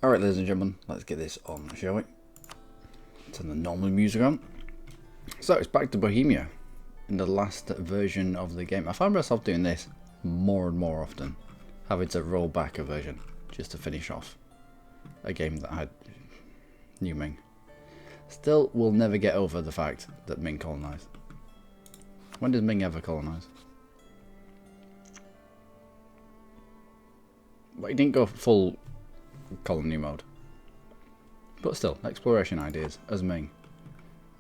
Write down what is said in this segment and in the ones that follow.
Alright, ladies and gentlemen, let's get this on, shall we? Turn the normal music on. So, it's back to Bohemia in the last version of the game. I find myself doing this more and more often, having to roll back a version just to finish off a game that had New Ming. Still, we'll never get over the fact that Ming colonised. When did Ming ever colonise? Well, he didn't go full colony mode. But still, exploration ideas as Ming.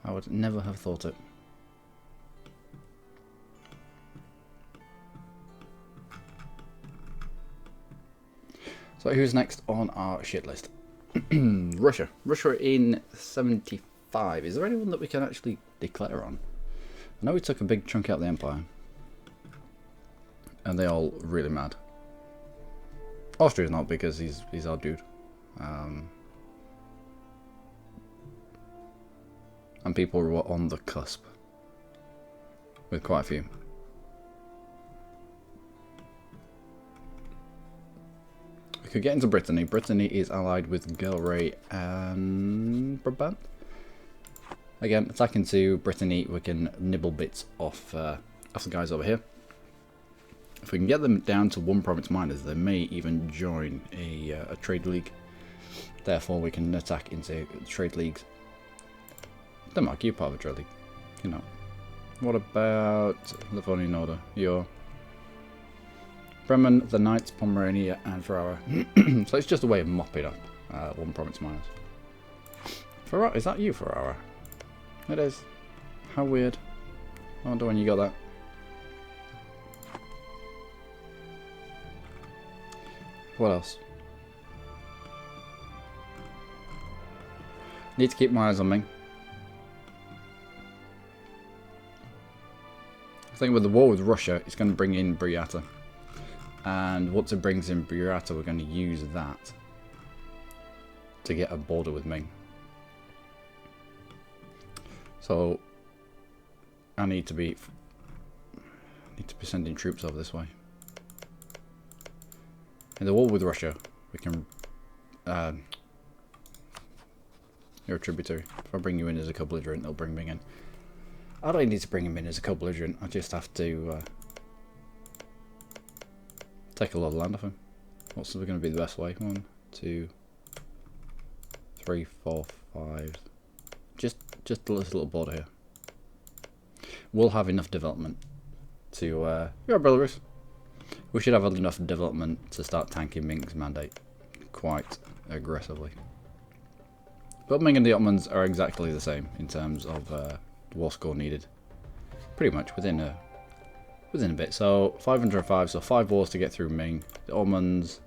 I would never have thought it. So who's next on our shit list? Russia. Russia in 75. Is there anyone that we can actually declare on? I know we took a big chunk out of the Empire. And they all really mad. Austria's not, because he's our dude. And people were on the cusp. With quite a few. We could get into Brittany. Brittany is allied with Gelray and Brabant. Again, attacking to Brittany, we can nibble bits off the guys over here. If we can get them down to 1 province miners, they may even join a trade league. Therefore, we can attack into trade leagues. Denmark, you're part of a trade league. You know. What about Livonian Order? You're Bremen, the Knights, Pomerania, and Ferrara. So it's just a way of mopping up 1 province miners. Ferrara, is that you, Ferrara? It is. How weird. I wonder when you got that. What else? Need to keep my eyes on Ming. I think with the war with Russia, it's going to bring in Buryatia. And once it brings in Buryatia, we're going to use that to get a border with Ming. So I need to be sending troops over this way. In the war with Russia, we can. You're a tributary. If I bring you in as a co-belligerent, they'll bring Ming in. I don't need to bring him in as a co-belligerent. I just have to take a lot of land off him. What's going to be the best way? 1, 2, 3, 4, 5. Just this little border here. We'll have enough development to. You're Belarus. We should have enough development to start tanking Ming's mandate quite aggressively. But Ming and the Ottomans are exactly the same in terms of war score needed. Pretty much within a bit. So 505, so 5 wars to get through Ming. The Ottomans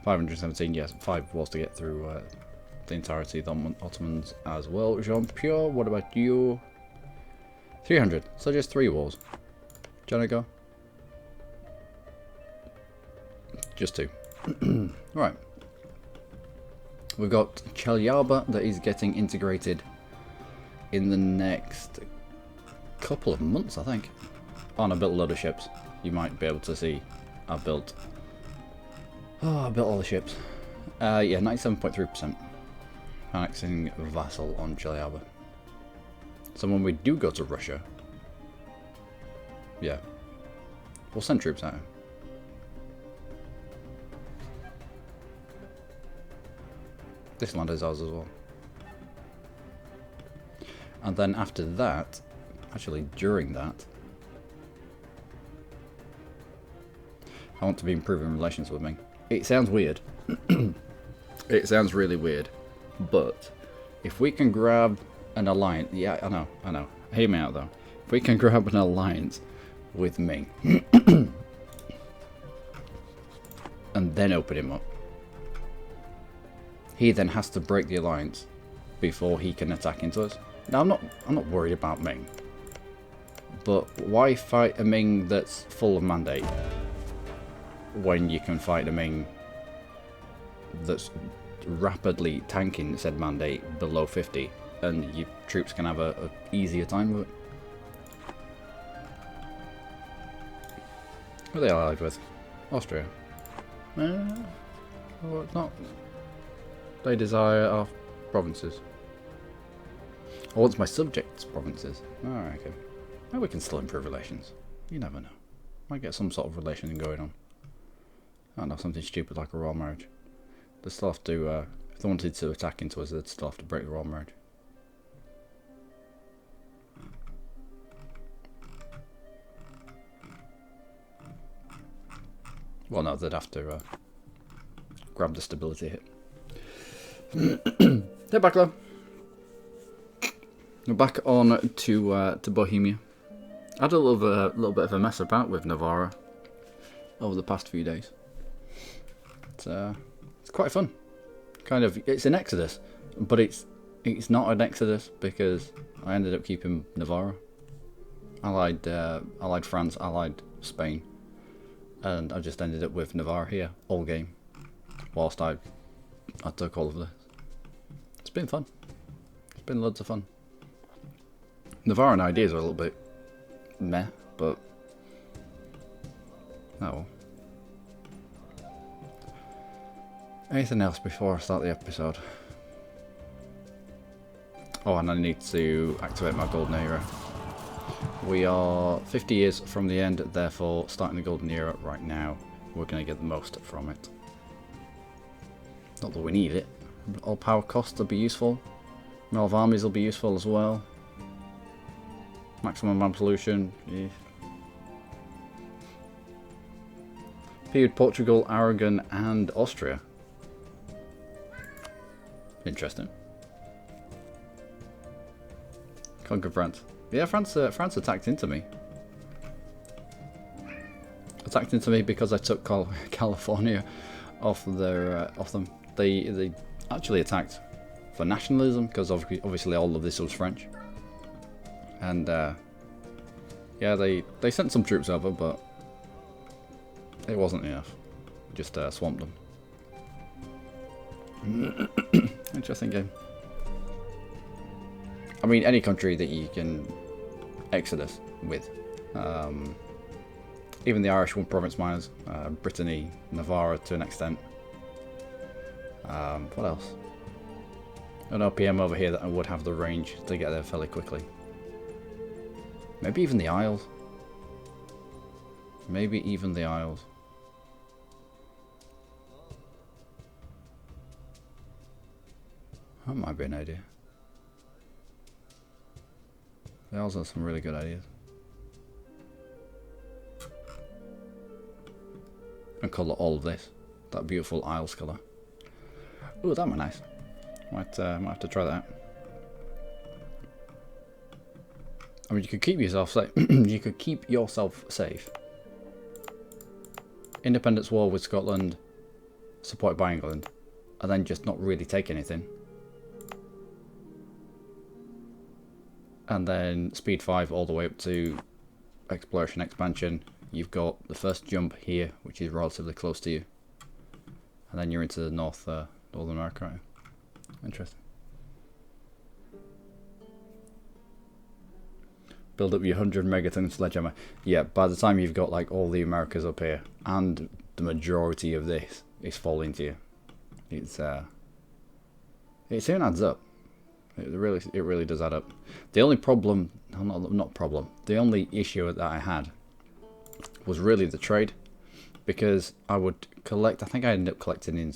517, yes, 5 wars to get through the entirety of the Ottomans as well. Jean-Pierre, what about you? 300, so just 3 wars. Do you want to go? Just 2. Right. We've got Chelyabinsk that is getting integrated in the next couple of months, I think. Oh, and I built a load of ships. You might be able to see I built all the ships. Yeah, 97.3%. Annexing vassal on Chelyabinsk. So when we do go to Russia, yeah, we'll send troops out. This land is ours as well. And then after that, actually during that, I want to be improving relations with Ming. It sounds weird. It sounds really weird. But if we can grab an alliance, yeah, I know. Hear me out though. If we can grab an alliance with Ming and then open him up, he then has to break the alliance before he can attack into us. Now I'm not worried about Ming. But why fight a Ming that's full of mandate when you can fight a Ming that's rapidly tanking said mandate below 50 and your troops can have a easier time with it? Who are they allied with? Austria. Oh, it's not. They desire our provinces. I want my subjects' provinces. Alright, okay. Now we can still improve relations. You never know. Might get some sort of relation going on. I don't know, something stupid like a royal marriage. They still have to, if they wanted to attack into us, they'd still have to break the royal marriage. Well, no, they'd have to grab the stability hit. They're back though. We're back on to Bohemia. I had a little bit of a mess about with Navarra over the past few days. It's quite fun. Kind of, it's an exodus, but it's not an exodus because I ended up keeping Navarra. I lied France, I lied Spain, and I just ended up with Navarra here all game. Whilst I took all of this. It's been fun. It's been loads of fun. Navarran ideas are a little bit meh, but oh well. Anything else before I start the episode? Oh, and I need to activate my golden era. We are 50 years from the end, therefore starting the golden era right now, we're going to get the most from it. Not that we need it. All power costs will be useful. More of armies will be useful as well. Maximum absolution. Yeah. Period Portugal, Aragon, and Austria. Interesting. Conquer France. Yeah, France attacked into me. Attacked into me because I took California off them. They actually attacked for nationalism because obviously all of this was French. And yeah, they sent some troops over, but it wasn't enough. Just swamped them. Interesting game. I mean, any country that you can exodus with. Even the Irish one province miners, Brittany, Navarra to an extent. What else? An OPM over here that I would have the range to get there fairly quickly. Maybe even the Isles. Maybe even the Isles. That might be an idea. The Isles have some really good ideas. And colour all of this. That beautiful Isles colour. Ooh, that might be nice. Might have to try that out. I mean, you could keep yourself safe. You could keep yourself safe. Independence war with Scotland, supported by England, and then just not really take anything. And then speed 5 all the way up to exploration expansion. You've got the first jump here, which is relatively close to you, and then you're into the Northern America. Right? Interesting. Build up your 100 megaton sledgehammer. Yeah, by the time you've got like all the Americas up here, and the majority of this is falling to you, it soon adds up. It really does add up. The only problem, not problem, the only issue that I had was really the trade, because I would collect. I think I ended up collecting in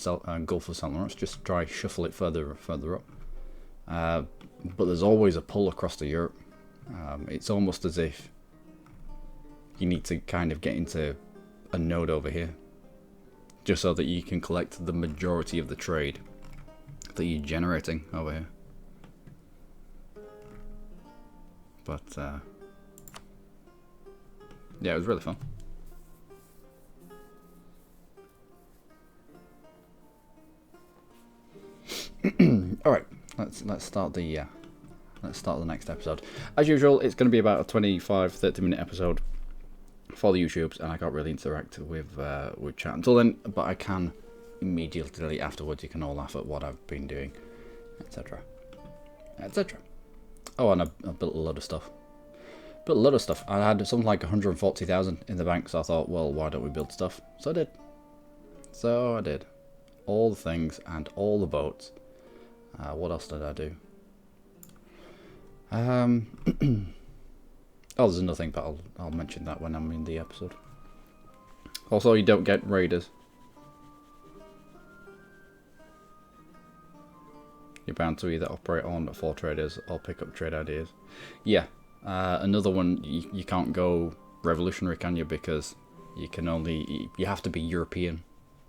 Gulf of St. Lawrence, just try shuffle it further up. But there's always a pull across to Europe. It's almost as if you need to kind of get into a node over here, just so that you can collect the majority of the trade that you're generating over here. But yeah, it was really fun. All right, let's start the next episode. As usual, it's going to be about a 25-30 minute episode for the YouTubes, and I can't really interact with chat until then. But I can immediately afterwards. You can all laugh at what I've been doing, etc., etc. Oh, and I built a lot of stuff. I had something like 140,000 in the bank, so I thought, well, why don't we build stuff? So I did. all the things and all the boats. What else did I do? Oh, there's another thing, but I'll mention that when I'm in the episode. Also, you don't get raiders. You're bound to either operate on 4 traders or pick up trade ideas. Yeah, another one, you can't go revolutionary, can you? Because you have to be European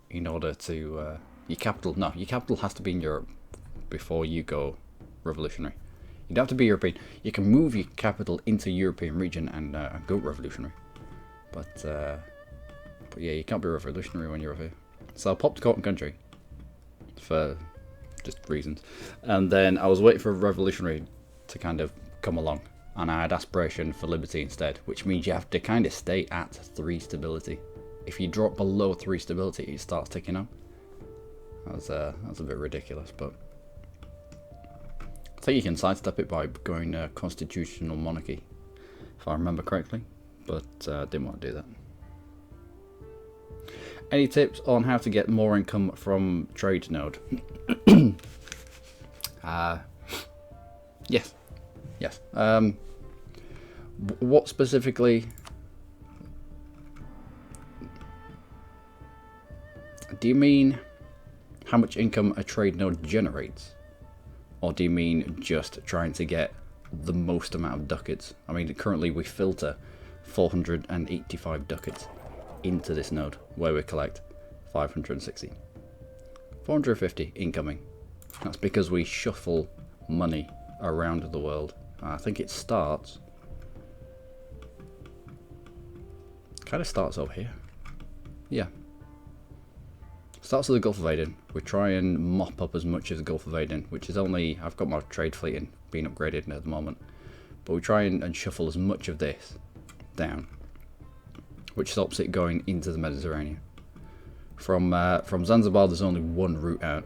in order to your capital has to be in Europe before you go revolutionary. You don't have to be European. You can move your capital into European region and go revolutionary, but yeah, you can't be revolutionary when you're over here. So I popped Cotton Country for just reasons, and then I was waiting for a revolutionary to kind of come along, and I had aspiration for liberty instead, which means you have to kind of stay at 3 stability. If you drop below 3 stability, it starts ticking up. That's a bit ridiculous, but I think you can sidestep it by going constitutional monarchy, if I remember correctly, but didn't want to do that. Any tips on how to get more income from trade node? Yes. What specifically do you mean? How much income a trade node generates? Or do you mean just trying to get the most amount of ducats? I mean, currently we filter 485 ducats into this node, where we collect 560. 450 incoming. That's because we shuffle money around the world. I think it starts... kind of starts over here. Yeah. Starts with the Gulf of Aden. We try and mop up as much as the Gulf of Aden, which is only... I've got my trade fleet in, being upgraded at the moment. But we try and shuffle as much of this down, which stops it going into the Mediterranean. From Zanzibar, there's only one route out,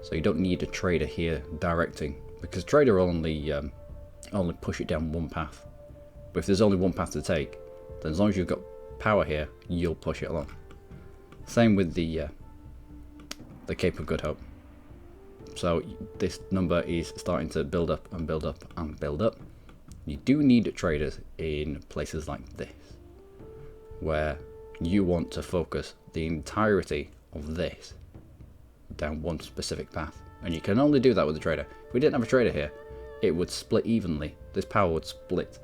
so you don't need a trader here directing, because trader will only push it down one path. But if there's only one path to take, then as long as you've got power here, you'll push it along. Same with the Cape of Good Hope. So this number is starting to build up and build up and build up. You do need traders in places like this, where you want to focus the entirety of this down one specific path, and you can only do that with a trader. If we didn't have a trader here, it would split evenly. This power would split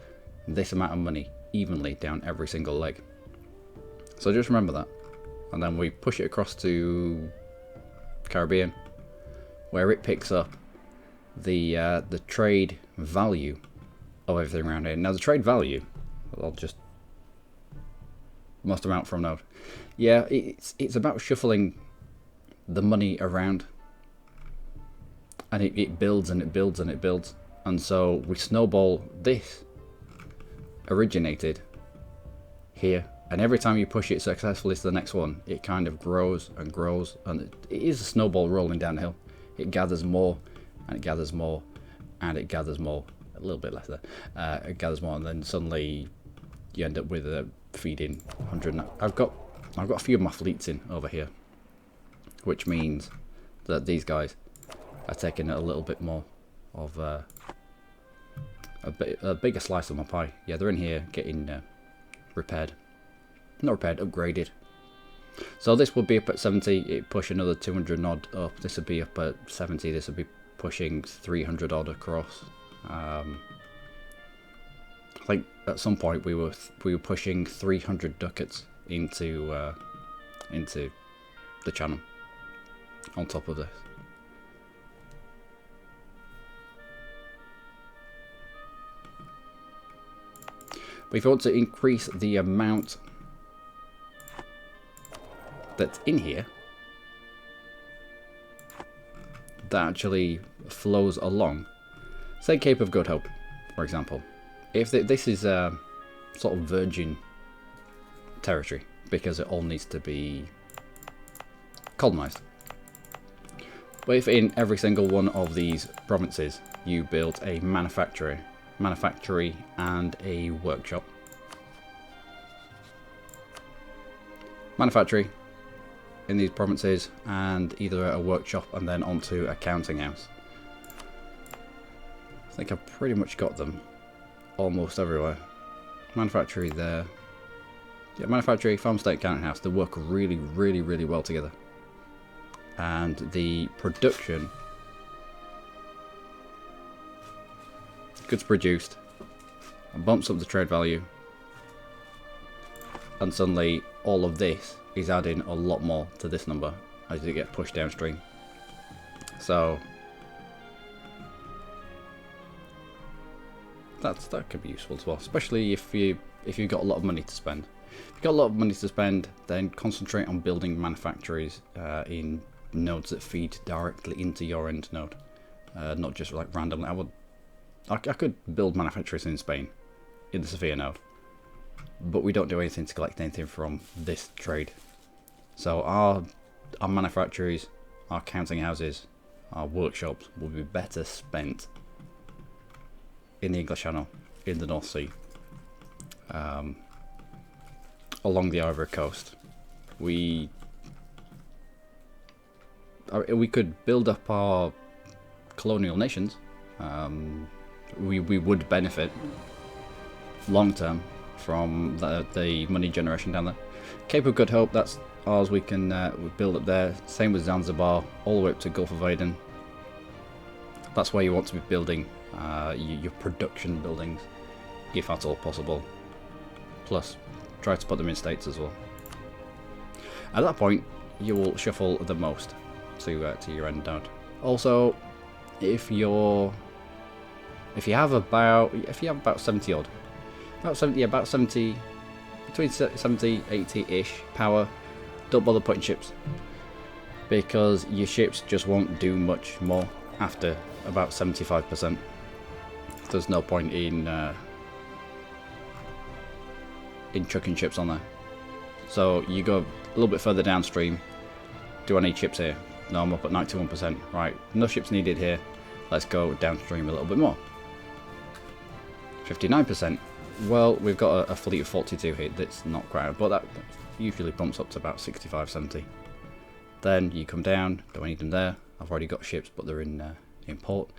this amount of money evenly down every single leg. So just remember that, and then we push it across to Caribbean, where it picks up the trade value of everything around here. Now the trade value, I'll just most amount from node. Yeah, it's about shuffling the money around, and it builds and it builds and it builds, and so we snowball. This originated here, and every time you push it successfully to the next one, it kind of grows and grows, and it is a snowball rolling down the hill. It gathers more and it gathers more and it gathers more. A little bit less there. It gathers more, and then suddenly you end up with a feeding 100. I've got a few of my fleets in over here, which means that these guys are taking a little bit more of a bigger slice of my pie. Yeah, they're in here getting repaired, not repaired, upgraded. So this would be up at 70. It push another 200 odd up. This would be up at 70. This would be pushing 300 odd across. I think at some point we were pushing 300 ducats into the channel on top of this. But if you want to increase the amount that's in here that actually flows along, say Cape of Good Hope, for example. If this is sort of virgin territory, because it all needs to be colonized. But if in every single one of these provinces you built a manufactory and a workshop. Manufactory, in these provinces, and either a workshop and then onto a counting house. I think I've pretty much got them almost everywhere. Manufactory there. Yeah, manufactory, farm state, counting house. They work really, really, really well together. And the production, goods produced, and bumps up the trade value. And suddenly all of this is adding a lot more to this number as you get pushed downstream. So that could be useful as well, especially if you've got a lot of money to spend. If you've got a lot of money to spend, then concentrate on building manufactories in nodes that feed directly into your end node, not just like randomly. I could build manufactories in Spain in the Sofia node, but we don't do anything to collect anything from this trade. So our manufactories, our counting houses, our workshops will be better spent in the English Channel, in the North Sea, along the Ivory Coast. We could build up our colonial nations. We would benefit long term from the money generation down there. Cape of Good Hope, that's ours. We can we build up there. Same with Zanzibar, all the way up to Gulf of Aden. That's where you want to be building your production buildings, if at all possible. Plus, try to put them in states as well. At that point, you will shuffle the most to your end node. Also, if you have about 70 odd, about 70, between 70, 80-ish power, don't bother putting ships, because your ships just won't do much more after about 75%. There's no point in chucking ships on there. So you go a little bit further downstream. Do I need ships here? No, I'm up at 91%. Right, no ships needed here. Let's go downstream a little bit more. 59%. Well, we've got a fleet of 42 here. That's not quite, but that usually bumps up to about 65, 70. Then you come down. Do I need them there? I've already got ships, but they're in port.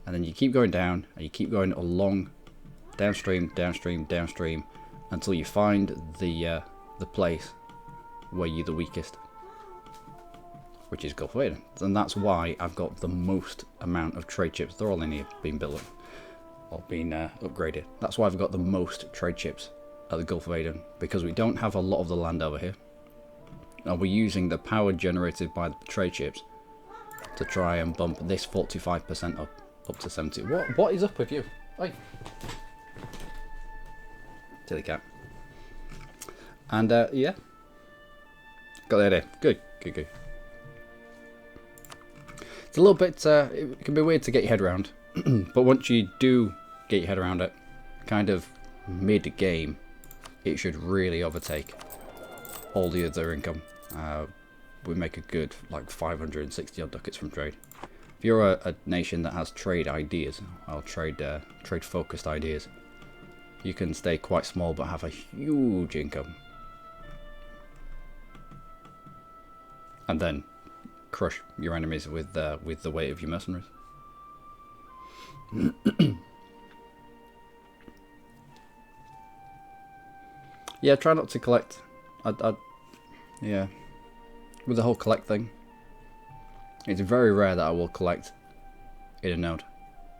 And then you keep going down, and you keep going along, downstream, downstream, downstream, until you find the place where you're the weakest, which is Gulf of Aden. And that's why I've got the most amount of trade ships. They're all in here being built up or being upgraded. That's why I've got the most trade ships at the Gulf of Aden, because we don't have a lot of the land over here, and we're using the power generated by the trade ships to try and bump this 45% up to 70. What is up with you? Hey, silly cat. And yeah, got the idea. Good. It's a little bit. It can be weird to get your head around, but once you do get your head around it, kind of mid-game, it should really overtake all the other income. We make a good like 560 odd ducats from trade. If you're a nation that has trade ideas or trade focused ideas, you can stay quite small but have a huge income, and then crush your enemies with the weight of your mercenaries. Yeah, try not to collect. Yeah, with the whole collect thing, it's very rare that I will collect in a node.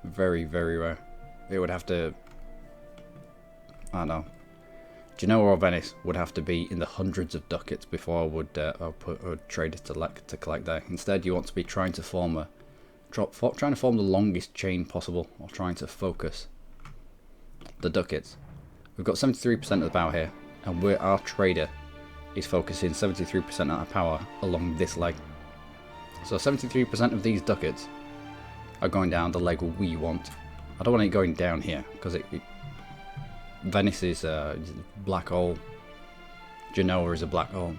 Very, very rare. It would have to, I don't know, Genoa or Venice would have to be in the hundreds of ducats before I would trade it to collect there. Instead, you want to be trying to form the longest chain possible, or trying to focus the ducats. We've got 73% of the power here, and our trader is focusing 73% of our power along this leg. So 73% of these ducats are going down the leg we want. I don't want it going down here, because Venice is a black hole, Genoa is a black hole.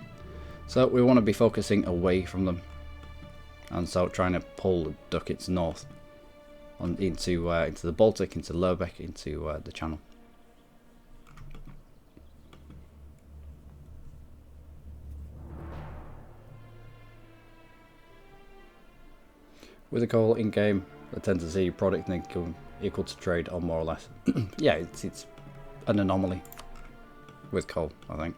So we want to be focusing away from them, and so trying to pull ducats north into the Baltic, into Lübeck, into the Channel. With the coal in game, I tend to see product and income equal to trade or more or less. Yeah, it's an anomaly with coal, I think.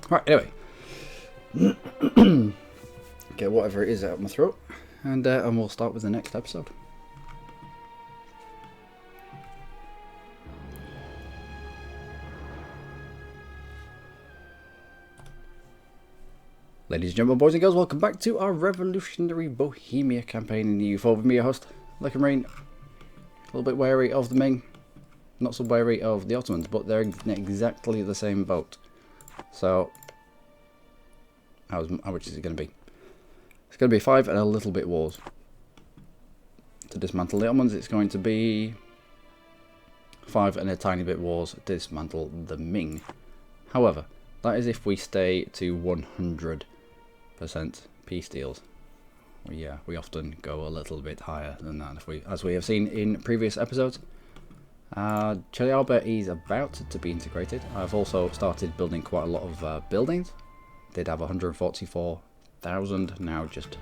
Right, anyway. Get whatever it is out of my throat, and we'll start with the next episode. Ladies and gentlemen, boys and girls, welcome back to our revolutionary Bohemia campaign in the EU4 with me, your host, Like and Rain. A little bit wary of the Ming, not so wary of the Ottomans, but they're in exactly the same boat. So, how much is it going to be? It's going to be 5 and a little bit wars. To dismantle the Ottomans, it's going to be 5 and a tiny bit wars to dismantle the Ming. However, that is if we stay to 100% peace deals. Yeah, we often go a little bit higher than that, as we have seen in previous episodes. Chelyabinsk is about to be integrated. I've also started building quite a lot of buildings. Did have 144,000, now just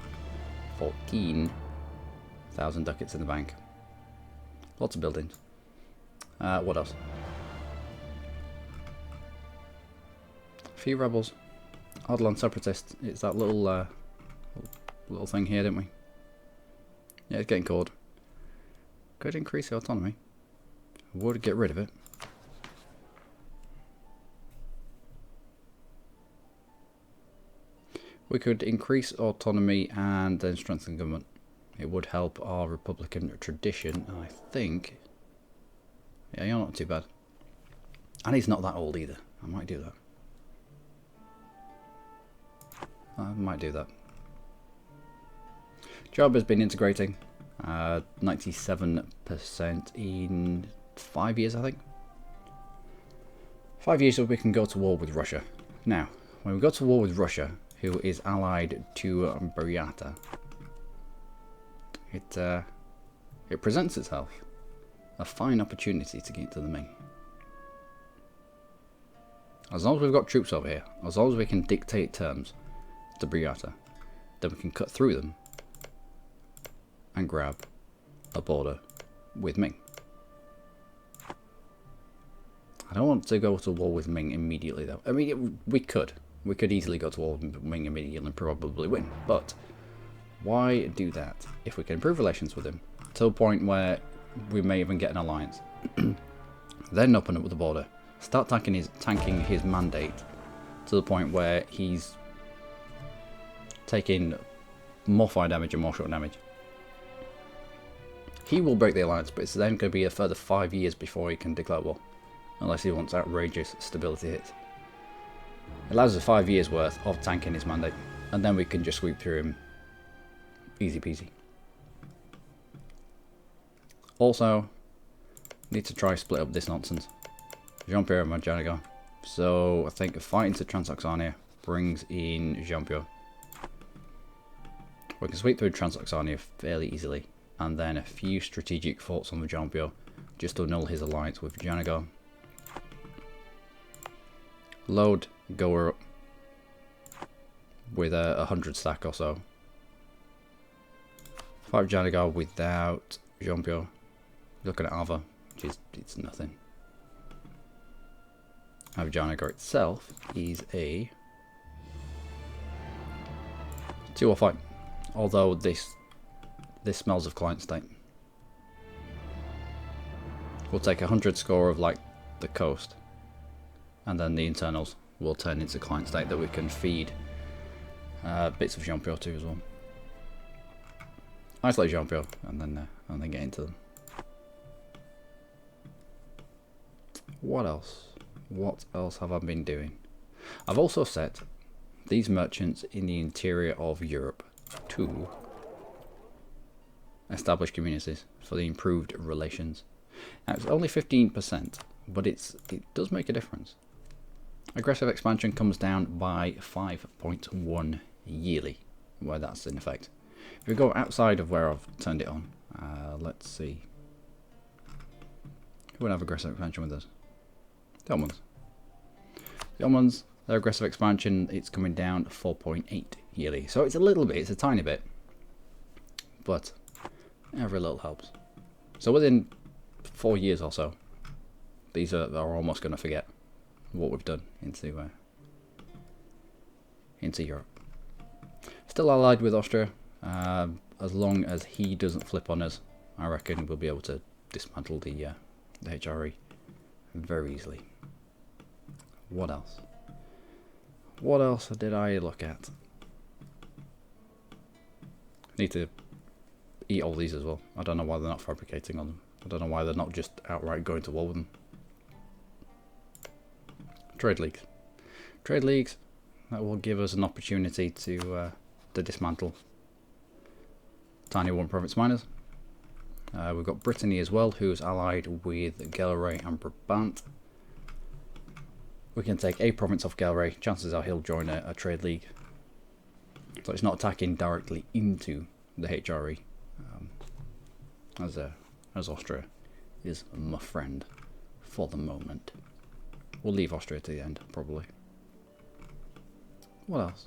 14,000 ducats in the bank. Lots of buildings. What else? A few rebels. Odlan separatists. It's that little thing here, didn't we? Yeah, it's getting caught. Could increase the autonomy. Would get rid of it. We could increase autonomy and then strengthen government. It would help our republican tradition, I think. Yeah, you're not too bad. And he's not that old either. I might do that. I might do that. Job has been integrating. 97% in 5 years, I think. 5 years so we can go to war with Russia. Now, when we go to war with Russia, who is allied to Buryatia, it presents itself a fine opportunity to get to the Ming. As long as we've got troops over here, as long as we can dictate terms to Buryatia, then we can cut through them and grab a border with Ming. I don't want to go to war with Ming immediately though. I mean, we could easily go to war with Ming immediately and probably win, but why do that if we can improve relations with him to a point where we may even get an alliance? Then open up with the border, start tanking his mandate to the point where he's taking more fire damage and more short damage. He will break the alliance, but it's then going to be a further 5 years before he can declare war, unless he wants outrageous stability hits. It allows us 5 years worth of tanking his mandate, and then we can just sweep through him easy peasy. Also, need to try split up this nonsense. Jean-Pierre and Majaniga. So I think fighting to Transoxania brings in Jean-Pierre. We can sweep through Transoxania fairly easily, and then a few strategic forts on the Jean-Pierre just to annul his alliance with Janigar. Load Goer up with 100 stack or so. Fight Janigar without Jean-Pierre. Looking at Ava, which is it's nothing. Janigar itself is a 2-war fight, although this smells of client state. We'll take 100 score of like the coast, and then the internals will turn into client state that we can feed bits of Jean-Pierre to as well. Isolate Jean-Pierre and then get into them. What else? What else have I been doing? I've also set these merchants in the interior of Europe to establish communities for the improved relations. Now it's only 15%, but it does make a difference. Aggressive expansion comes down by 5.1 yearly, where that's in effect. If we go outside of where I've turned it on, let's see. Who would have aggressive expansion with us? The Ottomans. The Ottomans, their aggressive expansion, it's coming down 4.8 yearly. So it's a little bit, it's a tiny bit, but every little helps. So within 4 years or so, these are almost going to forget what we've done into Europe. Still allied with Austria. As long as he doesn't flip on us, I reckon we'll be able to dismantle the HRE very easily. What else? What else did I look at? Need to eat all these as well. I don't know why they're not fabricating on them. I don't know why they're not just outright going to war with them. Trade leagues. Trade leagues, that will give us an opportunity to dismantle tiny one province miners. We've got Brittany as well, who's allied with Gelre and Brabant. We can take a province off Gelre. Chances are he'll join a trade league. So it's not attacking directly into the HRE, as Austria is my friend for the moment. We'll leave Austria to the end, probably. What else?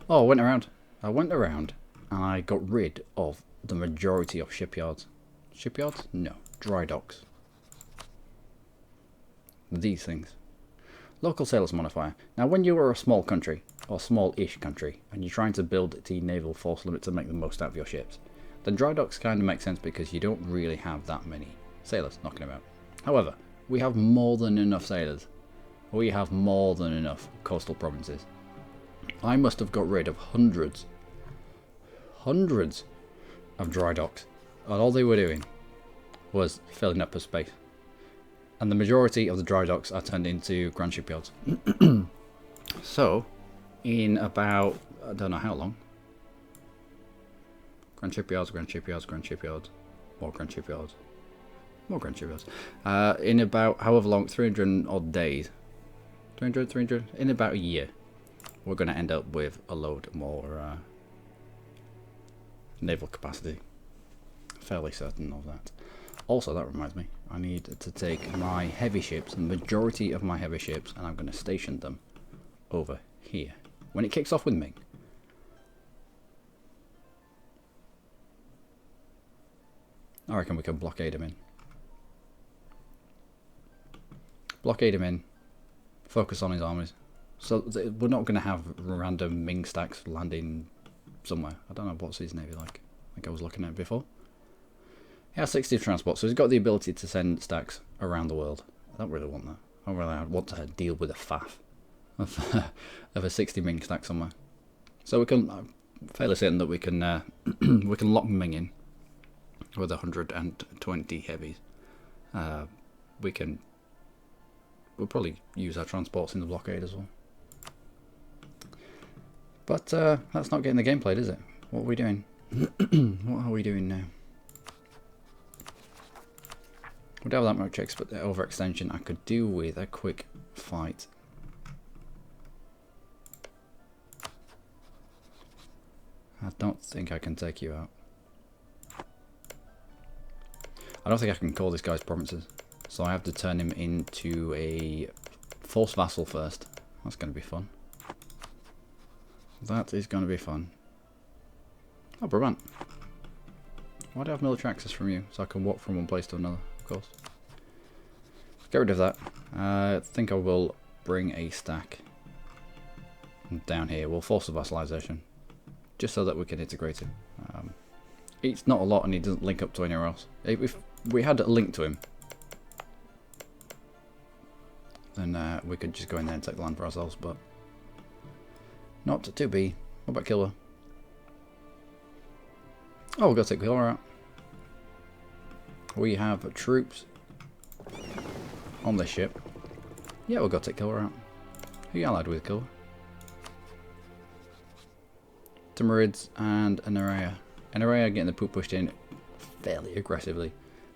Oh, I went around and I got rid of the majority of shipyards. Shipyards? No. Dry docks. These things. Local sailors modifier. Now when you are a small country, or small-ish country, and you're trying to build the naval force limit to make the most out of your ships, then dry docks kind of make sense because you don't really have that many sailors knocking about. However, we have more than enough sailors. We have more than enough coastal provinces. I must have got rid of hundreds of dry docks, and all they were doing was filling up a space. And the majority of the dry docks are turned into grand shipyards. So, in about, I don't know how long, grand shipyards, grand shipyards, grand shipyards, more grand shipyards, more grand shipyards. In about however long, 300 odd days, 300, in about a year, we're going to end up with a load more naval capacity. Fairly certain of that. Also, that reminds me, I need to take my heavy ships, the majority of my heavy ships, and I'm going to station them over here. When it kicks off with Ming, I reckon we can blockade him in. Blockade him in, focus on his armies. So we're not going to have random Ming stacks landing somewhere. I don't know what's his navy like. I think I was looking at it before. He has 60 transport, so he's got the ability to send stacks around the world. I don't really want that. I don't really want to deal with a faff of a 60 Ming stack somewhere. So we can, I'm fairly certain that we can we can lock Ming in with 120 heavies. We'll probably use our transports in the blockade as well. But that's not getting the game played, is it? What are we doing? What are we doing now? We don't have that much overextension. I could do with a quick fight. I don't think I can take you out. I don't think I can call this guy's provinces. So I have to turn him into a false vassal first. That's going to be fun. That is going to be fun. Oh, Brabant. Why do I have military access from you? So I can walk from one place to another, of course. Get rid of that. I think I will bring a stack down here. We'll force a vassalization. Just so that we can integrate him. It's not a lot and he doesn't link up to anywhere else. If we had a link to him, then we could just go in there and take the land for ourselves, but not to be. What about Kilwa? Oh, we'll go take Kilwa out. We have troops on this ship. Yeah, we'll go take Kilwa out. Who are you allied with, Kilwa? Timurids and Anerea. Anerea getting the poop pushed in fairly aggressively.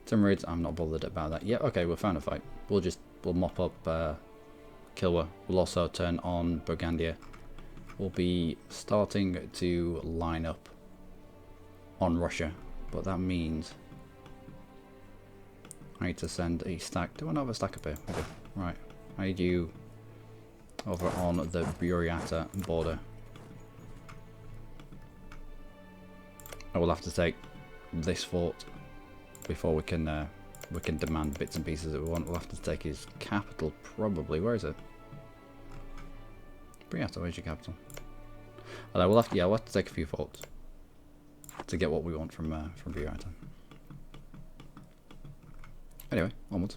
Timurids, I'm not bothered about that. Yeah, okay, we'll find a fight. We'll mop up Kilwa. We'll also turn on Burgundia. We'll be starting to line up on Russia, but that means I need to send a stack. Do I not have a stack up here? Okay. Right. I need you over on the Buryatia border. I will have to take this fort before we can demand bits and pieces that we want. We'll have to take his capital, probably. Where is it? Briato, where's your capital? Although we'll have to take a few forts to get what we want from Briato. Anyway, onwards.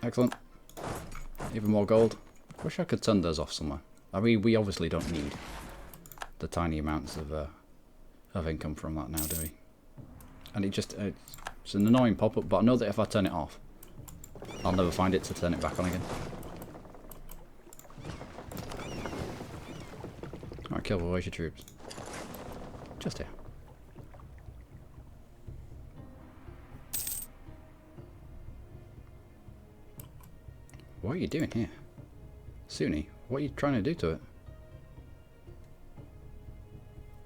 Excellent. Even more gold. Wish I could turn those off somewhere. I mean, we obviously don't need the tiny amounts of income from that now, do we? And it's an annoying pop-up, but I know that if I turn it off, I'll never find it to turn it back on again. Alright, Kilber, where's your troops? Just here. What are you doing here? Sunni, what are you trying to do to it?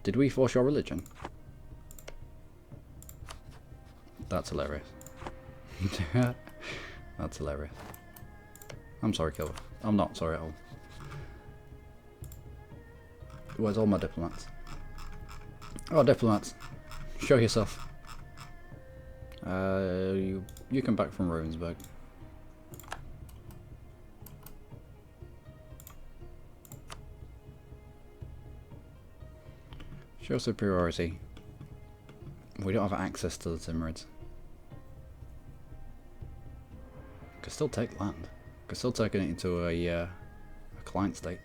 Did we force your religion? That's hilarious. That's hilarious. I'm sorry, Kilber. I'm not sorry at all. Where's all my diplomats? Oh, diplomats. Show yourself. You come back from Ravensburg. Show superiority. We don't have access to the Timurids. Could still take land. Could still take it into a client state.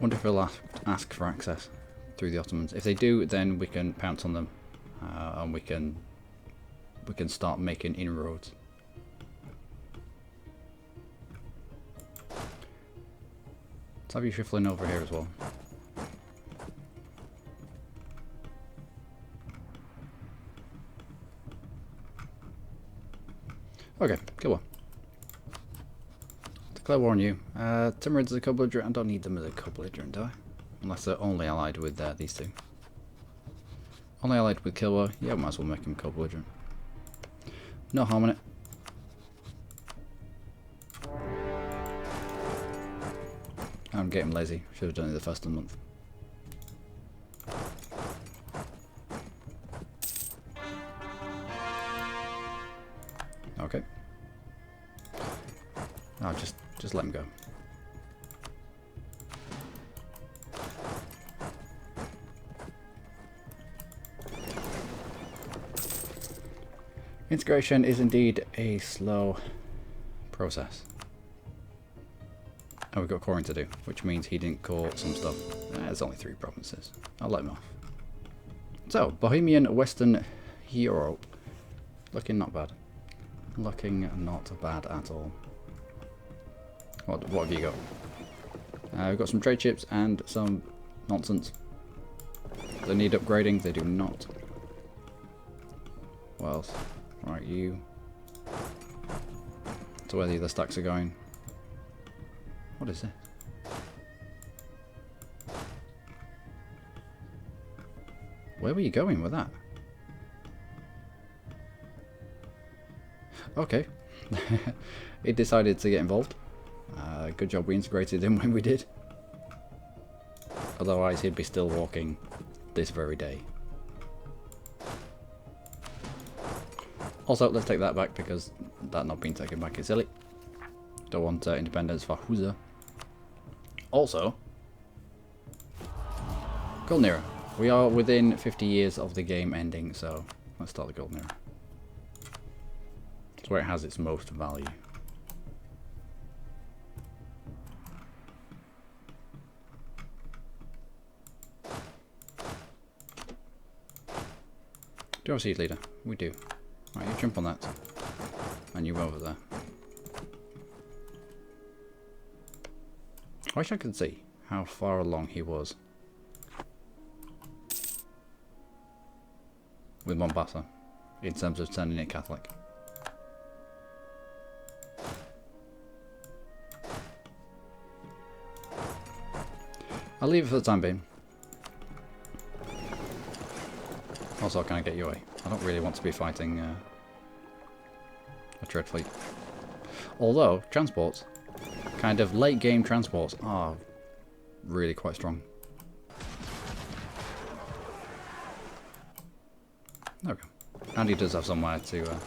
Wonder if they'll ask for access through the Ottomans. If they do, then we can pounce on them, and we can start making inroads. Let's have you shuffling over here as well. Okay, kill one. Declare war on you. Timurids as a co-belligerent. I don't need them as a co-belligerent, do I? Unless they're only allied with these two. Only allied with Kilwa. Yeah, might as well make them co-belligerent. No harm in it. I'm getting lazy. Should have done it the first of the month. Okay. Oh, just let him go. Integration is indeed a slow process. And we've got coring to do, which means he didn't core some stuff. There's only 3 provinces. I'll let him off. So, Bohemian Western Europe. Looking not bad. Looking not bad at all. What have you got? We've got some trade ships and some nonsense. They need upgrading, they do not. What else? Right, you. So where the other stacks are going. What is this? Where were you going with that? Okay. It decided to get involved. Good job we integrated him when we did. Otherwise he'd be still walking this very day. Also, let's take that back because that not being taken back is silly. Don't want independence for Huza. Also, Golden Era. We are within 50 years of the game ending, so let's start the Golden Era. It's where it has its most value. Do you have a siege leader? We do. Right, you jump on that. And you over there. I wish I could see how far along he was with Mombasa in terms of turning it Catholic. I'll leave it for the time being. Also, can I get you away? I don't really want to be fighting a trade fleet. Although, transports, kind of late game transports, are really quite strong. There we go. And he does have somewhere to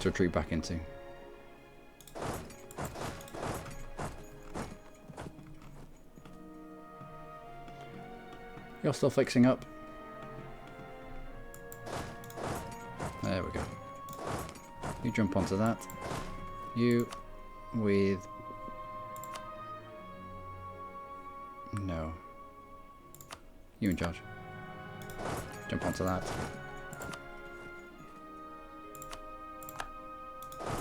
retreat back into. You're still fixing up. There we go. You jump onto that. You with... No. You in charge. Jump onto that.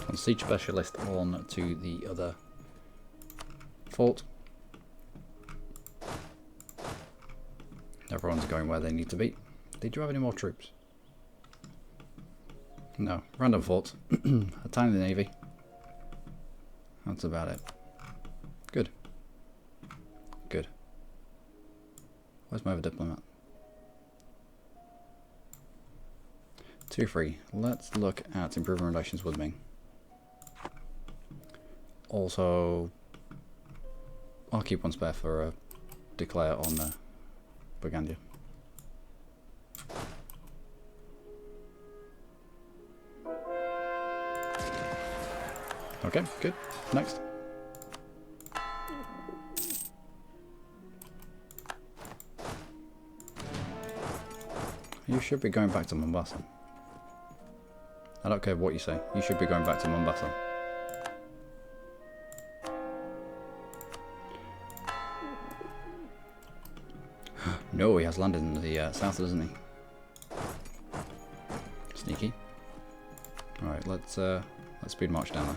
And siege specialist on to the other fort. Everyone's going where they need to be. Did you have any more troops? No. Random forts. A tiny navy. That's about it. Good. Good. Where's my other diplomat? 2-3. Let's look at improving relations with Ming. Also, I'll keep one spare for declare on Bohemia. Okay, good. Next. You should be going back to Mombasa. I don't care what you say. You should be going back to Mombasa. No, he has landed in the south, doesn't he? Sneaky. Alright, let's speed march down there.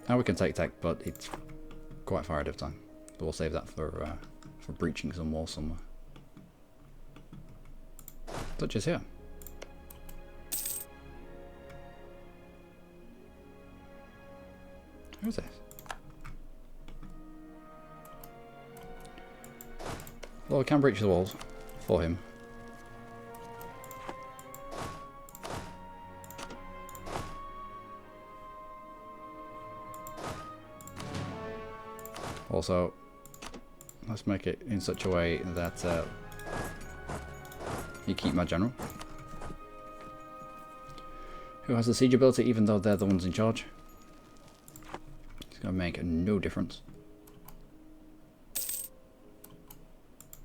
Now we can take tech, but it's quite far ahead of time. But we'll save that for breaching some walls somewhere. Such as here. Who's this? Well, we can breach the walls for him. Also, let's make it in such a way that you keep my general, who has the siege ability even though they're the ones in charge. It's going to make no difference.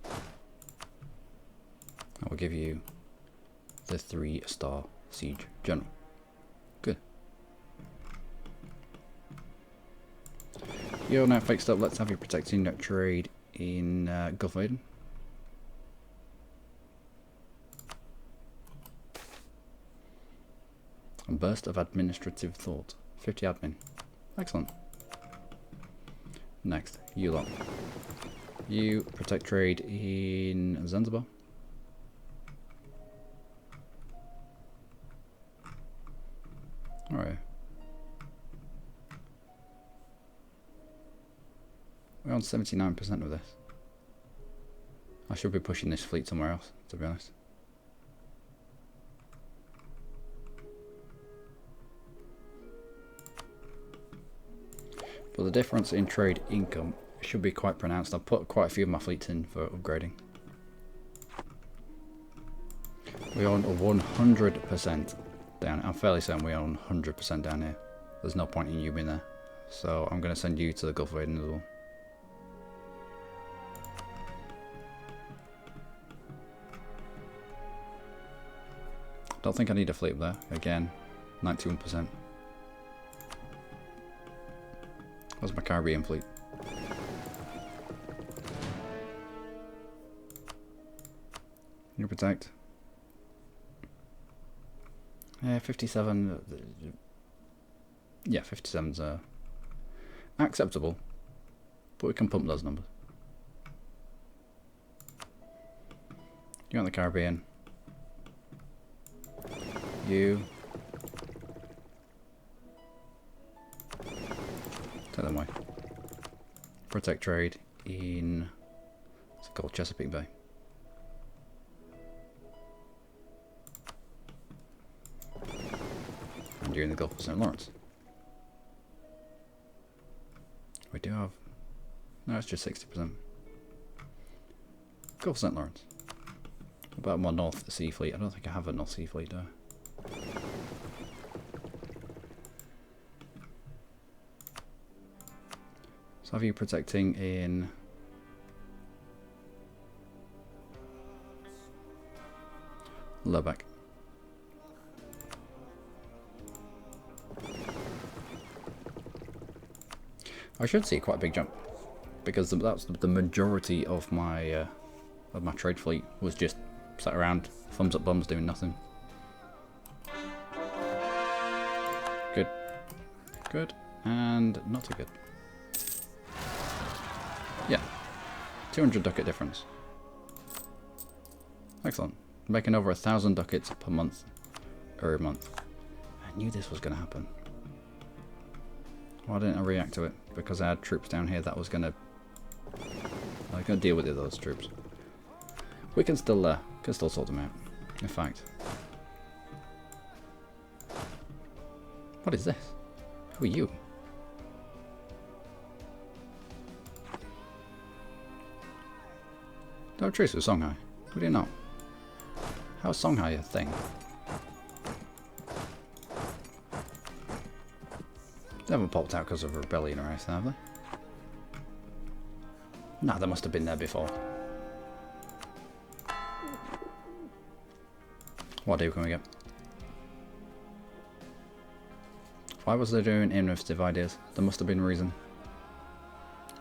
I will give you the 3-star siege general. Good. You're now fixed up. Let's have you protecting that trade in Gulf of Aden. A burst of administrative thought. 50 admin. Excellent. Next, you lot. You protect trade in Zanzibar. Alright. We're on 79% of this. I should be pushing this fleet somewhere else, to be honest. But the difference in trade income should be quite pronounced. I've put quite a few of my fleets in for upgrading. We're on 100% down. I'm fairly certain we're on 100% down here. There's no point in you being there. So I'm going to send you to the Gulf of Aden as well. Don't think I need a fleet up there. Again, 91%. Where's my Caribbean fleet? You protect. Yeah, 57. Yeah, 57's acceptable, but we can pump those numbers. You're on the Caribbean. You. Take them away. Protect trade in, what's it called, Chesapeake Bay. during the Gulf of St. Lawrence. We do have... No, it's just 60%. Gulf of St. Lawrence. What about my North Sea Fleet? I don't think I have a North Sea Fleet, do I? So have you protecting in... Lubeck. I should see quite a big jump, because that's the majority of my trade fleet was just sat around, thumbs up bums, doing nothing. Good, good, and not too good. Yeah, 200 ducat difference. Excellent. Making over 1,000 ducats per month, or a month. I knew this was going to happen. Why didn't I react to it? Because I had troops down here that was going to... I was going to deal with those troops. We can still sort them out. In fact. What is this? Who are you? No truce with Songhai. Would you not? How's Songhai a thing? They haven't popped out because of a rebellion or anything, have they? Nah, they must have been there before. What deal can we get? Why was they doing innovative ideas? There must have been a reason.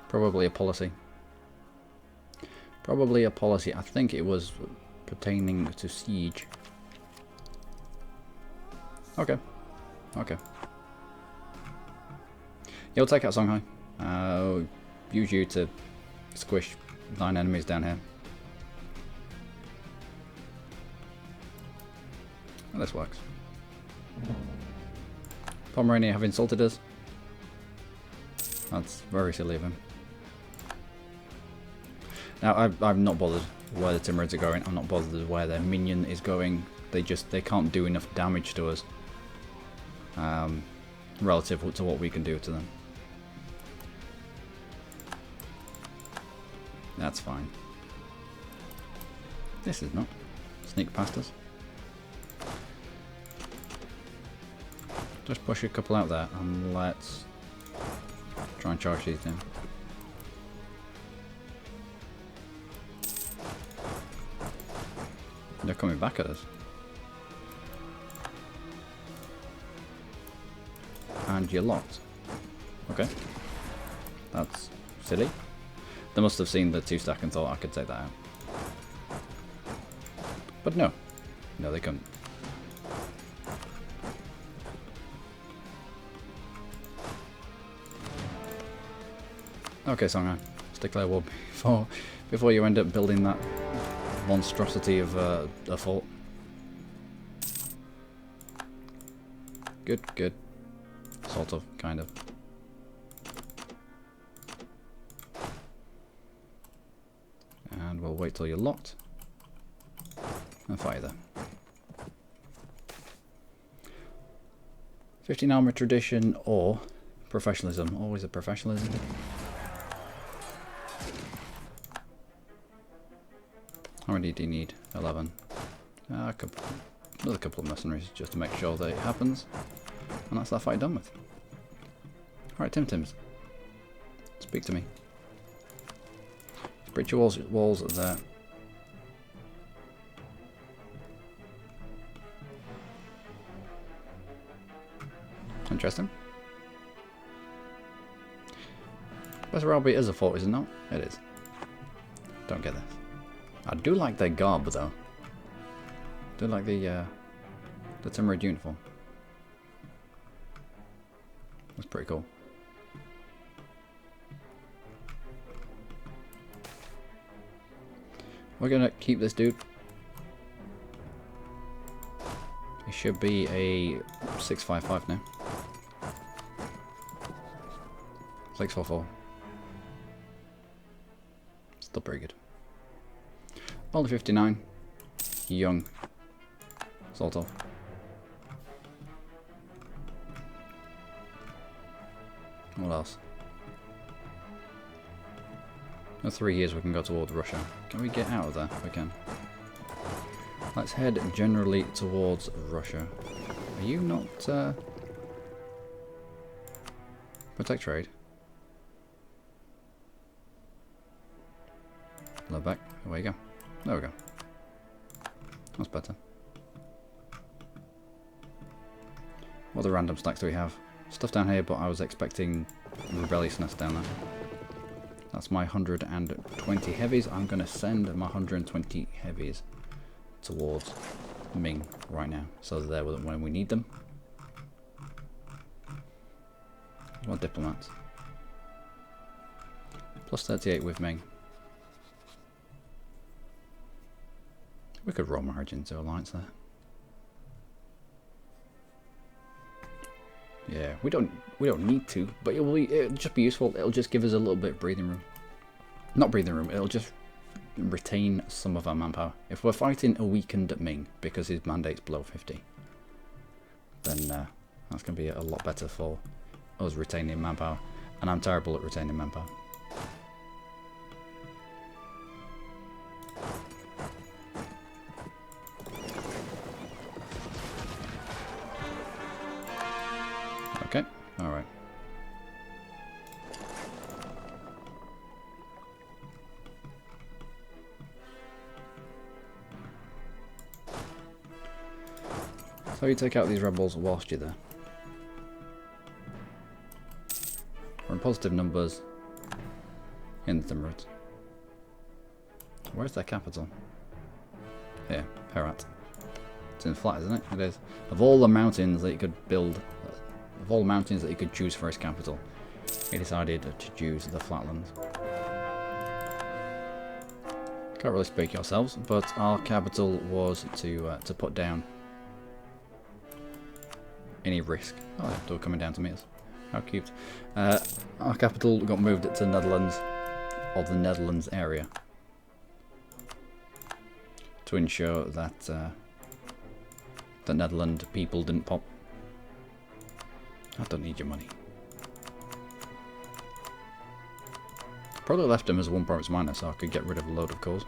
Probably a policy. Probably a policy. I think it was pertaining to siege. Okay. Okay. You'll take out Songhai. Use you to squish 9 enemies down here. Well, this works. Pomerania have insulted us. That's very silly of him. Now, I'm not bothered where the Timurids are going. I'm not bothered where their minion is going. They can't do enough damage to us. Relative to what we can do to them. That's fine. This is not. Sneak past us. Just push a couple out there and let's try and charge these down. They're coming back at us. And you're locked. Okay. That's silly. They must have seen the 2-stack and thought I could take that out. But no. No, they couldn't. Okay, Songhai. Let's declare war before you end up building that monstrosity of a fort. Good, good. Sort of, kind of. And we'll wait till you're locked. And fire there. 15 armor tradition or professionalism. Always a professionalism. How many do you need? 11. Another couple of mercenaries just to make sure that it happens. And that's that fight done with. Alright, Tims. Speak to me. Breach your walls there. Interesting. Bessarabia is a fort, is it not? It is. Don't get this. I do like their garb though. I do like the Timurid uniform. That's pretty cool. We're gonna keep this dude. It should be a 655 now. 644. Still pretty good. Only 59. Young. Sort of. What else? In 3 years we can go towards Russia. Can we get out of there? We can. Let's head generally towards Russia. Are you not... protect trade? Low back. Away you go. There we go. That's better. What other random stacks do we have? Stuff down here, but I was expecting rebelliousness down there. That's my 120 heavies. I'm going to send my 120 heavies towards Ming right now, so they're there when we need them. More diplomats. Plus 38 with Ming. We could roll marriage into alliance there. Yeah, we don't need to, but it'll just be useful. It'll just give us a little bit of breathing room. Not breathing room. It'll just retain some of our manpower. If we're fighting a weakened Ming because his mandate's below 50, then that's going to be a lot better for us retaining manpower. And I'm terrible at retaining manpower. Okay, alright. So you take out these rebels whilst you're there. We're in positive numbers in the Timurids. Where's their capital? Here, Herat. It's in flat, isn't it? It is. Of all the mountains that you could build, of all the mountains that you could choose for his capital, he decided to choose the flatlands. Can't really speak yourselves, but our capital was to put down any risk. Oh, yeah, they were coming down to meet us. How cute. Our capital got moved to Netherlands, or the Netherlands area, to ensure that the Netherlands people didn't pop. I don't need your money. Probably left him as 1 province minor so I could get rid of a load of cores.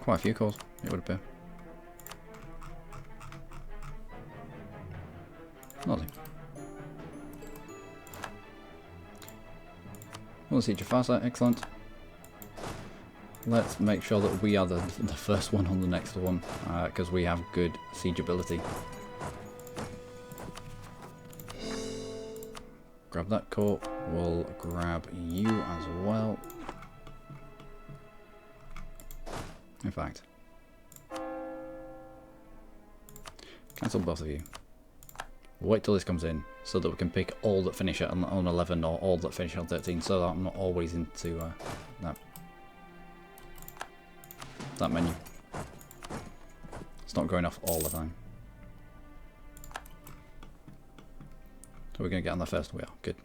Quite a few cores, it would appear. Nothing. We'll see Jafasa, excellent. Let's make sure that we are the first one on the next one, because we have good siege ability. Grab that core, we'll grab you as well. In fact, cancel both of you. Wait till this comes in so that we can pick all that finish on 11 or all that finish on 13, so that I'm not always into that menu. It's not going off all the time. So we're going to get on there first. We are. Good.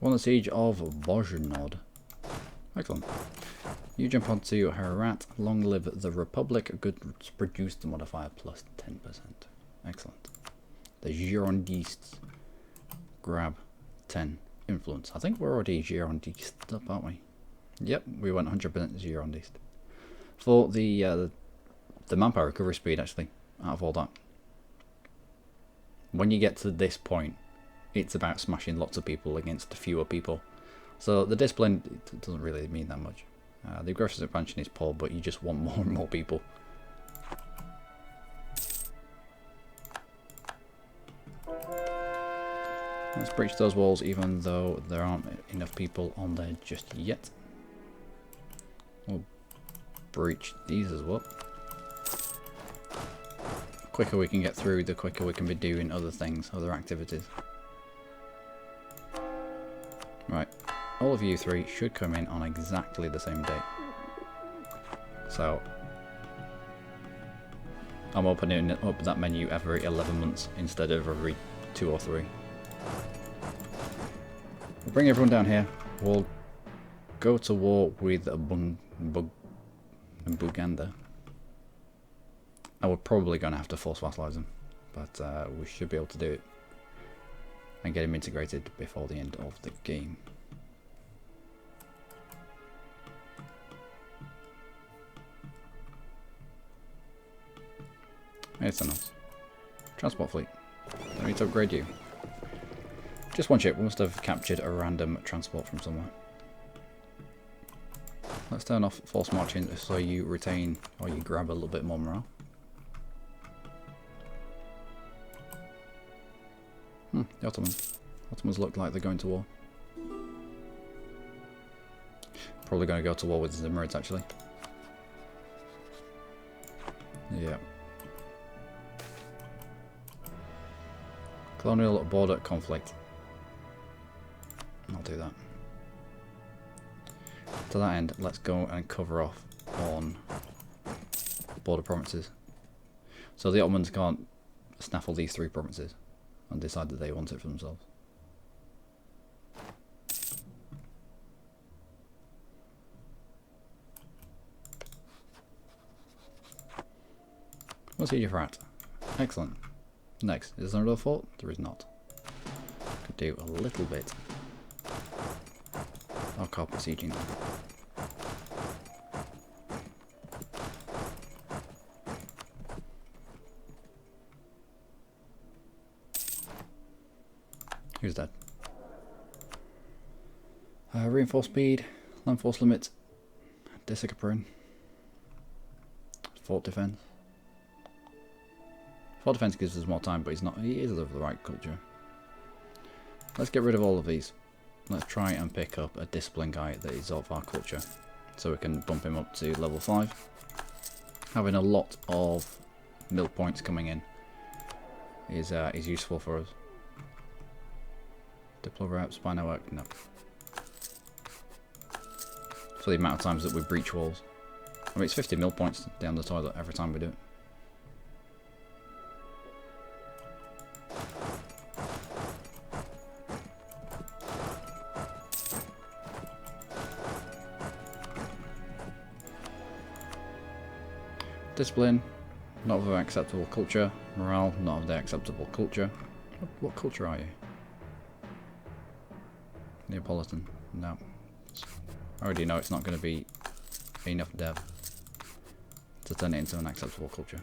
Won the siege of Bojnod. Excellent. You jump onto Herat. Long live the Republic. Goods produced modifier plus 10%. Excellent. The Girondistes grab 10 influence. I think we're already Girondist up, aren't we? Yep, we went 100% Girondist. For the manpower recovery speed, actually, out of all that. When you get to this point, it's about smashing lots of people against fewer people. So the discipline, it doesn't really mean that much. The aggressive expansion is poor, but you just want more and more people. Let's breach those walls, even though there aren't enough people on there just yet. We'll breach these as well. The quicker we can get through, the quicker we can be doing other things, other activities. Right, all of you three should come in on exactly the same date. So, I'm opening up that menu every 11 months instead of every 2 or 3. We'll bring everyone down here. We'll go to war with Buganda. And we're probably going to have to force vassalize him, but we should be able to do it and get him integrated before the end of the game. It's enough. Transport fleet. Don't need to upgrade you. Just one ship. We must have captured a random transport from somewhere. Let's turn off force marching so you retain or you grab a little bit more morale. The Ottomans. Ottomans look like they're going to war. Probably going to go to war with the Zimrids actually. Yeah. Colonial border conflict. I'll do that. To that end, let's go and cover off on border provinces. So the Ottomans can't snaffle these 3 provinces and decide that they want it for themselves. What's siege for at? Excellent. Next, is there another fort? There is not. Could do a little bit. I'll carpet sieging them. Who's dead? Reinforce speed, land force limit, discipline, fort defense. Fort defense gives us more time, but he is of the right culture. Let's get rid of all of these. Let's try and pick up a discipline guy that is of our culture, so we can bump him up to level 5. Having a lot of mill points coming in is useful for us. Deploy route, spy network, no. For the amount of times that we breach walls. I mean, it's 50 mill points down the toilet every time we do it. Discipline, not of the acceptable culture. Morale, not of the acceptable culture. What culture are you? Neapolitan, no. I already know it's not going to be enough dev to turn it into an acceptable culture.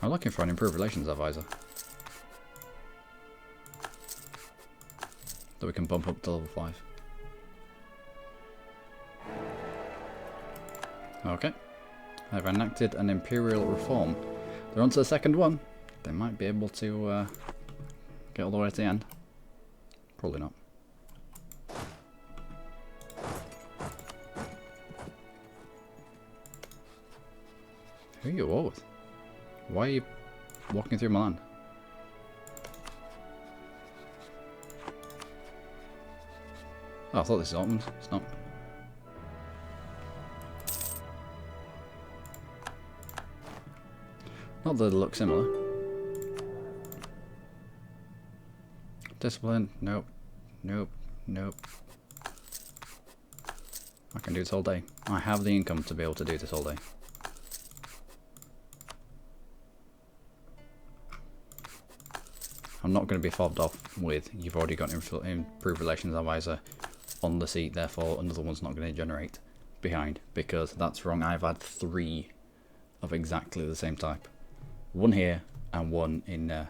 I'm looking for an improved relations advisor that we can bump up to level 5. Okay, I've enacted an imperial reform. They're on to the second one. They might be able to get all the way to the end. Probably not. Who are you at war with? Why are you walking through my land? Oh, I thought this was Ottomans. It's not. Not that they look similar. Discipline, nope, nope, nope. I can do this all day. I have the income to be able to do this all day. I'm not going to be fobbed off with you've already got improved relations advisor on the seat, therefore another one's not going to generate behind, because that's wrong. I've had 3 of exactly the same type. One here and one in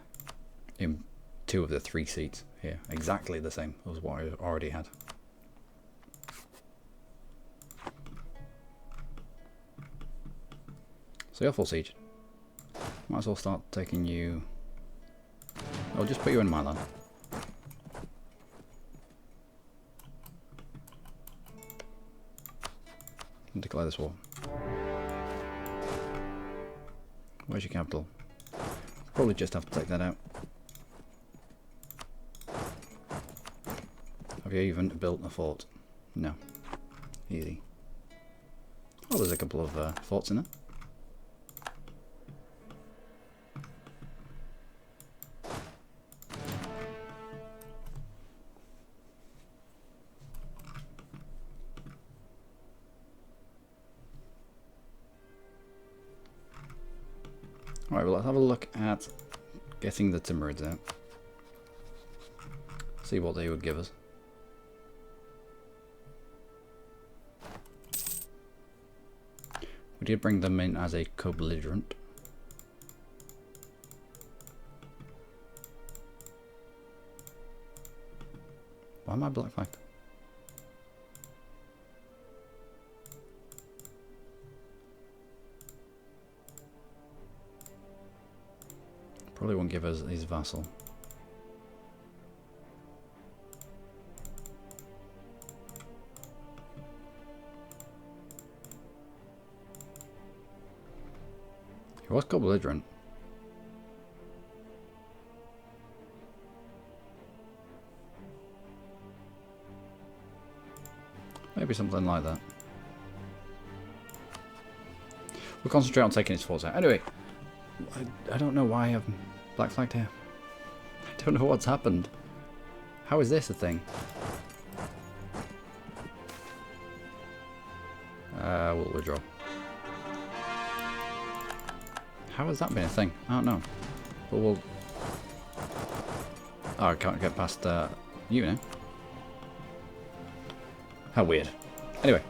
2 of the 3 seats here. Exactly the same as what I already had. So you're full siege. Might as well start taking you. I'll just put you in my land. And declare this war. Where's your capital? Probably just have to take that out. Have you even built a fort? No. Easy. Oh, there's a couple of forts in there. Alright, well, let's have a look at getting the Timurids out. See what they would give us. We did bring them in as a co-belligerent. Why am I black flagged? Probably won't give us his vassal. He was co-belligerent. Maybe something like that. We'll concentrate on taking his force out. Anyway, I don't know why I'm black flagged here. I don't know what's happened. How is this a thing? We'll withdraw. How has that been a thing? I don't know. But we'll... Oh, I can't get past you now. How weird. Anyway.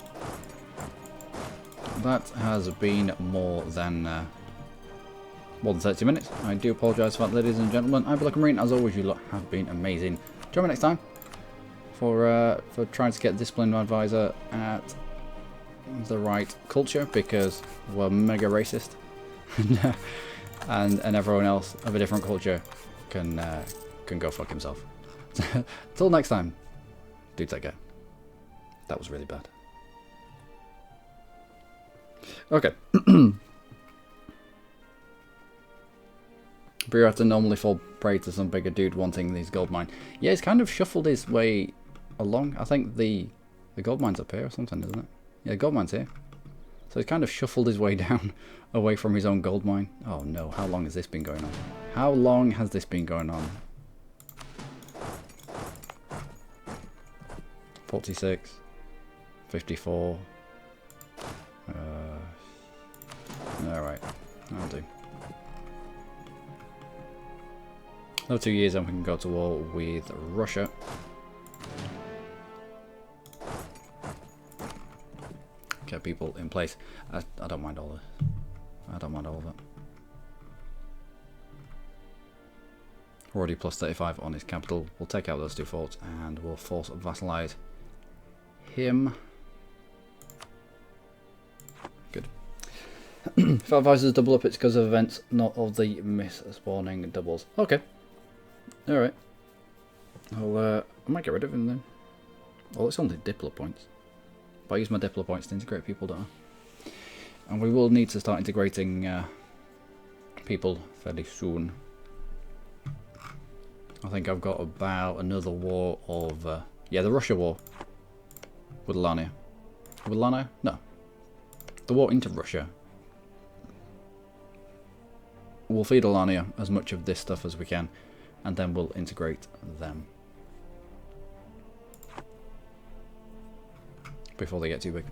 That has been more than 30 minutes. I do apologise for that, ladies and gentlemen. I'm Black Marine. As always, you lot have been amazing. Join me next time for trying to get Discipline Advisor at the right culture, because we're mega racist. and everyone else of a different culture can go fuck himself. Till next time, do take care. That was really bad. Okay. Burrata normally fall prey to some bigger dude wanting these gold mine. Yeah, he's kind of shuffled his way along. I think the gold mine's up here or something, isn't it? Yeah, the gold mine's here. So he's kind of shuffled his way down away from his own gold mine. Oh no, how long has this been going on? How long has this been going on? 46, 54. Alright, that'll do. Another 2 years and we can go to war with Russia. Get people in place. I don't mind all this. I don't mind all of that. Already plus 35 on his capital. We'll take out those two forts and we'll force vassalize him. Good. If our advisors double up, it's because of events, not of the miss-spawning doubles. Okay. Alright. I might get rid of him then. Well, it's only Diplo points. But I use my Diplo points to integrate people, don't I? And we will need to start integrating people fairly soon. I think I've got about another war of... yeah, the Russia war. With Alania. With Alania? No. The war into Russia. We'll feed Alania as much of this stuff as we can. And then we'll integrate them. Before they get too big.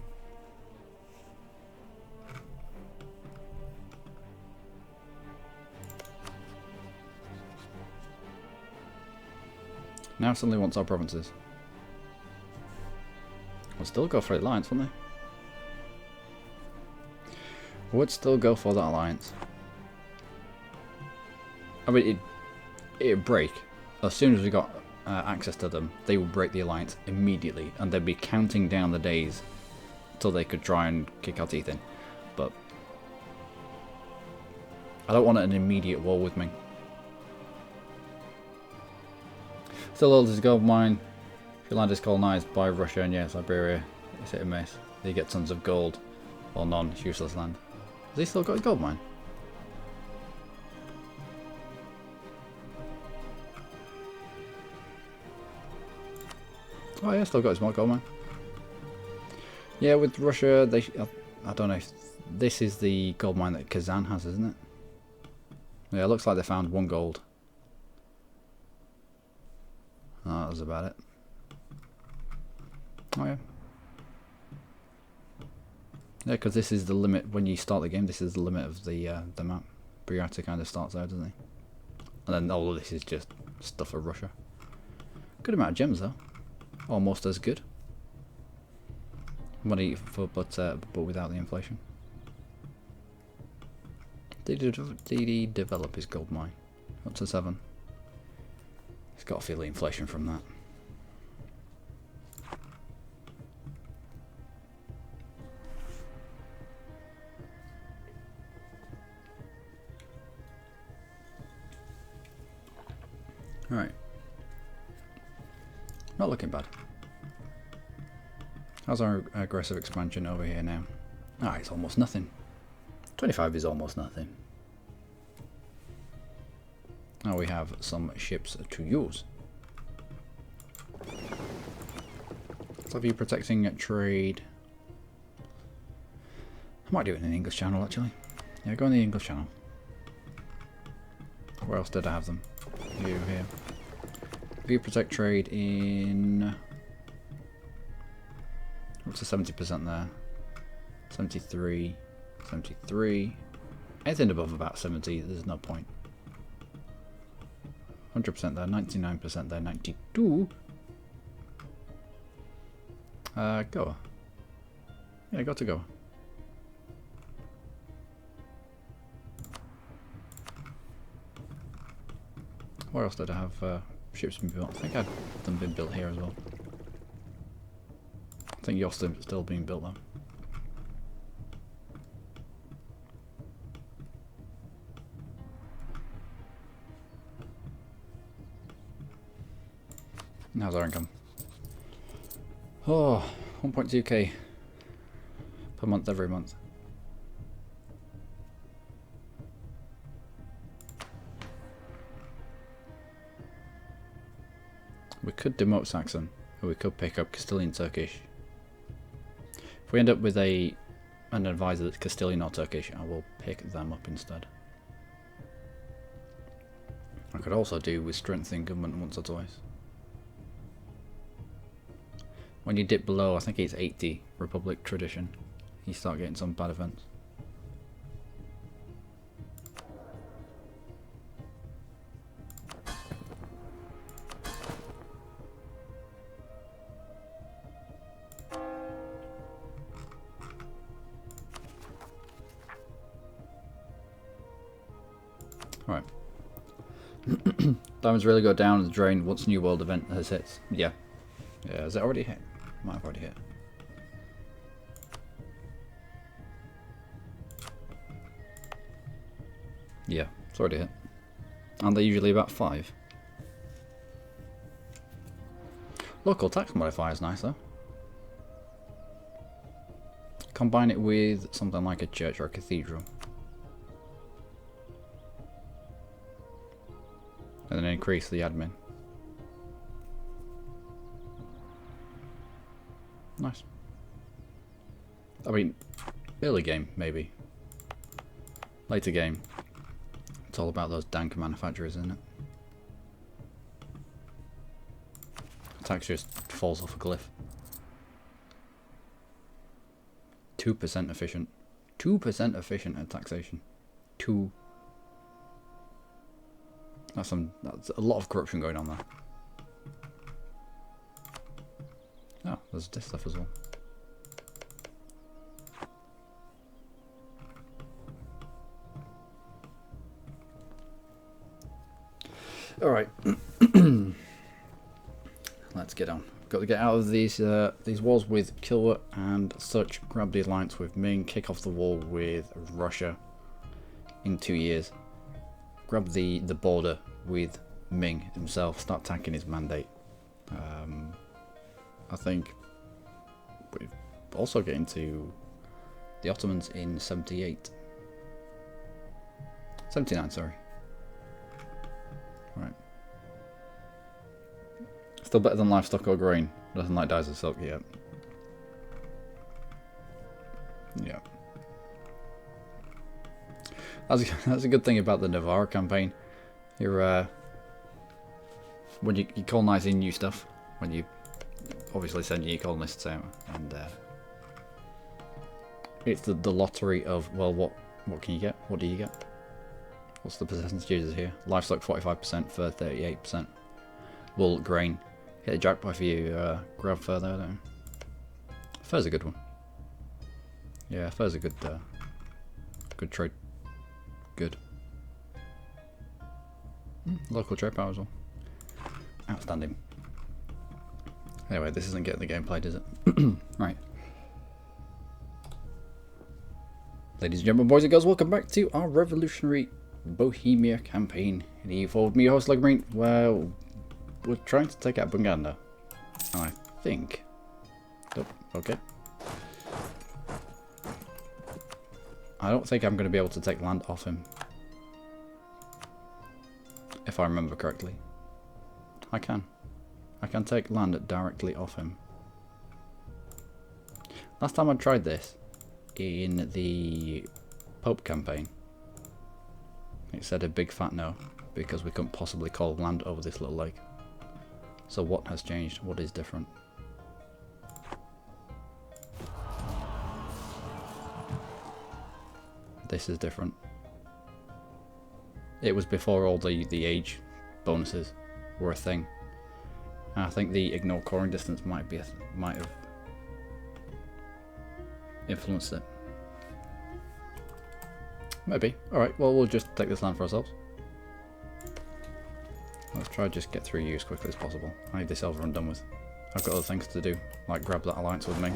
Now suddenly wants our provinces. We'll still go for the alliance, wouldn't they? Would still go for that alliance. I mean, it'd break. As soon as we got access to them, they would break the alliance immediately, and they'd be counting down the days till they could try and kick our teeth in. But I don't want an immediate war with me. Still holds his gold mine. If your land is colonized by Russia and yeah, Siberia, it's hit and miss. You get tons of gold or none, it's useless land. Has he still got his gold mine? Oh yeah, still got his gold mine. Yeah, with Russia, they I don't know if this is the gold mine that Kazan has, isn't it? Yeah, it looks like they found 1 gold. Oh, that was about it. Oh yeah. Yeah, because this is the limit when you start the game. This is the limit of the map. Briata kind of starts out, doesn't he? And then all of this is just stuff for Russia. Good amount of gems though. Almost as good. Money for but without the inflation. Did he develop his gold mine? Up to 7. He's got to feel the inflation from that. Right. Not looking bad. How's our aggressive expansion over here now? Ah, it's almost nothing. 25 is almost nothing. Now we have some ships to use. Let's have you protecting trade. I might do it in the English channel actually. Yeah, go in the English channel. Where else did I have them? You here. You protect trade in up to 70% there. 73, 73. Anything above about 70, there's no point. 100% there, 99% there, 92. Goa. Yeah, got to go. Where else did I have ships been built? I think I'd them been built here as well. I think you're still being built though. How's our income? Oh, 1.2k per month every month. We could demote Saxon, or we could pick up Castilian Turkish. If we end up with an advisor that's Castilian or Turkish, I will pick them up instead. I could also do with strengthening government once or twice. When you dip below, I think it's 80 Republic tradition, you start getting some bad events. Right. Diamonds really go down the drain once New World event has hit. Yeah. Yeah, has it already hit? Might have already hit. Yeah, it's already hit. And they're usually about 5. Local tax modifier is nice though. Combine it with something like a church or a cathedral. And then increase the admin. Nice. I mean, early game, maybe. Later game. It's all about those dank manufacturers, isn't it? Tax just falls off a cliff. 2% efficient. 2% efficient at taxation. 2. That's a lot of corruption going on there. Oh, there's this stuff as well. Alright. Let's get on. Got to get out of these wars with Kilwa and such. Grab the alliance with Ming. Kick off the war with Russia in 2 years. Grab the border with Ming himself. Start tanking his mandate. I think we're also getting to the Ottomans in 78. 79, sorry. Right. Still better than livestock or grain. Nothing like dyes or silk yet. Yeah. That's a good thing about the Navarre campaign. You're when you colonise in new stuff, when you obviously send your colonists out, and it's the lottery of, well, what can you get? What do you get? What's the percentages here? Livestock 45% for 38%. Wool, grain. Hit a jackpot if you grab fur there, don't you? Fur's a good one. Yeah, fur's a good good trade. Good. Local trade power as well. Outstanding. Anyway, this isn't getting the gameplay, is it? Right. Ladies and gentlemen, boys and girls, welcome back to our revolutionary Bohemia campaign in EU4 with me, your host Green, where we're trying to take out Bunganda. And I think... Oh, okay. I don't think I'm going to be able to take land off him. If I remember correctly. I can. I can take land directly off him. Last time I tried this, in the Pope campaign, it said a big fat no, because we couldn't possibly call land over this little lake. So what has changed? What is different? This is different. It was before all the age bonuses were a thing. And I think the ignore coring distance might have influenced it. Maybe. Alright, well, we'll just take this land for ourselves. Let's try to just get through you as quickly as possible. I need this over and done with. I've got other things to do, like grab that alliance with me.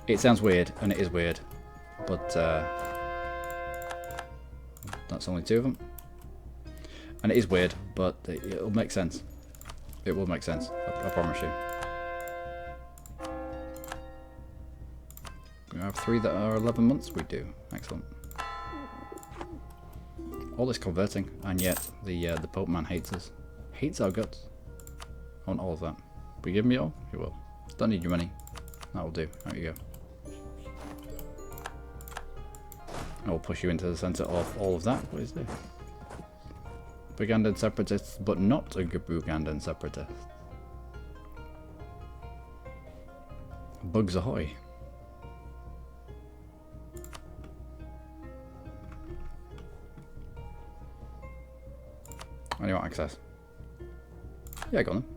It sounds weird, and it is weird, but that's only 2 of them. And it is weird, but it'll make sense. It will make sense, I promise you. We have 3 that are 11 months? We do. Excellent. All this converting, and yet the Pope man hates us. Hates our guts. I want all of that. Will you give me all? You will. Don't need your money. That will do. There you go. I will push you into the centre of all of that. What is this? Bugandan separatists, but not a Bugandan separatist. Bugs ahoy. I do want access. Yeah, go on then.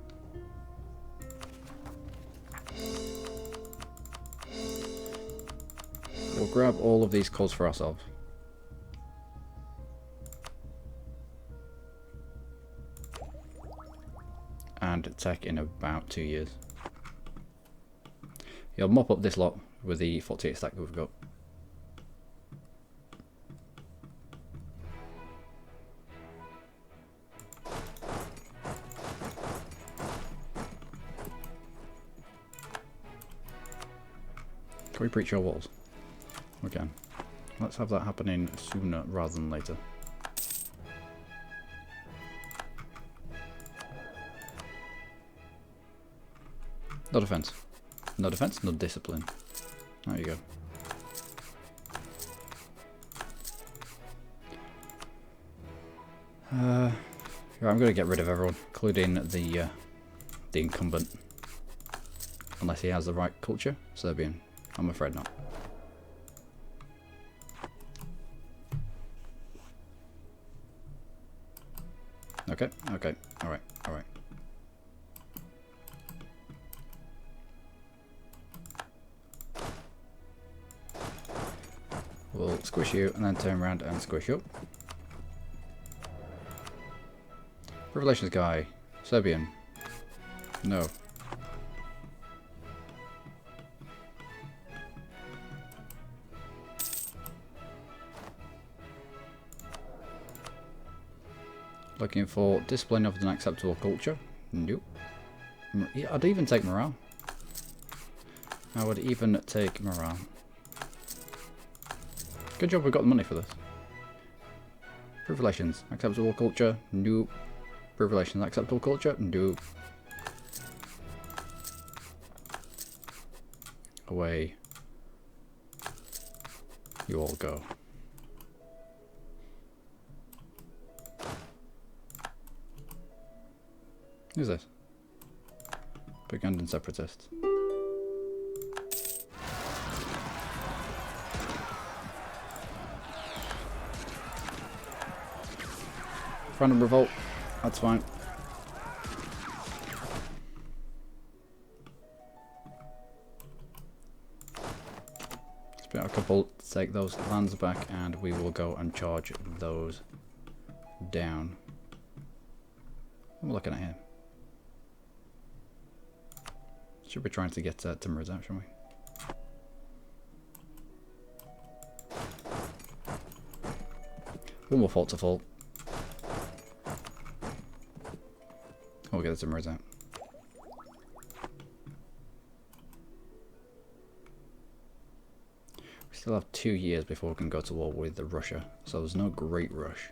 We'll grab all of these coals for ourselves. And tech in about 2 years. You'll mop up this lot with the 48 stack that we've got. Can we breach your walls? We can. Let's have that happening sooner rather than later. No defense. No defense, no discipline. There you go. Yeah, I'm going to get rid of everyone, including the incumbent. Unless he has the right culture. Serbian. I'm afraid not. Okay, okay, alright, alright. We'll squish you and then turn around and squish you. Revelations guy. Serbian. No. Looking for discipline of an acceptable culture. Nope. Yeah, I'd even take morale. I would even take morale. Good job we got the money for this. Proof relations. Acceptable culture. Nope. Proof relations. Acceptable culture. Nope. Away you all go. Who's this? Bugandan separatists. Random revolt. That's fine. Split a couple, take those lands back, and we will go and charge those down. What am I looking at here? Should be trying to get timbers out, shouldn't we? One more fort to fall. We'll get the timbers out. We still have 2 years before we can go to war with Russia, so there's no great rush.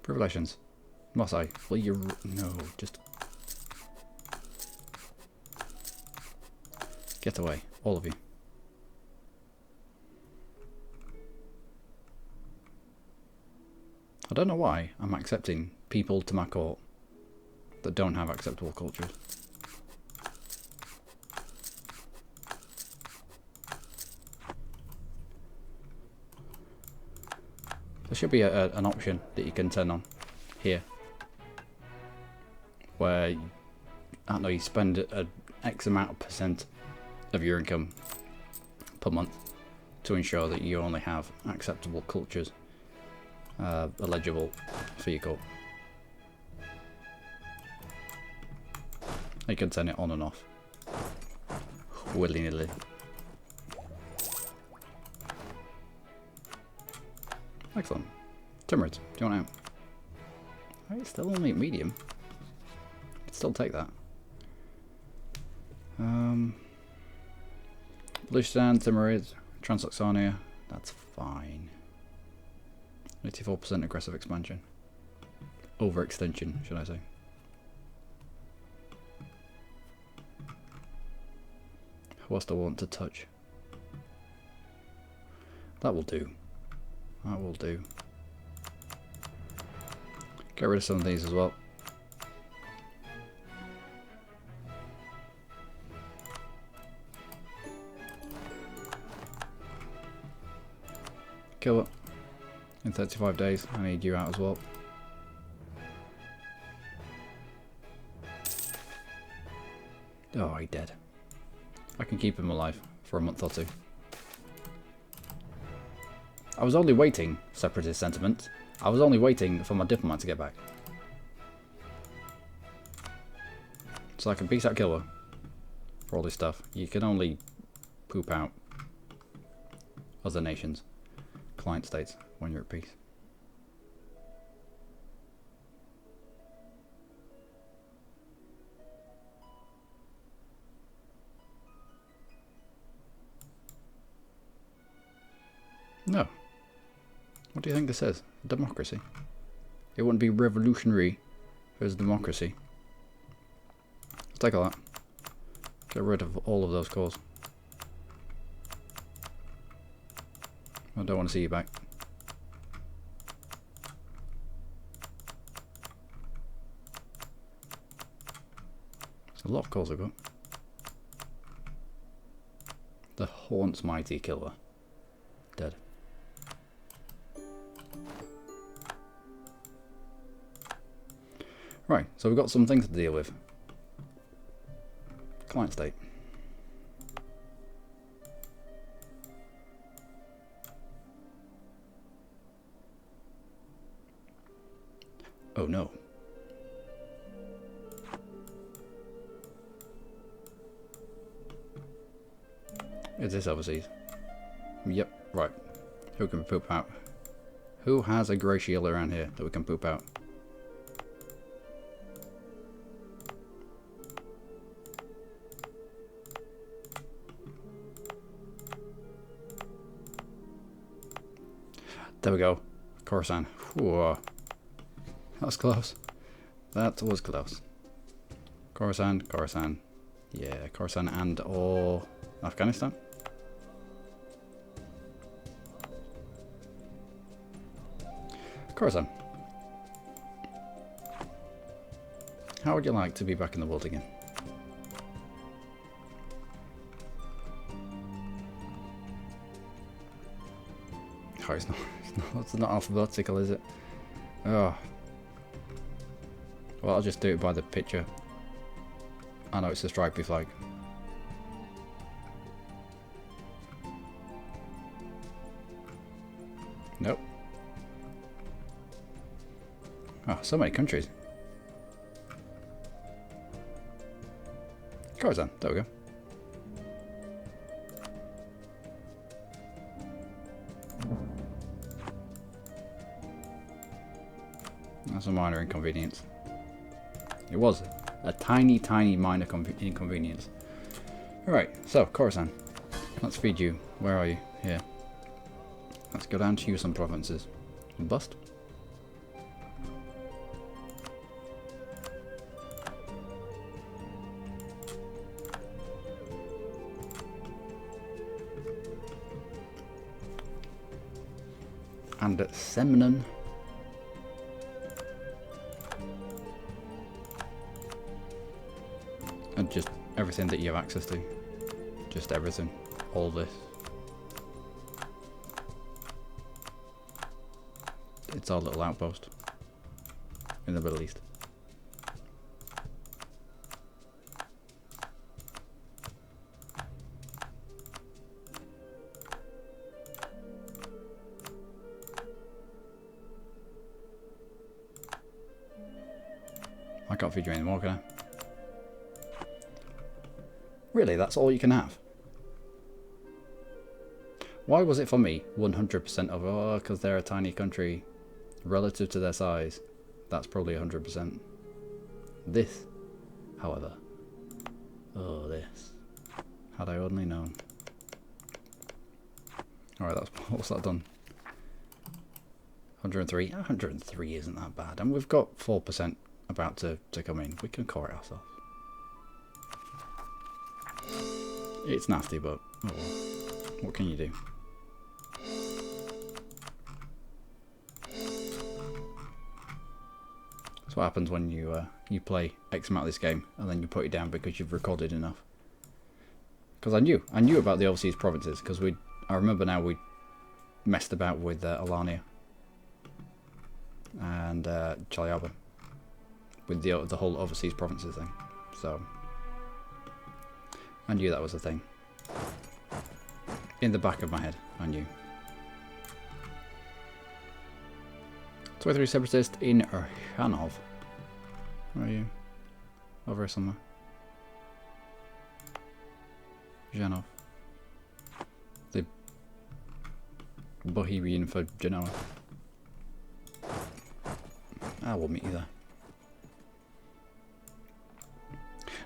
Revelations. Must I flee your... No, just... Get away, all of you. I don't know why I'm accepting people to my court that don't have acceptable cultures. There should be an option that you can turn on here, where I don't know, you spend an X amount of percent of your income per month to ensure that you only have acceptable cultures eligible for your court. You can turn it on and off willy-nilly. Excellent. Timurids, do you want out? It's still only at medium. I'd still take that. Bluestan, Timurids, Transoxania, that's fine. 84% aggressive expansion. Overextension, should I say. Who else do I want to touch? That will do. That will do. Get rid of some of these as well. Kill it. In 35 days. I need you out as well. Oh, he's dead. I can keep him alive for a month or two. I was only waiting, separatist sentiment, I was only waiting for my diplomat to get back. So I can peace out Kilwa for all this stuff. You can only poop out other nations, client states, when you're at peace. No. What do you think this is? Democracy. It wouldn't be revolutionary if it was democracy. Let's take all that. Get rid of all of those cores. I don't want to see you back. There's a lot of cores I've got. The Haunts Mighty Killer. Dead. Right, so we've got some things to deal with. Client state. Oh no. Is this overseas? Yep, right. Who can poop out? Who has a grey shield around here that we can poop out? There we go. Khorasan. Whoa. That was close. That was close. Khorasan, Khorasan. Yeah, Khorasan and or Afghanistan. Khorasan. How would you like to be back in the world again? Oh, it's not alphabetical, is it? Oh. Well, I'll just do it by the picture. I know it's a stripy flag. Nope. Oh, so many countries. Khorasan, there we go. That's a minor inconvenience. It was a tiny, tiny minor inconvenience. Alright, so Khorasan. Let's feed you. Where are you? Here. Let's go down to you some provinces. Bust. And at Semnon. And just everything that you have access to. Just everything. All this. It's our little outpost. In the Middle East. I can't feed you anymore, can I? Really, that's all you can have? Why was it for me 100% of, oh, because they're a tiny country relative to their size, that's probably 100%. This, however, oh, this, had I only known. Alright, what's that done? 103? 103 isn't that bad, and we've got 4% about to come in. We can core it ourselves. It's nasty, but oh well. What can you do? That's what happens when you you play X amount of this game and then you put it down because you've recorded enough. Because I knew about the overseas provinces because I remember now we messed about with Alania and Chaliaba with the whole overseas provinces thing. So I knew that was a thing. In the back of my head, I knew. 23 separatists in Urhanov. Where are you? Over somewhere. Janov. The Bohemian for Genoa. I will meet you there.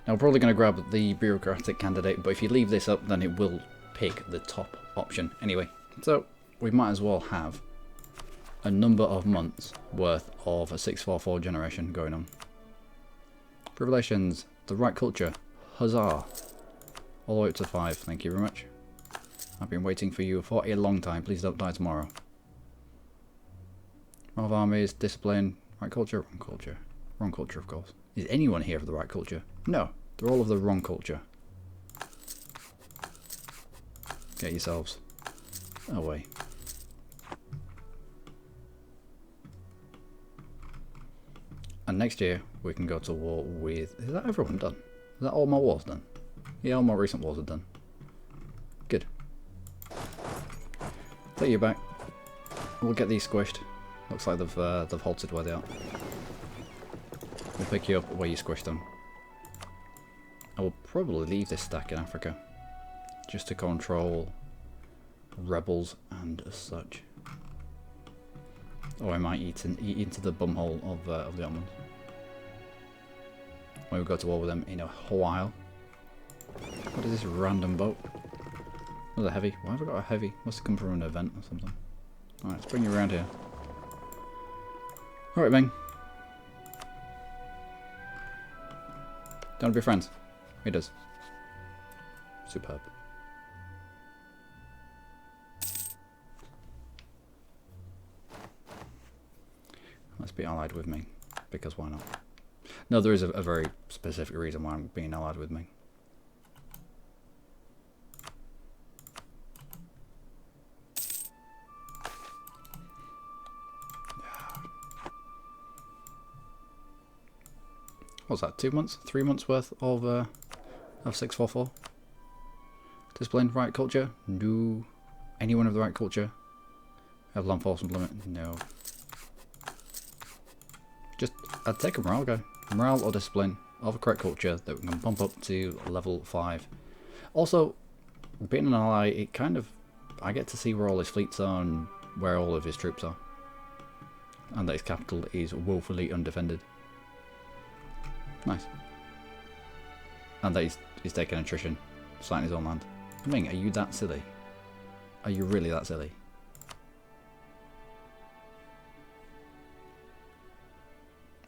Now we're probably going to grab the bureaucratic candidate, but if you leave this up then it will pick the top option anyway. So we might as well have a number of months worth of a 644 generation going on. Revelations, the right culture, huzzah. All the way up to 5, thank you very much. I've been waiting for you for a long time, please don't die tomorrow. Of armies, discipline, right culture, wrong culture. Wrong culture, of course. Is anyone here of the right culture? No, they're all of the wrong culture. Get yourselves away. And next year we can go to war with... Is that everyone done? Is that all my wars done? Yeah, all my recent wars are done. Good. Take you back. We'll get these squished. Looks like they've halted where they are. We'll pick you up where you squished them. I will probably leave this stack in Africa. Just to control rebels and such. Or I might eat into the bumhole of the Ottomans. When we go to war with them in a while. What is this random boat? Another heavy. Why have I got a heavy? Must have come from an event or something. Alright, let's bring you around here. Alright, Ming. Don't be friends. He does. Superb. Let's be allied with me, because why not? No, there is a very specific reason why I'm being allied with me. What's that, 2 months? 3 months worth of 644? Displaying right culture? No. Anyone of the right culture? Have law enforcement limit? No. Just, I'd take a morale guy. Morale or discipline of a correct culture that we can bump up to level 5. Also, being an ally, it kind of, I get to see where all his fleets are and where all of his troops are. And that his capital is woefully undefended. Nice. And that he's taking attrition, slightly his own land. Ming, are you that silly? Are you really that silly?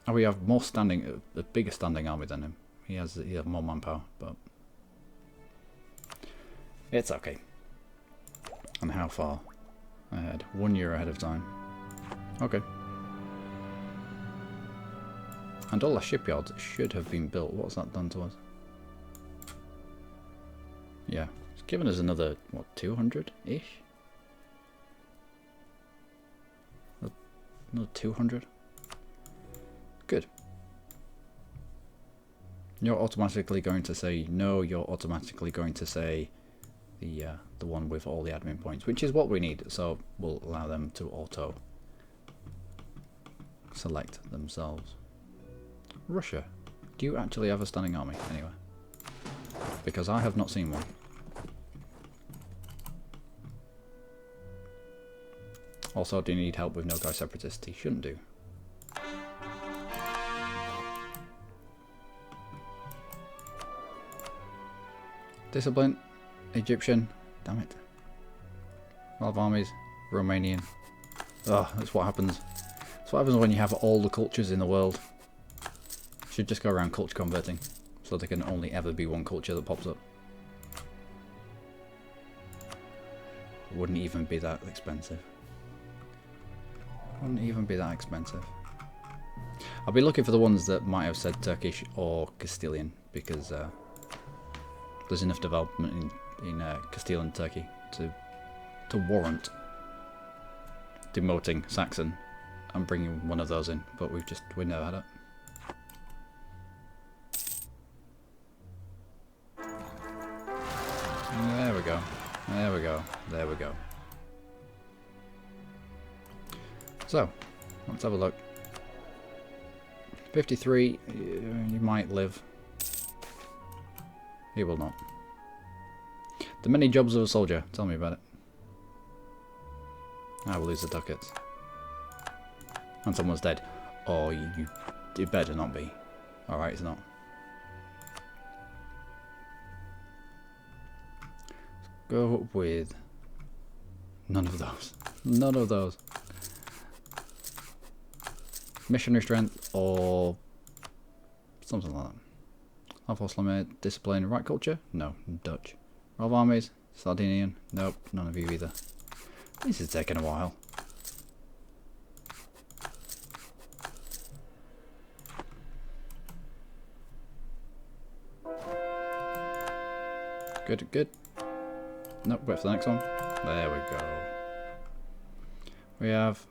Oh, we have more standing, a bigger standing army than him. He has more manpower, but it's okay. And how far ahead? 1 year ahead of time. Okay. And all our shipyards should have been built. What's that done to us? Yeah, it's given us another, what, 200-ish? Another 200? Good. You're automatically going to say no, you're automatically going to say the one with all the admin points, which is what we need, so we'll allow them to auto select themselves. Russia, do you actually have a standing army anywhere? Because I have not seen one. Also, do you need help with no guy separatists? He shouldn't do. Discipline, Egyptian, damn it. 12 armies, Romanian. Oh, that's what happens. That's what happens when you have all the cultures in the world. Should just go around culture converting, so there can only ever be one culture that pops up. Wouldn't even be that expensive. Wouldn't even be that expensive. I'll be looking for the ones that might have said Turkish or Castilian, because there's enough development in Castile and Turkey to warrant demoting Saxon and bringing one of those in, but we never had it. There we go. There we go. There we go. So, let's have a look. 53, you might live. He will not. The many jobs of a soldier. Tell me about it. I will lose the ducats. And someone's dead. Oh, it better not be. Alright, it's not. Go with none of those. None of those. Missionary strength or something like that. Half-horse limit, discipline, right culture? No, Dutch. Royal armies, Sardinian? Nope, none of you either. This is taking a while. Good, good. Nope, wait for the next one. There we go. We have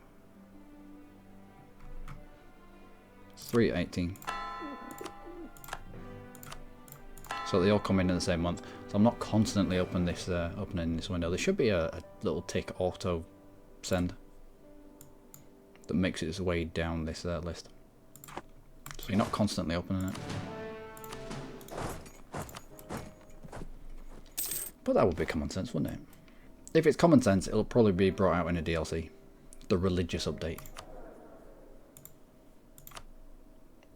318. So they all come in the same month. So I'm not constantly opening this window. There should be a little tick auto send that makes its way down this list. So you're not constantly opening it. But that would be common sense, wouldn't it? If it's common sense, it'll probably be brought out in a DLC. The religious update.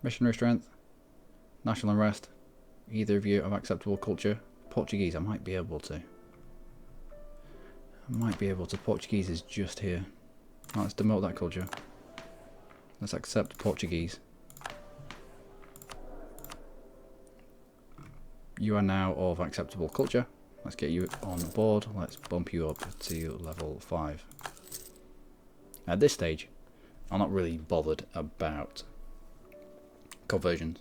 Missionary strength. National unrest. Either of you have acceptable culture. Portuguese, I might be able to. Portuguese is just here. Right, let's demote that culture. Let's accept Portuguese. You are now of acceptable culture. Let's get you on board. Let's bump you up to level 5. At this stage, I'm not really bothered about conversions.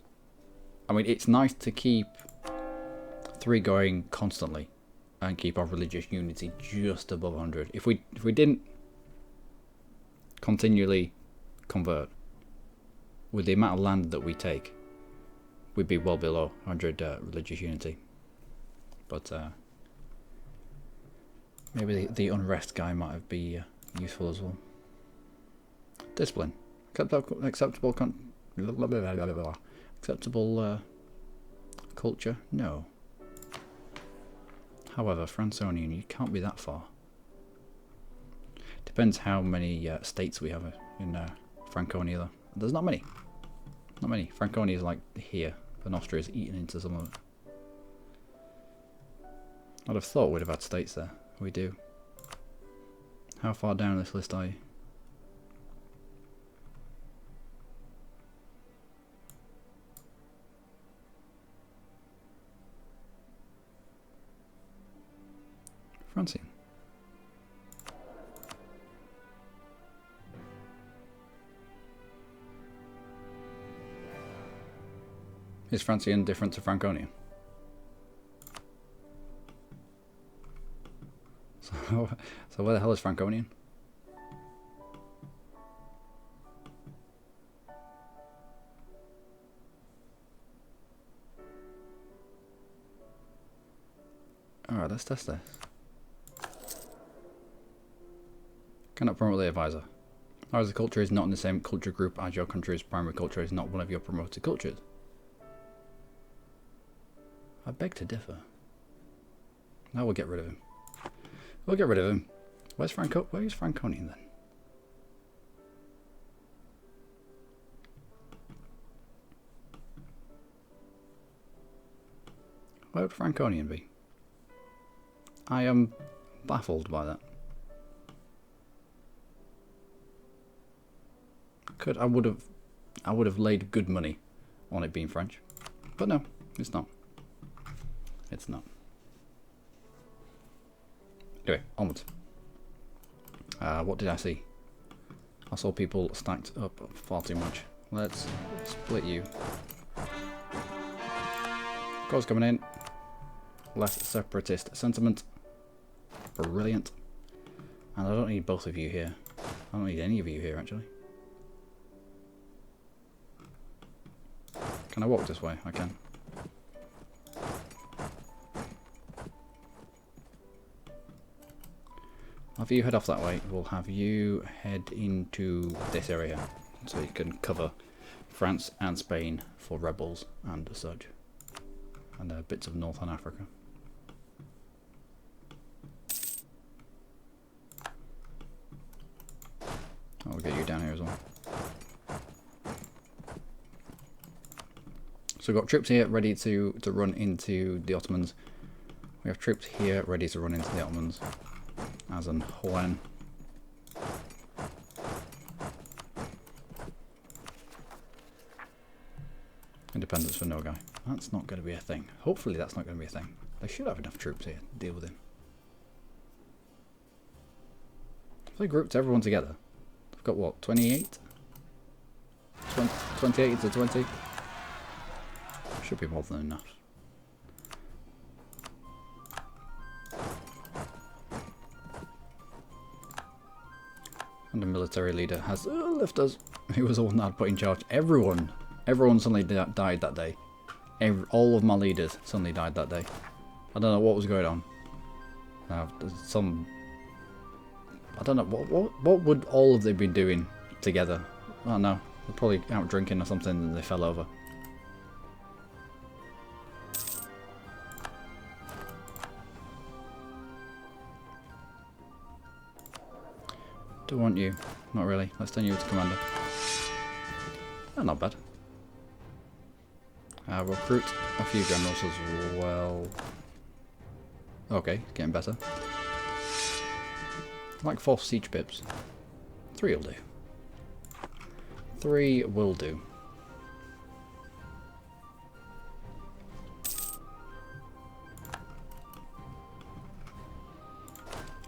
I mean, it's nice to keep 3 going constantly and keep our religious unity just above 100. If we didn't continually convert with the amount of land that we take, we'd be well below 100 religious unity. But maybe the unrest guy might be useful as well. Discipline. Acceptable culture? No. However, Franconian, you can't be that far. Depends how many states we have in Franconia though. There's not many. Not many. Franconia is like here, and Austria is eaten into some of it. I'd have thought we'd have had states there. We do. How far down this list are you? Francine. Is Francian different to Franconian? So where the hell is Franconian? Alright, let's test this. Cannot promote the advisor. As the culture is not in the same culture group as your country's primary culture is not one of your promoted cultures. I beg to differ. Now we'll get rid of him. We'll get rid of him. Where's Franconian then? Where would Franconian be? I am baffled by that. I would have laid good money on it being French, but no, it's not. It's not. Anyway, onwards. What did I see? I saw people stacked up far too much. Let's split you. Cause coming in. Less separatist sentiment. Brilliant. And I don't need both of you here. I don't need any of you here actually. Can I walk this way? I can. If you head off that way, we'll have you head into this area so you can cover France and Spain for rebels and such, and bits of Northern Africa. I'll get you down here as well. So we've got troops here ready to run into the Ottomans. We have troops here ready to run into the Ottomans. As in when. Independence for no guy. That's not going to be a thing. Hopefully that's not going to be a thing. They should have enough troops here to deal with him. If they grouped everyone together, they've got what, 28? 28 to 20? Should be more than enough. And the military leader has left us. He was the one that I'd put in charge. Everyone suddenly died that day. All of my leaders suddenly died that day. I don't know what was going on. I don't know what would all of them be doing together. I don't know. They're probably out drinking or something and they fell over. Don't want you. Not really. Let's turn you to commander. Oh, not bad. Recruit a few generals as well. Okay, getting better. Like 4 siege pips. 3 will do. 3 will do.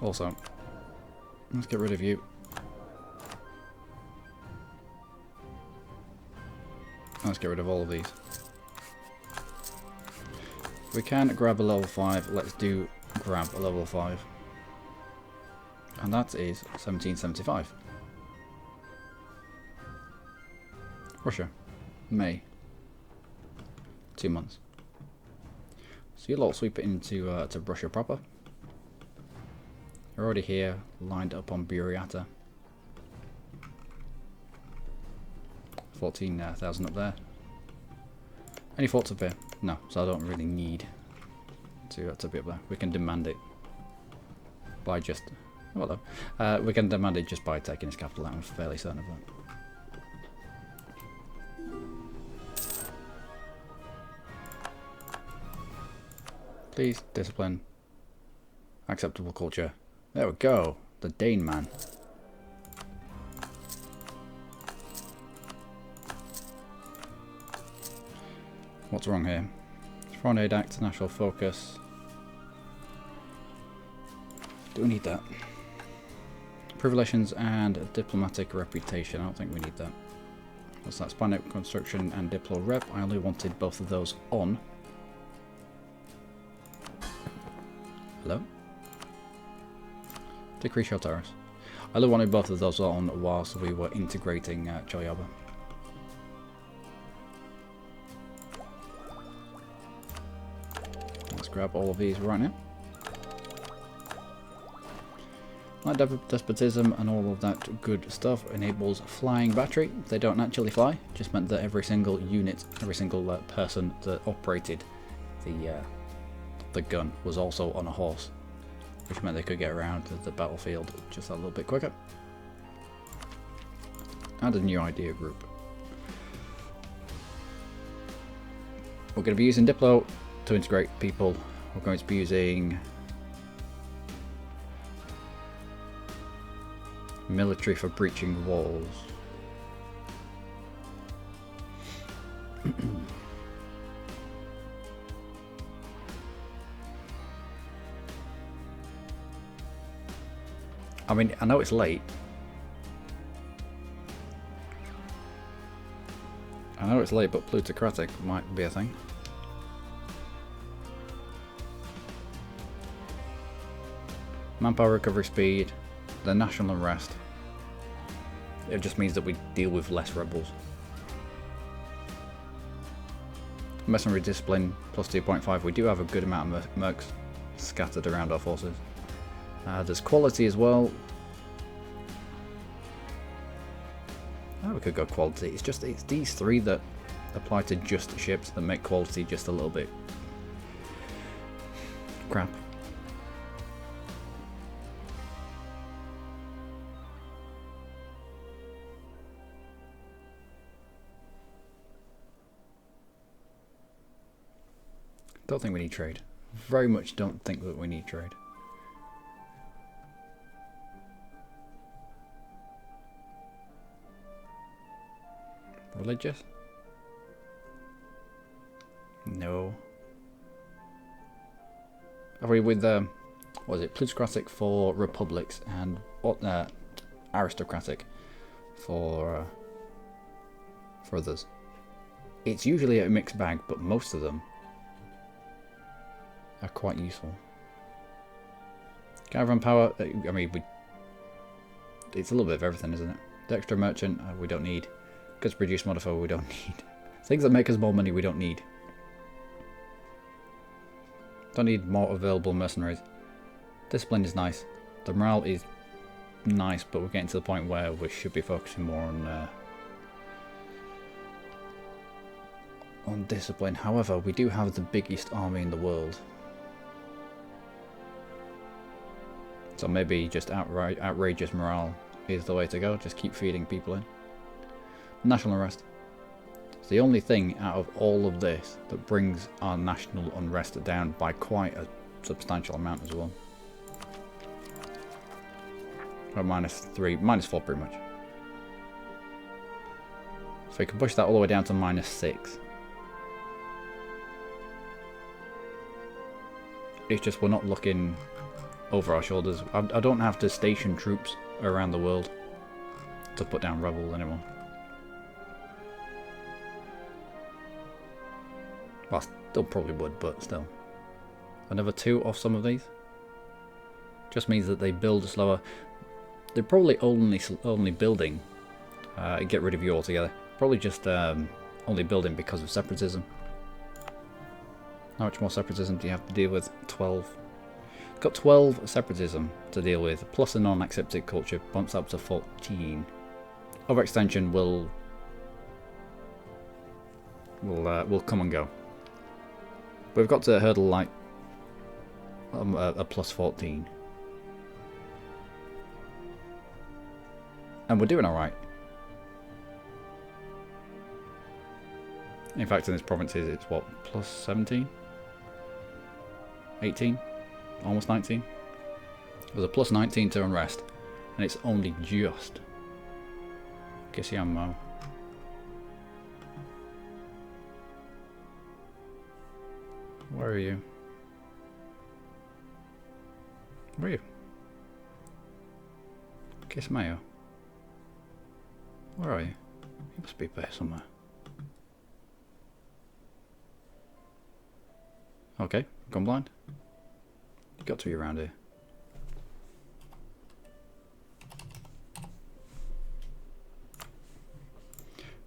Also, let's get rid of you. Let's get rid of all of these. We can grab a level 5. Let's do grab a level 5. And that is 1775. Russia. May. 2 months. So you'll all sweep it into to Russia proper. You're already here, lined up on Buryatia. 14,000 up there. Any thoughts up here? No, so I don't really need to be up there. We can demand it by just... Well, we can demand it just by taking his capital out. I'm fairly certain of that. Please, discipline. Acceptable culture. There we go. The Dane man. What's wrong here? Foreign Aid Act, National Focus. Do we need that? Privileges and diplomatic reputation. I don't think we need that. What's that? Spanish construction and diplo rep. I only wanted both of those on. Hello? Decrease your tariffs. I only wanted both of those on whilst we were integrating Choyaba. Let's grab all of these right now. Light despotism and all of that good stuff enables flying battery. They don't naturally fly, just meant that every single unit, every single person that operated the gun was also on a horse, which meant they could get around the battlefield just a little bit quicker. And a new idea group. We're going to be using Diplo to integrate people. We're going to be using military for breaching walls. I mean, I know it's late. I know it's late, but plutocratic might be a thing. Manpower recovery speed, the national unrest. It just means that we deal with less rebels. Mercenary discipline plus 2.5. We do have a good amount of mercs scattered around our forces. There's quality as well. Oh, we could go quality. It's these three that apply to just ships that make quality just a little bit crap. Don't think we need trade. Very much don't think that we need trade. Religious? No. Are we with what is it? Plutocratic for republics and aristocratic for others. It's usually a mixed bag, but most of them are quite useful. Caravan power. I mean, it's a little bit of everything, isn't it? The extra merchant we don't need. Goods produce modifier we don't need. Things that make us more money we don't need. Don't need more available mercenaries. Discipline is nice. The morale is nice, but we're getting to the point where we should be focusing more on discipline. However, we do have the biggest army in the world. So maybe just outrageous morale is the way to go. Just keep feeding people in. National unrest. It's the only thing out of all of this that brings our national unrest down by quite a substantial amount as well. Or -3, -4 pretty much. So we can push that all the way down to -6. It's just we're not looking over our shoulders. I don't have to station troops around the world to put down rebels anymore. Well, still probably would, but still. another 2 off some of these. Just means that they build slower. They're probably only building, get rid of you altogether. Probably just only building because of separatism. How much more separatism do you have to deal with? 12. Got 12 separatism to deal with, plus a non-accepted culture bumps up to 14. Overextension will come and go. We've got to hurdle like a plus 14. And we're doing alright. In fact, in this province, it's what, plus 17? 18? Almost 19? There's a plus 19 to unrest, and it's only just. Kisiamo. Where are you? Where are you? Kismayo. Where are you? You must be there somewhere. Okay, gone blind. You got to be around here.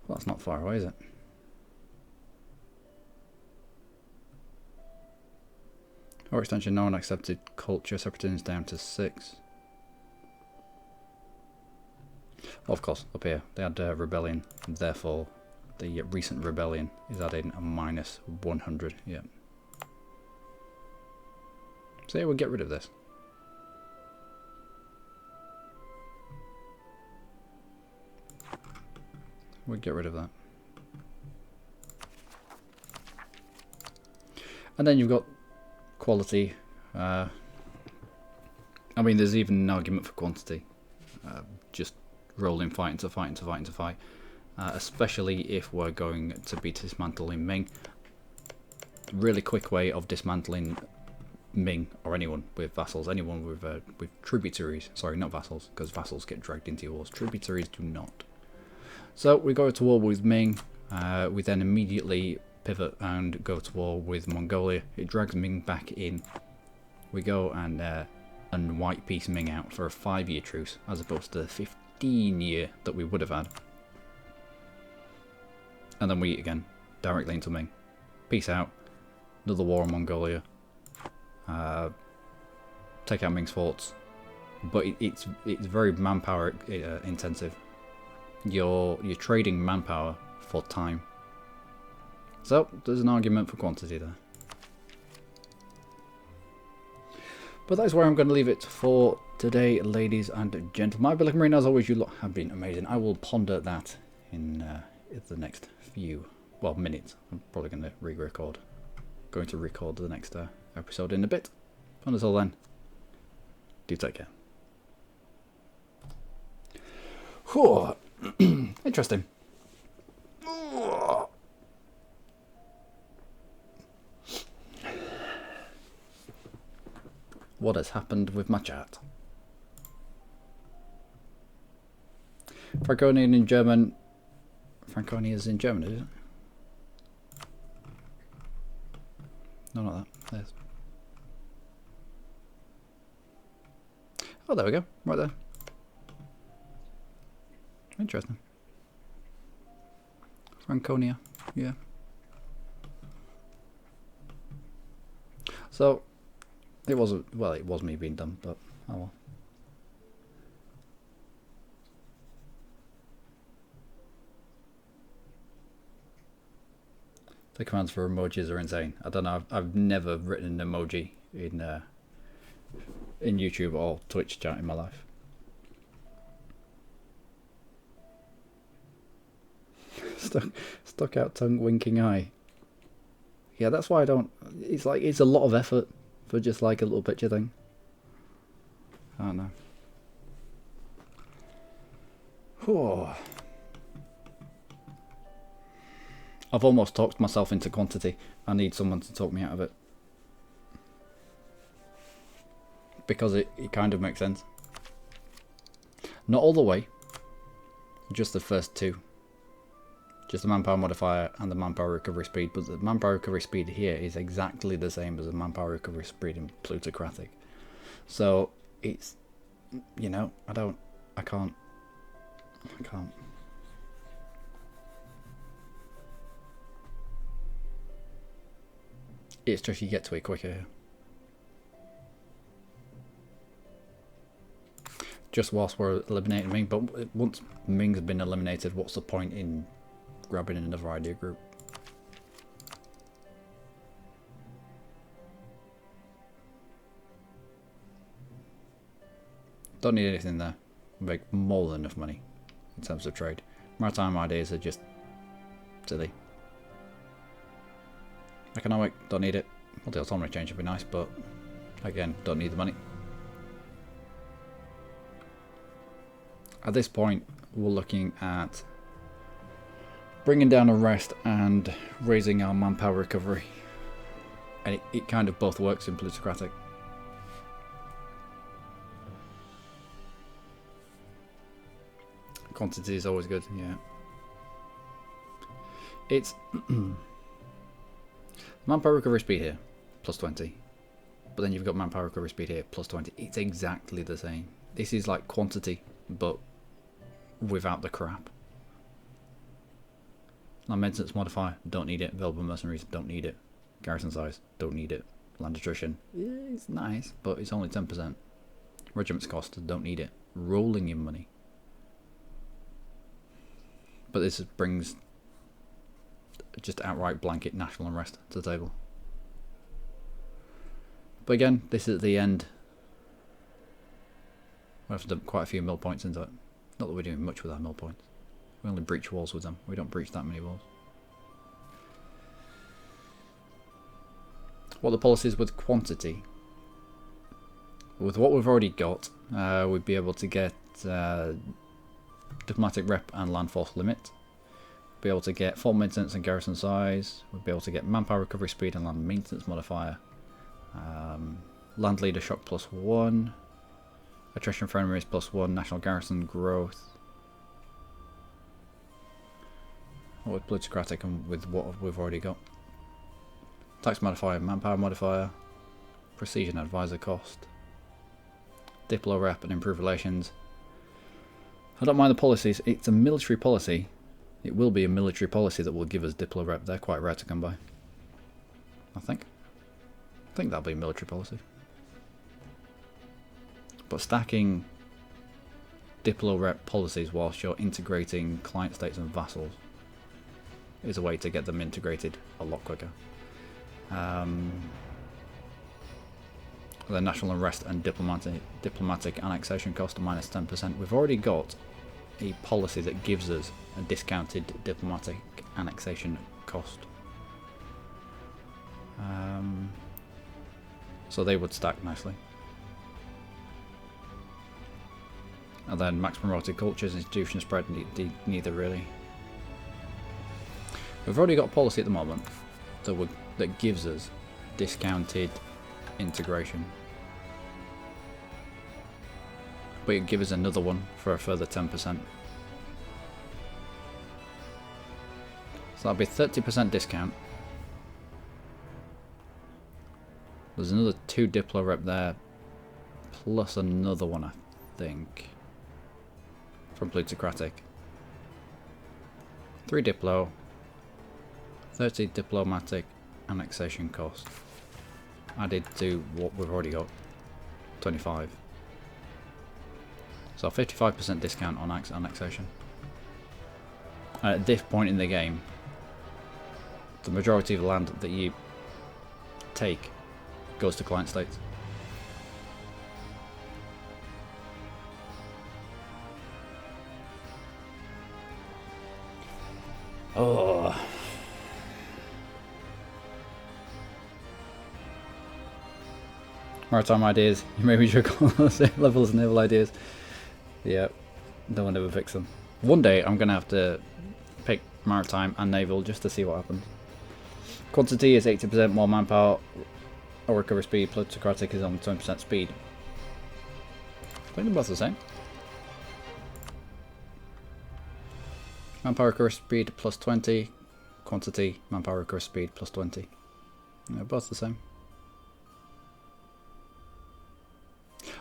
Well, that's not far away, is it? Or extension, no one accepted culture. Separatism is down to 6. Well, of course, up here they had rebellion, therefore the recent rebellion is adding a minus 100. Yeah. So yeah, we'll get rid of this. We'll get rid of that. And then you've got quality. I mean, there's even an argument for quantity. Just rolling fight into fight into fight into fight. Especially if we're going to be dismantling Ming. Really quick way of dismantling Ming or anyone with vassals, anyone with tributaries. Sorry, not vassals, because vassals get dragged into wars. Tributaries do not. So we go to war with Ming. We then immediately pivot and go to war with Mongolia. It drags Ming back in. We go and white piece Ming out for a 5-year truce, as opposed to the 15-year that we would have had. And then we eat again, directly into Ming. Peace out. Another war on Mongolia. Take out Ming's forts, but it's very manpower intensive. You're trading manpower for time. So there's an argument for quantity there. But that's where I'm going to leave it for today, ladies and gentlemen. I've been Marine. As always, you lot have been amazing. I will ponder that in the next few minutes. I'm probably going to re-record. Going to record the next episode in a bit. And until then, do take care. Whew. Interesting. What has happened with my chat? Franconian in German. Franconia is in German, is it? No, not that. There's. Oh, there we go. Right there. Interesting. Franconia, yeah. So, it was me being dumb, but oh well. The commands for emojis are insane. I don't know. I've never written an emoji in YouTube or Twitch chat in my life. Stuck out tongue, winking eye. Yeah, that's why I don't. It's like it's a lot of effort for just like a little picture thing. I don't know. Whew. I've almost talked myself into quantity. I need someone to talk me out of it. Because it kind of makes sense. Not all the way. Just the first 2. Just the manpower modifier and the manpower recovery speed, but the manpower recovery speed here is exactly the same as the manpower recovery speed in plutocratic. So it's, you know, I can't. It's just you get to it quicker here. Just whilst we're eliminating Ming, but once Ming's been eliminated, what's the point in grabbing another idea group? Don't need anything there. Make more than enough money in terms of trade. Maritime ideas are just silly. Economic, don't need it. Well, the autonomy change would be nice, but again, don't need the money. At this point, we're looking at bringing down arrest and raising our manpower recovery. And it kind of both works in plutocratic. Quantity is always good, yeah. It's manpower recovery speed here, plus 20. But then you've got manpower recovery speed here, plus 20. It's exactly the same. This is like quantity, but without the crap. Land maintenance modifier, don't need it. Available mercenaries, don't need it. Garrison size, don't need it. Land attrition, it's nice, but it's only 10%. Regiments cost, don't need it. Rolling in money. But this brings just outright blanket national unrest to the table. But again, this is at the end. We have to dump quite a few mill points into it. Not that we're doing much with our mill points. We only breach walls with them. We don't breach that many walls. What are the policies with quantity? With what we've already got, we'd be able to get diplomatic rep and land force limit. Be able to get fort maintenance and garrison size. We'd be able to get manpower recovery speed and land maintenance modifier. Land leader shock +1. Attrition for enemies +1. National garrison growth. What with plutocratic and with what we've already got. Tax modifier, manpower modifier. Precision advisor cost. Diplo rep and improved relations. I don't mind the policies. It's a military policy. It will be a military policy that will give us Diplo rep. They're quite rare to come by. I think that'll be a military policy. But stacking Diplo rep policies whilst you're integrating client states and vassals is a way to get them integrated a lot quicker. The national unrest and diplomatic annexation cost of -10%. We've already got a policy that gives us a discounted diplomatic annexation cost. So they would stack nicely. And then max promoted cultures, institution spread, neither really. We've already got a policy at the moment that gives us discounted integration. But it gives us another one for a further 10%. So that'll be 30% discount. There's another 2 Diplo rep there, plus another one I think, from plutocratic. 3 Diplo, 30 diplomatic annexation cost. Added to what we've already got, 25. So 55% discount on annexation. At this point in the game, the majority of the land that you take goes to client states. Oh. Maritime ideas. You maybe should call the same level as naval ideas. Yeah, no one ever picks them. One day I'm going to have to pick maritime and naval just to see what happens. Quantity is 80% more manpower or recovery speed. Plutocratic is only 20% speed. I think they're both the same. Manpower recursive speed plus 20. Quantity, manpower recursive speed plus 20. They're both the same.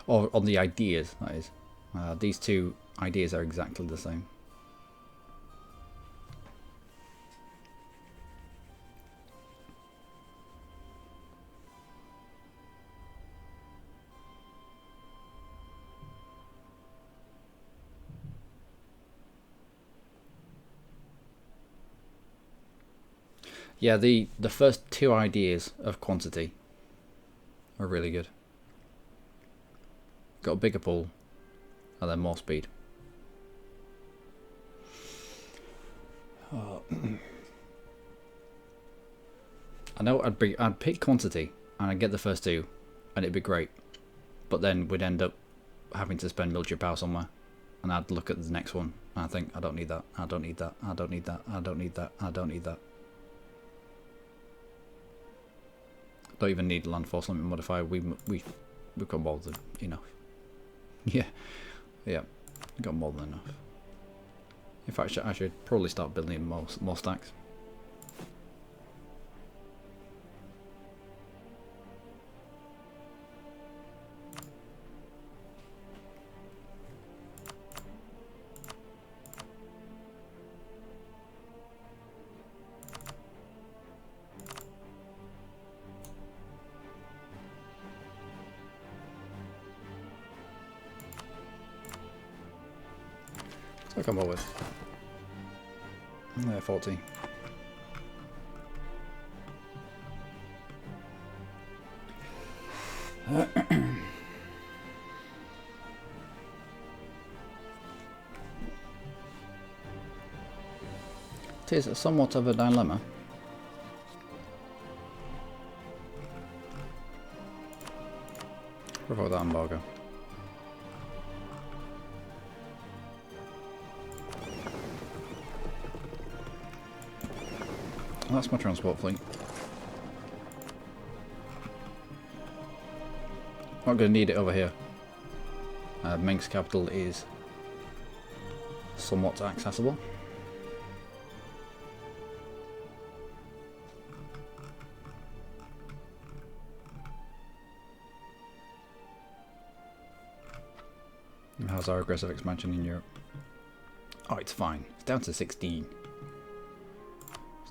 Or on the ideas, that is. These two ideas are exactly the same. Yeah, the first two ideas of quantity are really good. Got a bigger pool, and then more speed. Oh. I know I'd pick quantity, and I'd get the first two, and it'd be great. But then we'd end up having to spend military power somewhere, and I'd look at the next one, and I think I don't need that. I don't need that. I don't need that. I don't need that. I don't need that. Don't even need land force limit modifier. We've got more than enough. Yeah, we've got more than enough. In fact, I should probably start building more stacks. I'll come up with 40. It is somewhat of a dilemma. Revoke that embargo. That's my transport fleet. Not going to need it over here. Ming's capital is somewhat accessible. How's our aggressive expansion in Europe? Oh, it's fine. It's down to 16.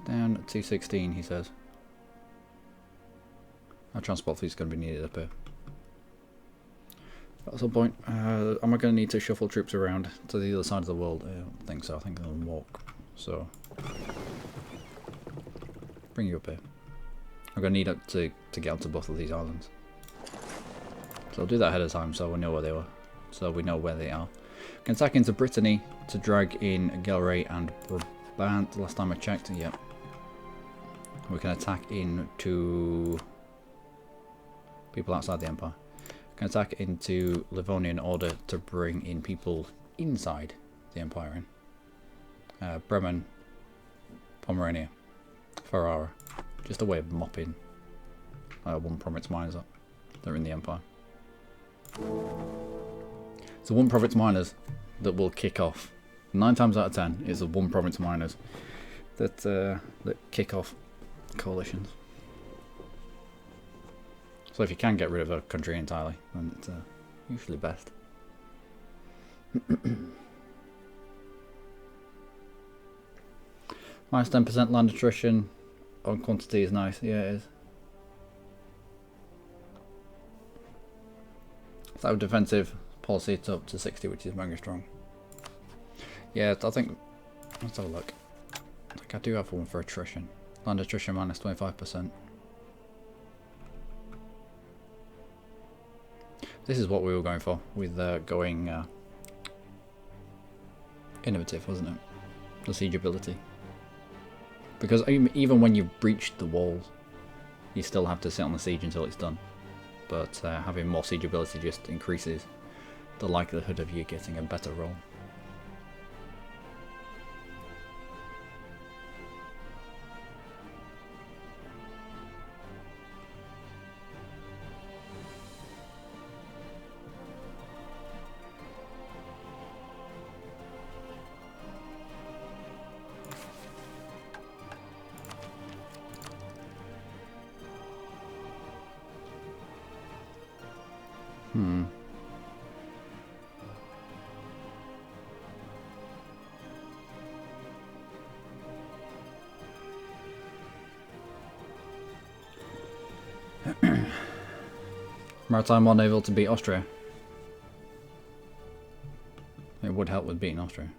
Down to 16, he says. Our transport fleet's going to be needed up here. At some point, am I going to need to shuffle troops around to the other side of the world? I don't think so. I think they'll walk. So, bring you up here. I'm going to need to get onto both of these islands. So I'll do that ahead of time so we know where they were. So we know where they are. We can attack into Brittany to drag in Gelre and Brabant. Last time I checked, yep. We can attack into people outside the Empire. We can attack into Livonia in order to bring in people inside the Empire in. Bremen, Pomerania, Ferrara. Just a way of mopping one province miners up. They're in the Empire. It's the one province miners that will kick off. 9 times out of 10 is the one province miners that kick off coalitions. So if you can get rid of a country entirely, then it's usually best. Minus 10% land attrition on quantity is nice. Yeah, it is. So defensive policy, it's up to 60, which is mega strong. Yeah, I think. Let's have a look. I think I do have one for attrition. Land attrition minus 25%. This is what we were going for with going innovative, wasn't it? The siege ability. Because even when you've breached the walls, you still have to sit on the siege until it's done. But having more siege ability just increases the likelihood of you getting a better roll. Maritime or naval to beat Austria. It would help with beating Austria.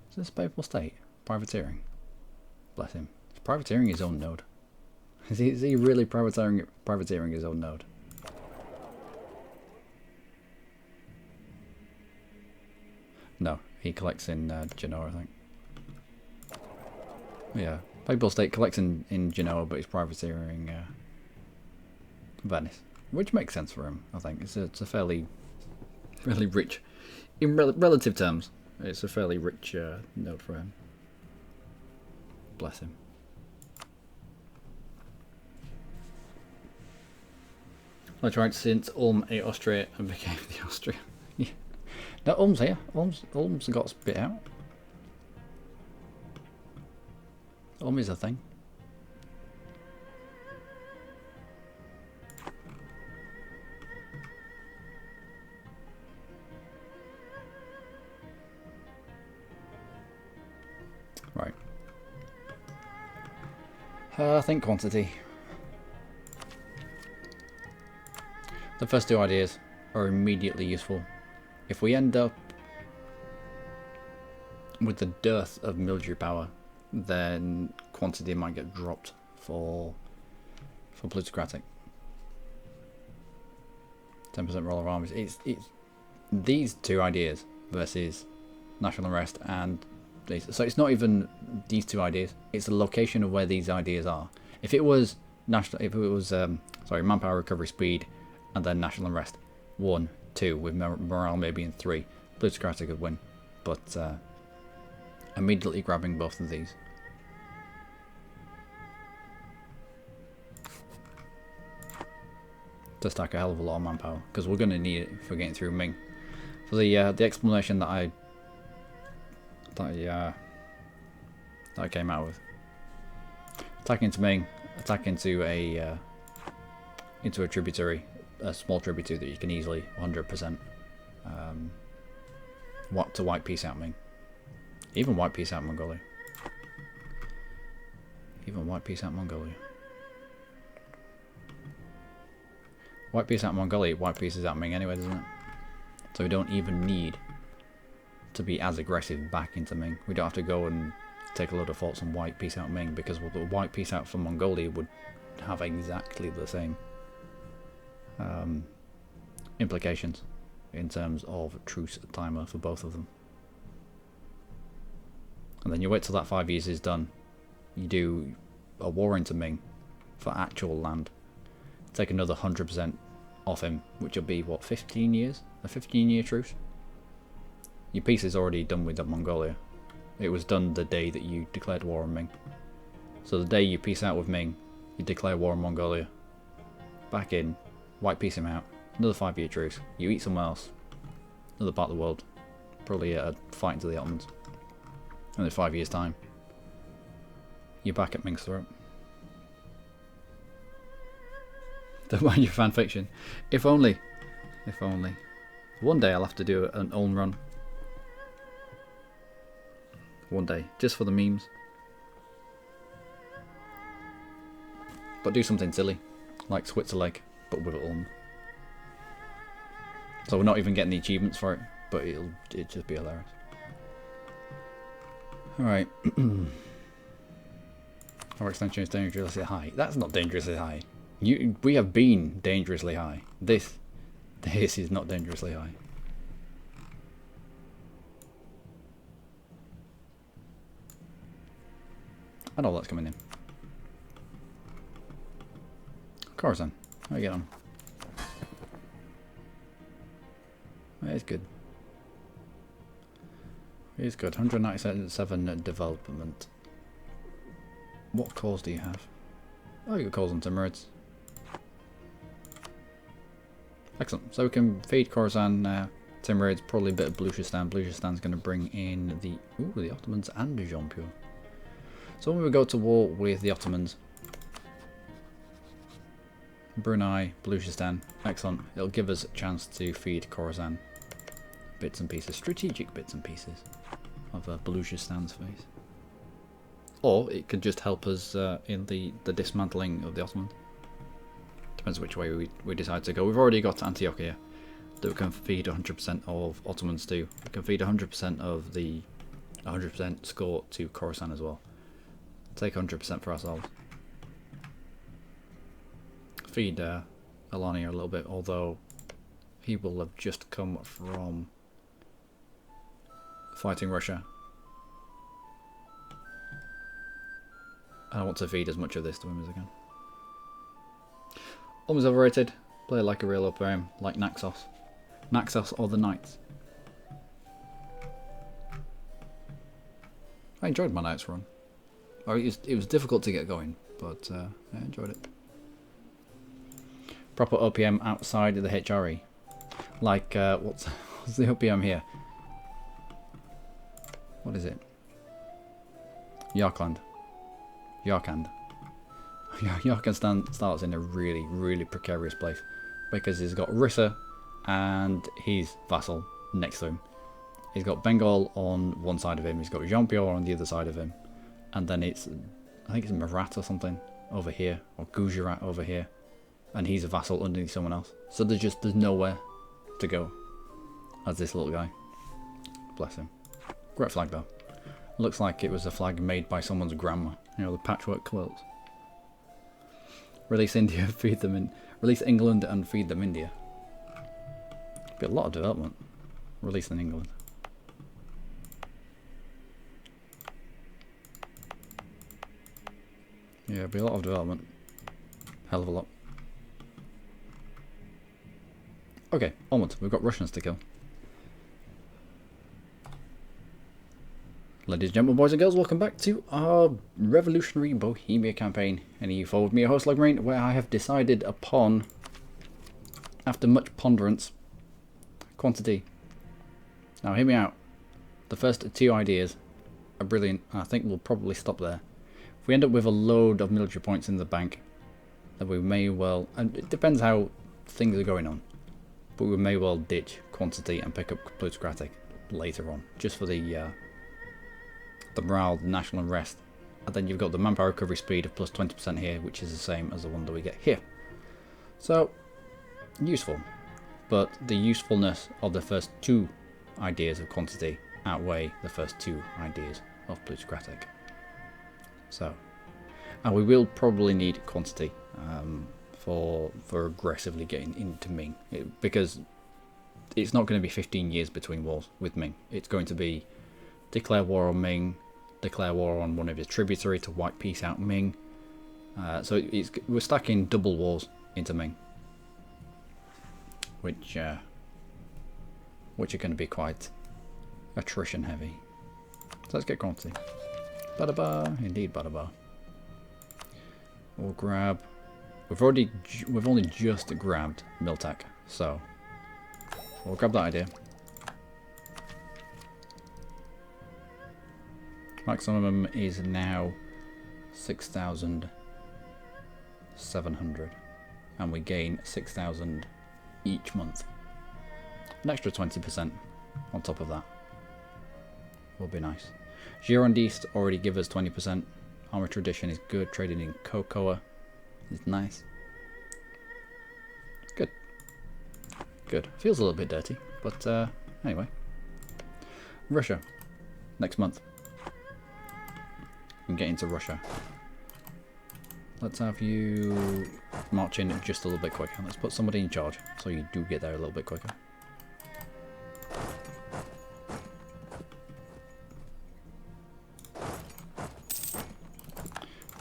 Is this a papal state? Privateering. Bless him. He's privateering his own node. Is he really privateering his own node? No, he collects in Genoa, I think. Yeah, papal state collects in Genoa, but he's privateering Venice, which makes sense for him. I think it's a fairly rich, in relative terms, it's a fairly rich node for him. Bless him. I tried since Ulm ate Austria and became the Austrian. Yeah. No, Ulm's here. Ulm's got spit out. Ulm is a thing. Right. I think quantity. The first two ideas are immediately useful. If we end up with the dearth of military power, then quantity might get dropped for plutocratic. 10% roll of armies. It's these two ideas versus national unrest and these. So it's not even these two ideas. It's the location of where these ideas are. If it was manpower recovery speed, and then national unrest 1, 2 with morale maybe in 3, plutocratic would win. But immediately grabbing both of these. To stack a hell of a lot of manpower, because we're going to need it for getting through Ming. For the explanation that I came out with, attack into Ming, attack into a tributary, a small tributary that you can easily 100% to wipe peace out Ming, even wipe peace out Mongolia, White peace out Mongolia, white peace is out Ming anyway, doesn't it? So we don't even need to be as aggressive back into Ming. We don't have to go and take a load of forts and white peace out Ming, because the white peace out from Mongolia would have exactly the same implications in terms of truce timer for both of them. And then you wait till that 5 years is done, you do a war into Ming for actual land, take another 100% off him, which will be what, 15 years? A 15-year truce? Your peace is already done with Mongolia. It was done the day that you declared war on Ming. So the day you peace out with Ming, you declare war on Mongolia, back in, white peace him out, another 5-year truce, you eat somewhere else, another part of the world, probably a fight into the Ottomans, and in 5 years time, you're back at Ming's throat. Don't mind your fan fiction. If only. If only. One day I'll have to do an Ulm run. One day, just for the memes. But do something silly, like Switzerland, but with Ulm. So we're not even getting the achievements for it, but it'll just be hilarious. Alright. Our extension is dangerously high. That's not dangerously high. We have been dangerously high. This is not dangerously high. And all that's coming in. Khorasan, how you get on? It's good. It's good. 197 development. What cores do you have? Oh, you got cores on Timurids. Excellent. So we can feed Khorasan, Timurids, probably a bit of Baluchistan. Baluchistan's going to bring in the Ottomans and the Jampur. So when we go to war with the Ottomans, Brunei, Baluchistan, excellent. It'll give us a chance to feed Khorasan bits and pieces, strategic bits and pieces of Baluchistan's face. Or it could just help us in the dismantling of the Ottomans. Depends which way we decide to go. We've already got Antiochia that we can feed 100% of Ottomans to. We can feed 100% of the 100% score to Khorasan as well. Take 100% for ourselves. Feed Alania a little bit, although he will have just come from fighting Russia. And I want to feed as much of this to him as I can. Almost overrated. Play like a real OPM, like Naxos. Naxos or the Knights. I enjoyed my Knights run. It was difficult to get going, but I enjoyed it. Proper OPM outside of the HRE. Like, what's the OPM here? What is it? Yarkand. Yarkand. Yarkand starts in a really, really precarious place. Because he's got Rissa and his vassal next to him. He's got Bengal on one side of him, he's got Jean-Pierre on the other side of him. And then it's, I think it's Marat or something over here, or Gujarat over here. And he's a vassal underneath someone else. So there's nowhere to go as this little guy. Bless him. Great flag though. Looks like it was a flag made by someone's grandma. You know, the patchwork quilts. Release India, feed them in. Release England and feed them India. Be a lot of development. Releasing England. Yeah, be a lot of development. Hell of a lot. Okay, onwards. We've got Russians to kill. Ladies and gentlemen, boys and girls, welcome back to our revolutionary Bohemia campaign in EU4 with me, your host Logmarine, where I have decided upon, after much ponderance, quantity. Now hear me out. The first two ideas are brilliant, and I think we'll probably stop there. If we end up with a load of military points in the bank, then we may well, and it depends how things are going on, but we may well ditch quantity and pick up plutocratic later on, just for the morale, the national unrest. And then you've got the manpower recovery speed of plus 20% here, which is the same as the one that we get here. So, useful. But the usefulness of the first two ideas of quantity outweigh the first two ideas of plutocratic. So, and we will probably need quantity for aggressively getting into Ming. Because it's not going to be 15 years between wars with Ming. It's going to be declare war on Ming, declare war on one of his tributary to wipe peace out Ming. So we're stacking double wars into Ming, which are going to be quite attrition heavy. So let's get quantity. Badaba, indeed badaba. We'll grab. We've only just grabbed Miltak, so we'll grab that idea. Maximum is now 6,700, and we gain 6,000 each month. An extra 20% on top of that will be nice. Girondist already give us 20%. Armour Tradition is good. Trading in cocoa is nice. Good. Good. Feels a little bit dirty, but anyway. Russia next month. We can get into Russia. Let's have you march in just a little bit quicker. Let's put somebody in charge so you do get there a little bit quicker.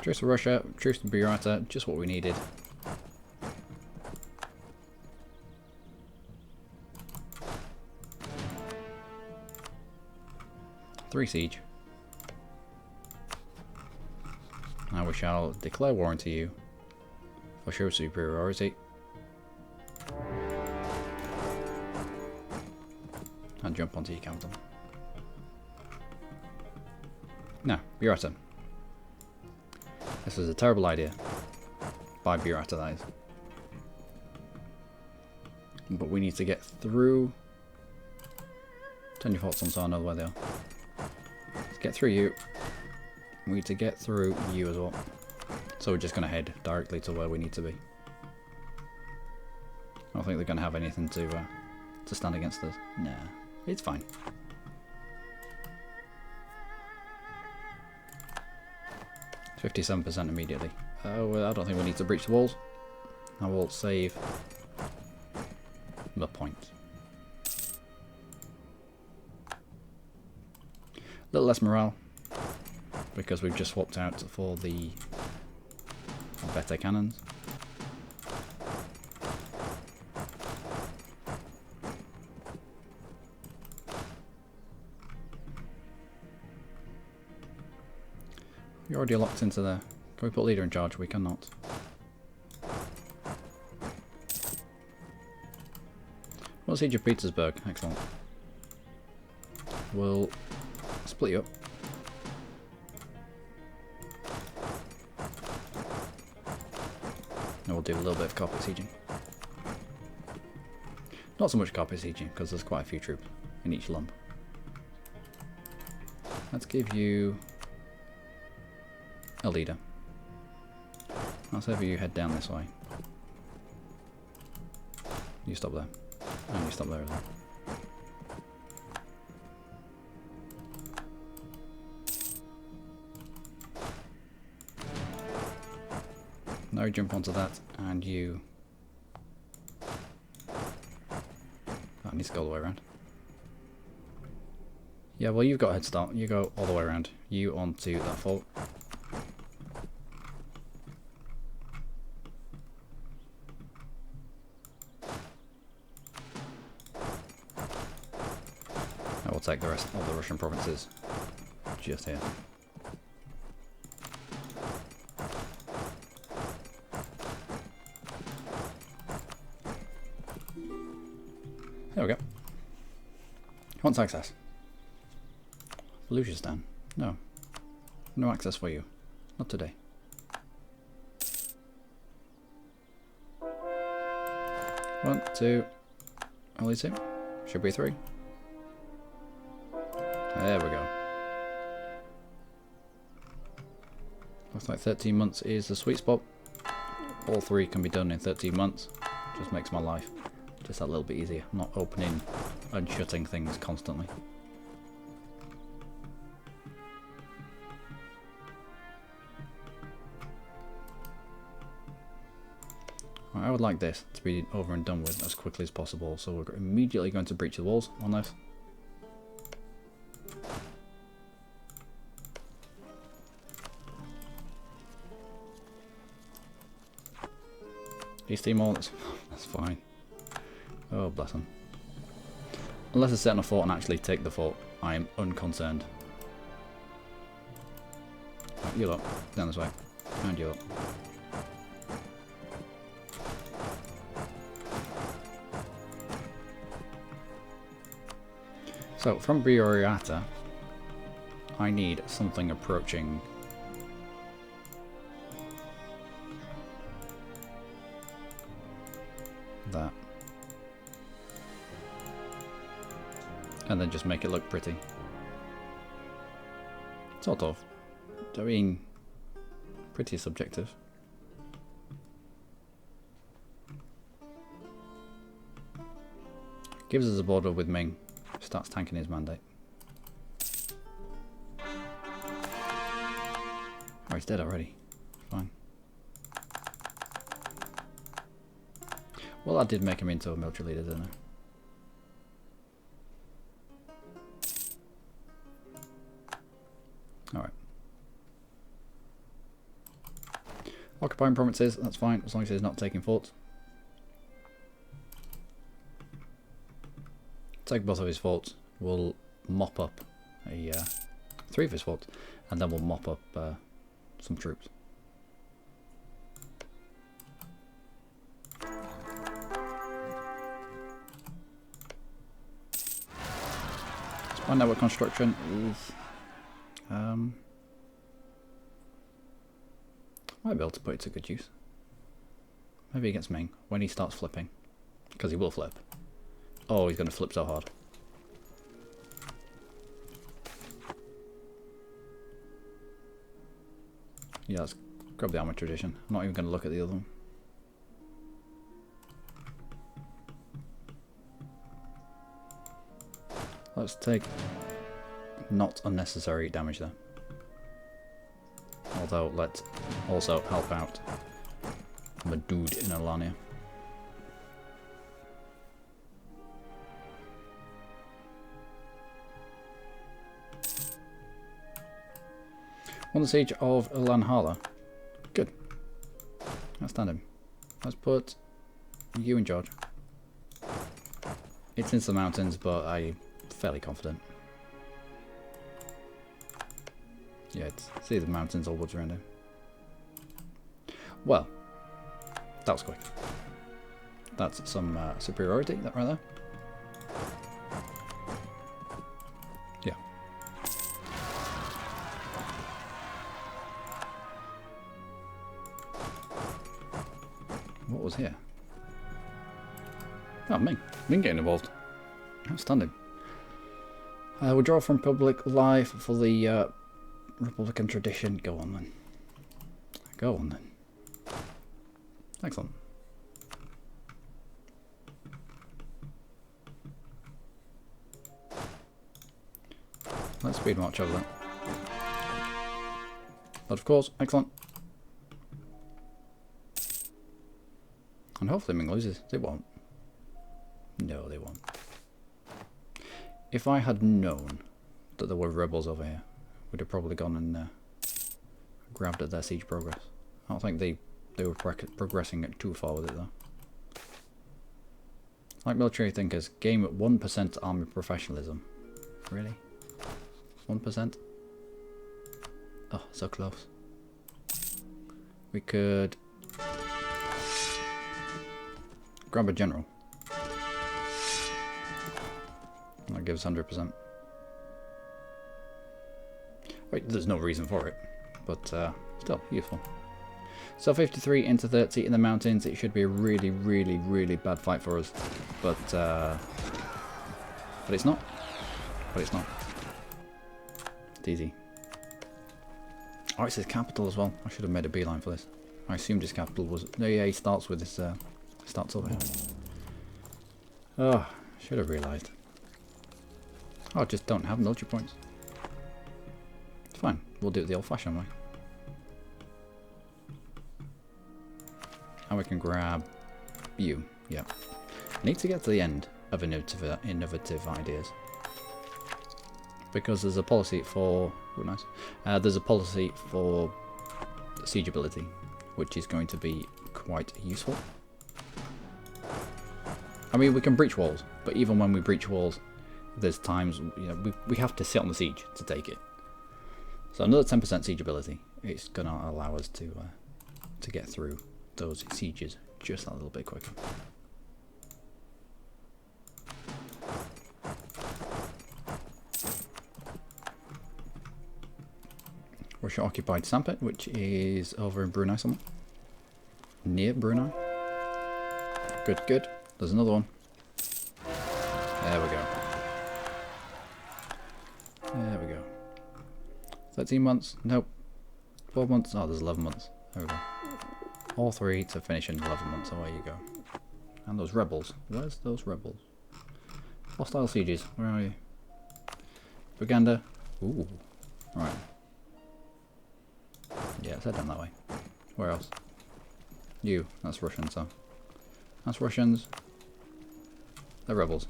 Truce to Russia, truce to Burata, just what we needed. Three siege. Now we shall declare war into you for show superiority. And jump onto your capital. Now, Burata. This is a terrible idea. By Burata, that is. But we need to get through. Turn your thoughts on so I know where they are. Let's get through you. We need to get through you as well. So we're just going to head directly to where we need to be. I don't think they're going to have anything to stand against us. Nah, it's fine. %57% immediately. Oh, well, I don't think we need to breach the walls. I will save the point. A little less morale because we've just swapped out for the better cannons. You're already locked into there. Can we put leader in charge? We cannot. Well, siege of Petersburg. Excellent. We'll split you up. And we'll do a little bit of carpet sieging. Not so much carpet sieging because there's quite a few troops in each lump. Let's give you a leader. Let's have you head down this way. You stop there. And you stop there as well. Now jump onto that and you... That needs to go all the way around. Yeah, well you've got a head start. You go all the way around. You onto that fort. I will take the rest of the Russian provinces just here. There we go. Wants access. Baluchistan. No. No access for you. Not today. One, two. Only two. Should be three. There we go. Looks like 13 months is the sweet spot. All three can be done in 13 months. Just makes my life just that little bit easier. I'm not opening and shutting things constantly. I would like this to be over and done with as quickly as possible, so we're immediately going to breach the walls on this. East Timor, that's fine. Oh, bless them. Unless they set on a fort and actually take the fort, I am unconcerned. Right, you lot, down this way. And you lot. So, from Brioriata, I need something approaching that. And then just make it look pretty. Sort of. I mean, pretty subjective. Gives us a border with Ming. Starts tanking his mandate. Oh, he's dead already. Fine. Well, I did make him into a military leader, didn't I? Alright. Occupying provinces, that's fine, as long as he's not taking forts. Take both of his forts, we'll mop up three of his forts, and then we'll mop up some troops. Spy network construction is might be able to put it to good use. Maybe against Ming when he starts flipping, because he will flip. Oh, he's going to flip so hard. Yeah, let's grab the armor tradition. I'm not even going to look at the other one. Let's take not unnecessary damage there. Although, let's also help out my dude in Alania. Won the siege of Lanhala. Good. Outstanding. Let's put you in charge. It's in the mountains, but I'm fairly confident. Yeah, it's either mountains or woods around here. Well, that was quick. That's some superiority, that right there. Yeah. What was here? Oh, Ming. Ming getting involved. Outstanding. Withdraw from public life for the Republican tradition. Go on then. Go on then. Excellent. Let's speed march over that. But of course, excellent. And hopefully Ming loses. They won't. No, they won't. If I had known that there were rebels over here, we'd have probably gone and grabbed at their siege progress. I don't think they were progressing it too far with it though. Like military thinkers, game at 1% army professionalism. Really? 1%? Oh, so close. We could grab a general. That gives 100%. Wait, there's no reason for it, but still useful. So 53 into 30 in the mountains. It should be a really, really, really bad fight for us, but it's not. But it's not. It's easy. Oh, it's his capital as well. I should have made a beeline for this. I assumed his capital was. No, yeah, he starts with this. Starts over here. Oh, should have realised. Oh, I just don't have military points. It's fine. We'll do it the old-fashioned way. And we can grab you. Yeah. Need to get to the end of innovative ideas. Because there's a policy for... Oh, nice. There's a policy for siegeability, which is going to be quite useful. I mean, we can breach walls, but even when we breach walls, there's times, you know, we have to sit on the siege to take it. So another 10% siegeability. It's going to allow us to get through those sieges just a little bit quicker. Russia occupied Sampet, which is over in Brunei somewhere. Near Brunei. Good, good. There's another one. There we go. There we go. 13 months. Nope. 12 months. Oh, there's 11 months. There we go. All three to finish in 11 months. Away you go. And those rebels. Where's those rebels? Hostile sieges. Where are you? Propaganda. Ooh. Right. Yeah, let's head down that way. Where else? You. That's Russians, so. That's Russians. They're rebels.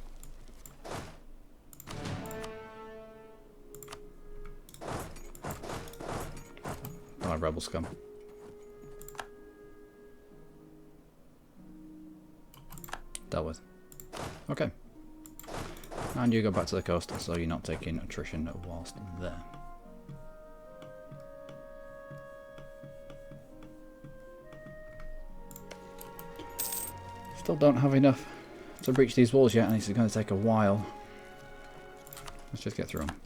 Oh, rebel scum. Dealt with. Okay. And you go back to the coast, so you're not taking attrition whilst there. Still don't have enough to breach these walls yet, and it's going to take a while. Let's just get through them.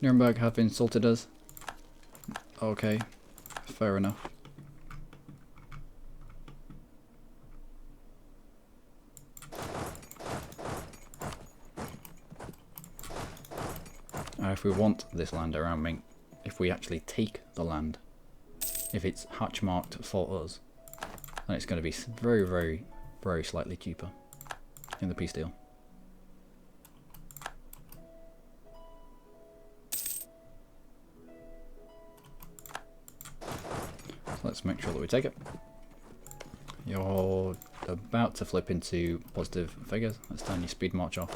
Nuremberg have insulted us. Okay, fair enough. If we want this land around Ming, if we actually take the land, if it's hatch marked for us, then it's going to be very, very, very slightly cheaper in the peace deal. So let's make sure that we take it. You're about to flip into positive figures. Let's turn your speed march off.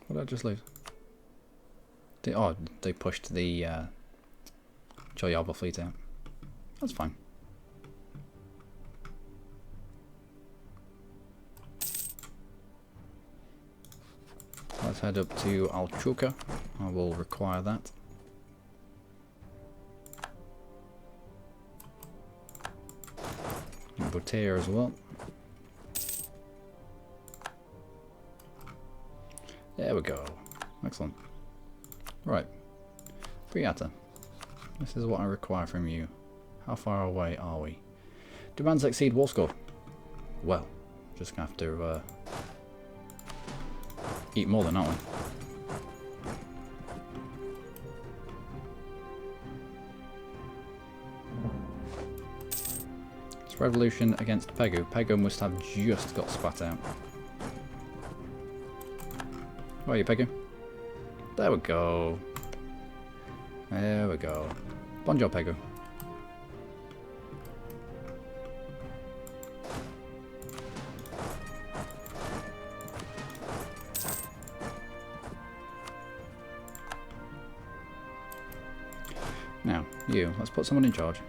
What did I just lose? They pushed the Choyaba fleet out. That's fine. Let's head up to Alchuca. I will require that. And Botea as well. There we go. Excellent. Right. Briata. This is what I require from you. How far away are we? Demands exceed war score. Well, just gonna have to eat more than, aren't we? It's revolution against Pegu. Pegu must have just got spat out. Where are you, Pegu? There we go. There we go. Bonjour, Pegu. Now, you, let's put someone in charge.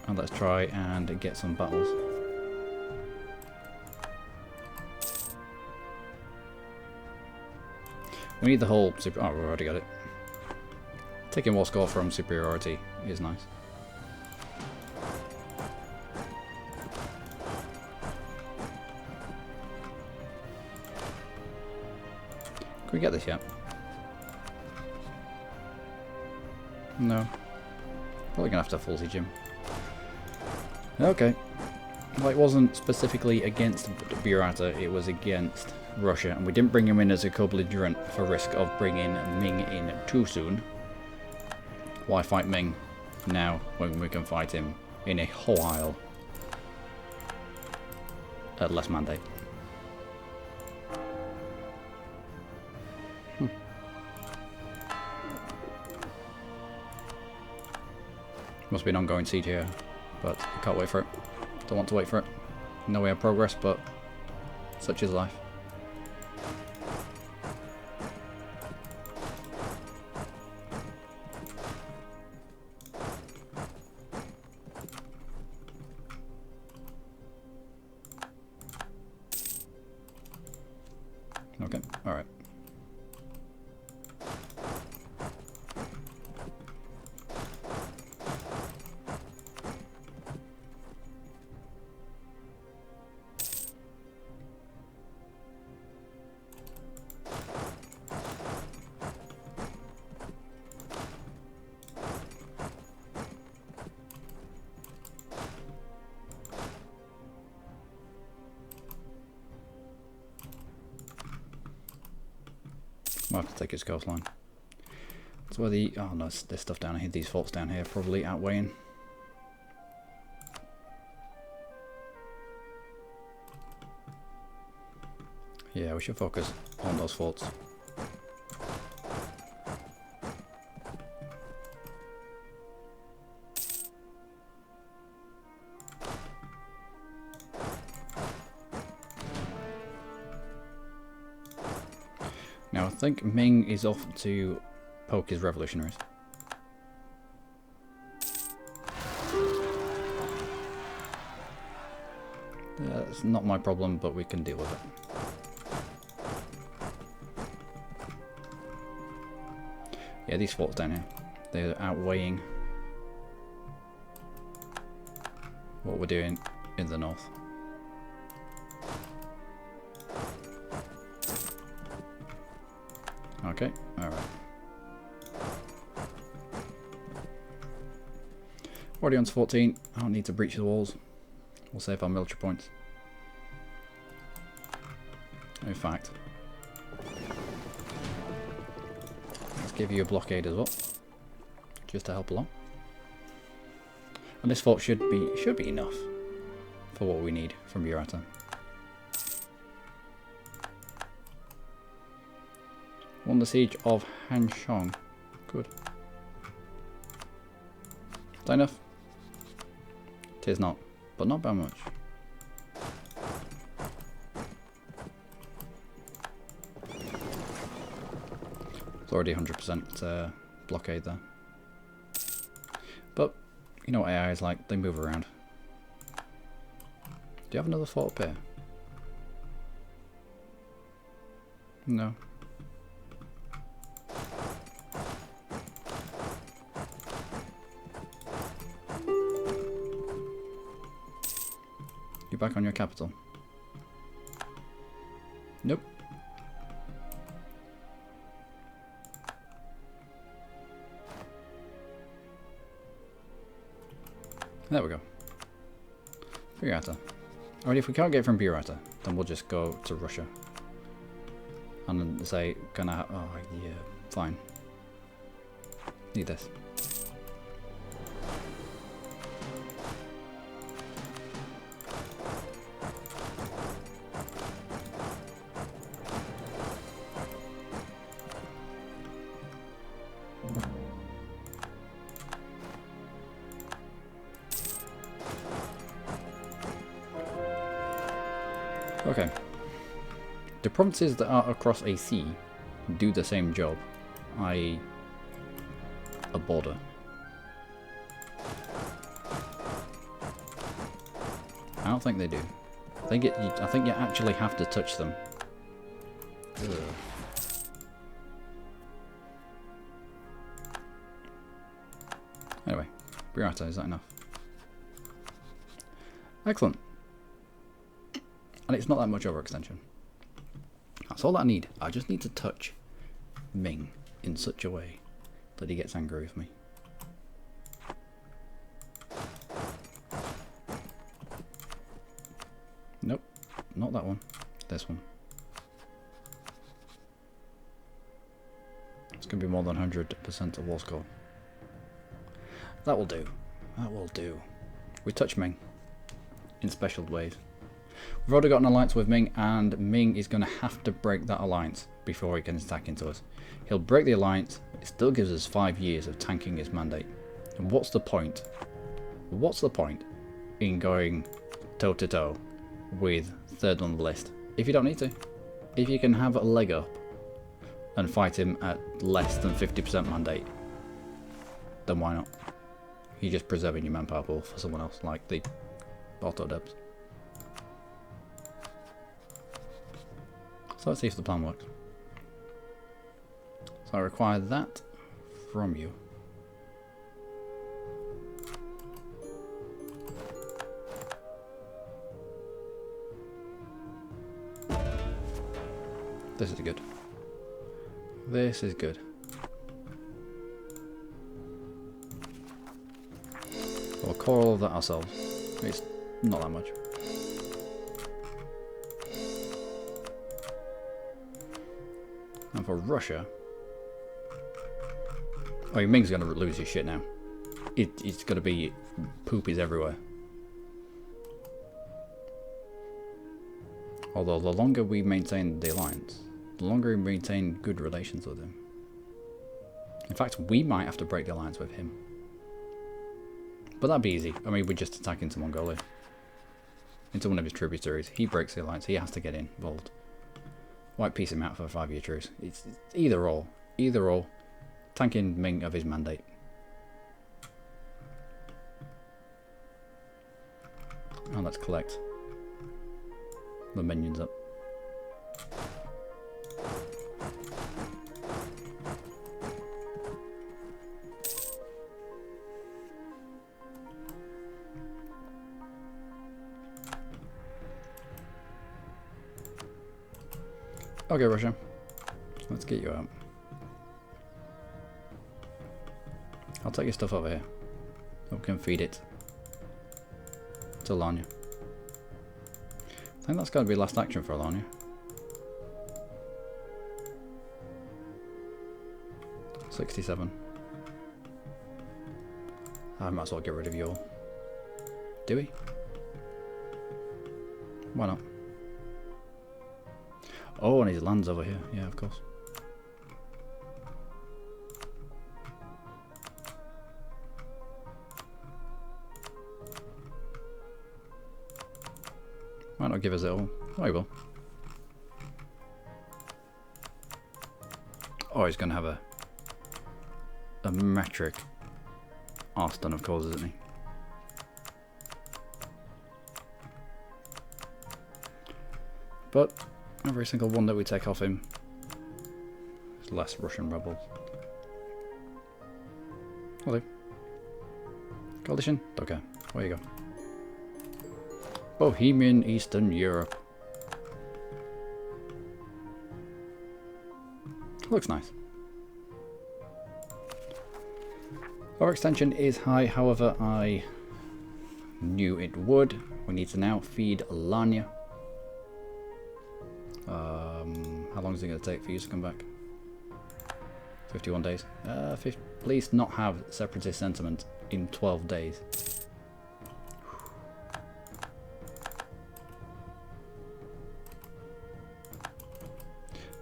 And let's try and get some battles. We need the whole super... Oh, we already got it. Taking war score from superiority is nice. Can we get this yet? No. Probably gonna have to full siege him. Okay. Well, it wasn't specifically against Burata, it was against Russia, and we didn't bring him in as a co-belligerent for risk of bringing Ming in too soon. Why fight Ming now when we can fight him in a while at less mandate? Must be an ongoing siege here, but I can't wait for it. Don't want to wait for it. No way of progress, but such is life. Okay, alright. We'll have to take his coastline. That's where the... Oh no, there's stuff down here. These forts down here probably outweighing. Yeah, we should focus on those forts. Now I think Ming is off to poke his revolutionaries. That's not my problem, but we can deal with it. Yeah, these forts down here, they're outweighing what we're doing in the north. Okay, alright. Already on to 14. I don't need to breach the walls. We'll save our military points. In fact, let's give you a blockade as well, just to help along. And this fort should be enough for what we need from Burata. Won the siege of Hanshong. Good. Is that enough? It is not, but not by much. It's already 100% blockade there. But you know what AI is like, they move around. Do you have another fort up here? No. You're back on your capital. Nope. There we go. Burata. Alright, if we can't get from Burata, then we'll just go to Russia. And then say, gonna oh yeah, fine. Need this. Okay. The provinces that are across a sea do the same job, i.e. a border. I don't think they do. I think you actually have to touch them. Ugh. Anyway, Burata, is that enough? Excellent. And it's not that much overextension. That's all I need. I just need to touch Ming in such a way that he gets angry with me. Nope, not that one. This one. It's going to be more than 100% of war score. That will do. That will do. We touch Ming in special ways. We've already got an alliance with Ming, and Ming is going to have to break that alliance before he can attack into us. He'll break the alliance, it still gives us 5 years of tanking his mandate. And what's the point? What's the point in going toe to toe with third on the list if you don't need to? If you can have a leg up and fight him at less than 50% mandate, then why not? You're just preserving your manpower pool for someone else, like the auto dubs. So let's see if the plan works. So I require that from you. This is good. This is good. We'll core all of that ourselves. It's not that much. And for Russia, I mean, Ming's going to lose his shit now. It's going to be poopies everywhere. Although the longer we maintain the alliance, the longer we maintain good relations with him. In fact, we might have to break the alliance with him. But that'd be easy. I mean, we just attack into Mongolia. Into one of his tributaries. He breaks the alliance. He has to get involved. White piece him out for a 5-year truce. It's either or. Either or. Tanking Ming of his mandate. And let's collect the minions up. Okay, Russia. Let's get you out. I'll take your stuff over here. We can feed it to Alanya. I think that's got to be last action for Alanya. 67. I might as well get rid of you all. Do we? Why not? Oh, and his land's over here. Yeah, of course. Might not give us it all. Oh, he will. Oh, he's going to have a metric arse ton of cores, isn't he? But every single one that we take off him is less Russian rebels. Hello. Coalition? Okay, where you go? Bohemian Eastern Europe. Looks nice. Our extension is high, however, I knew it would. We need to now feed Lanya. How long is it going to take for you to come back? 51 days. Please not have separatist sentiment in 12 days.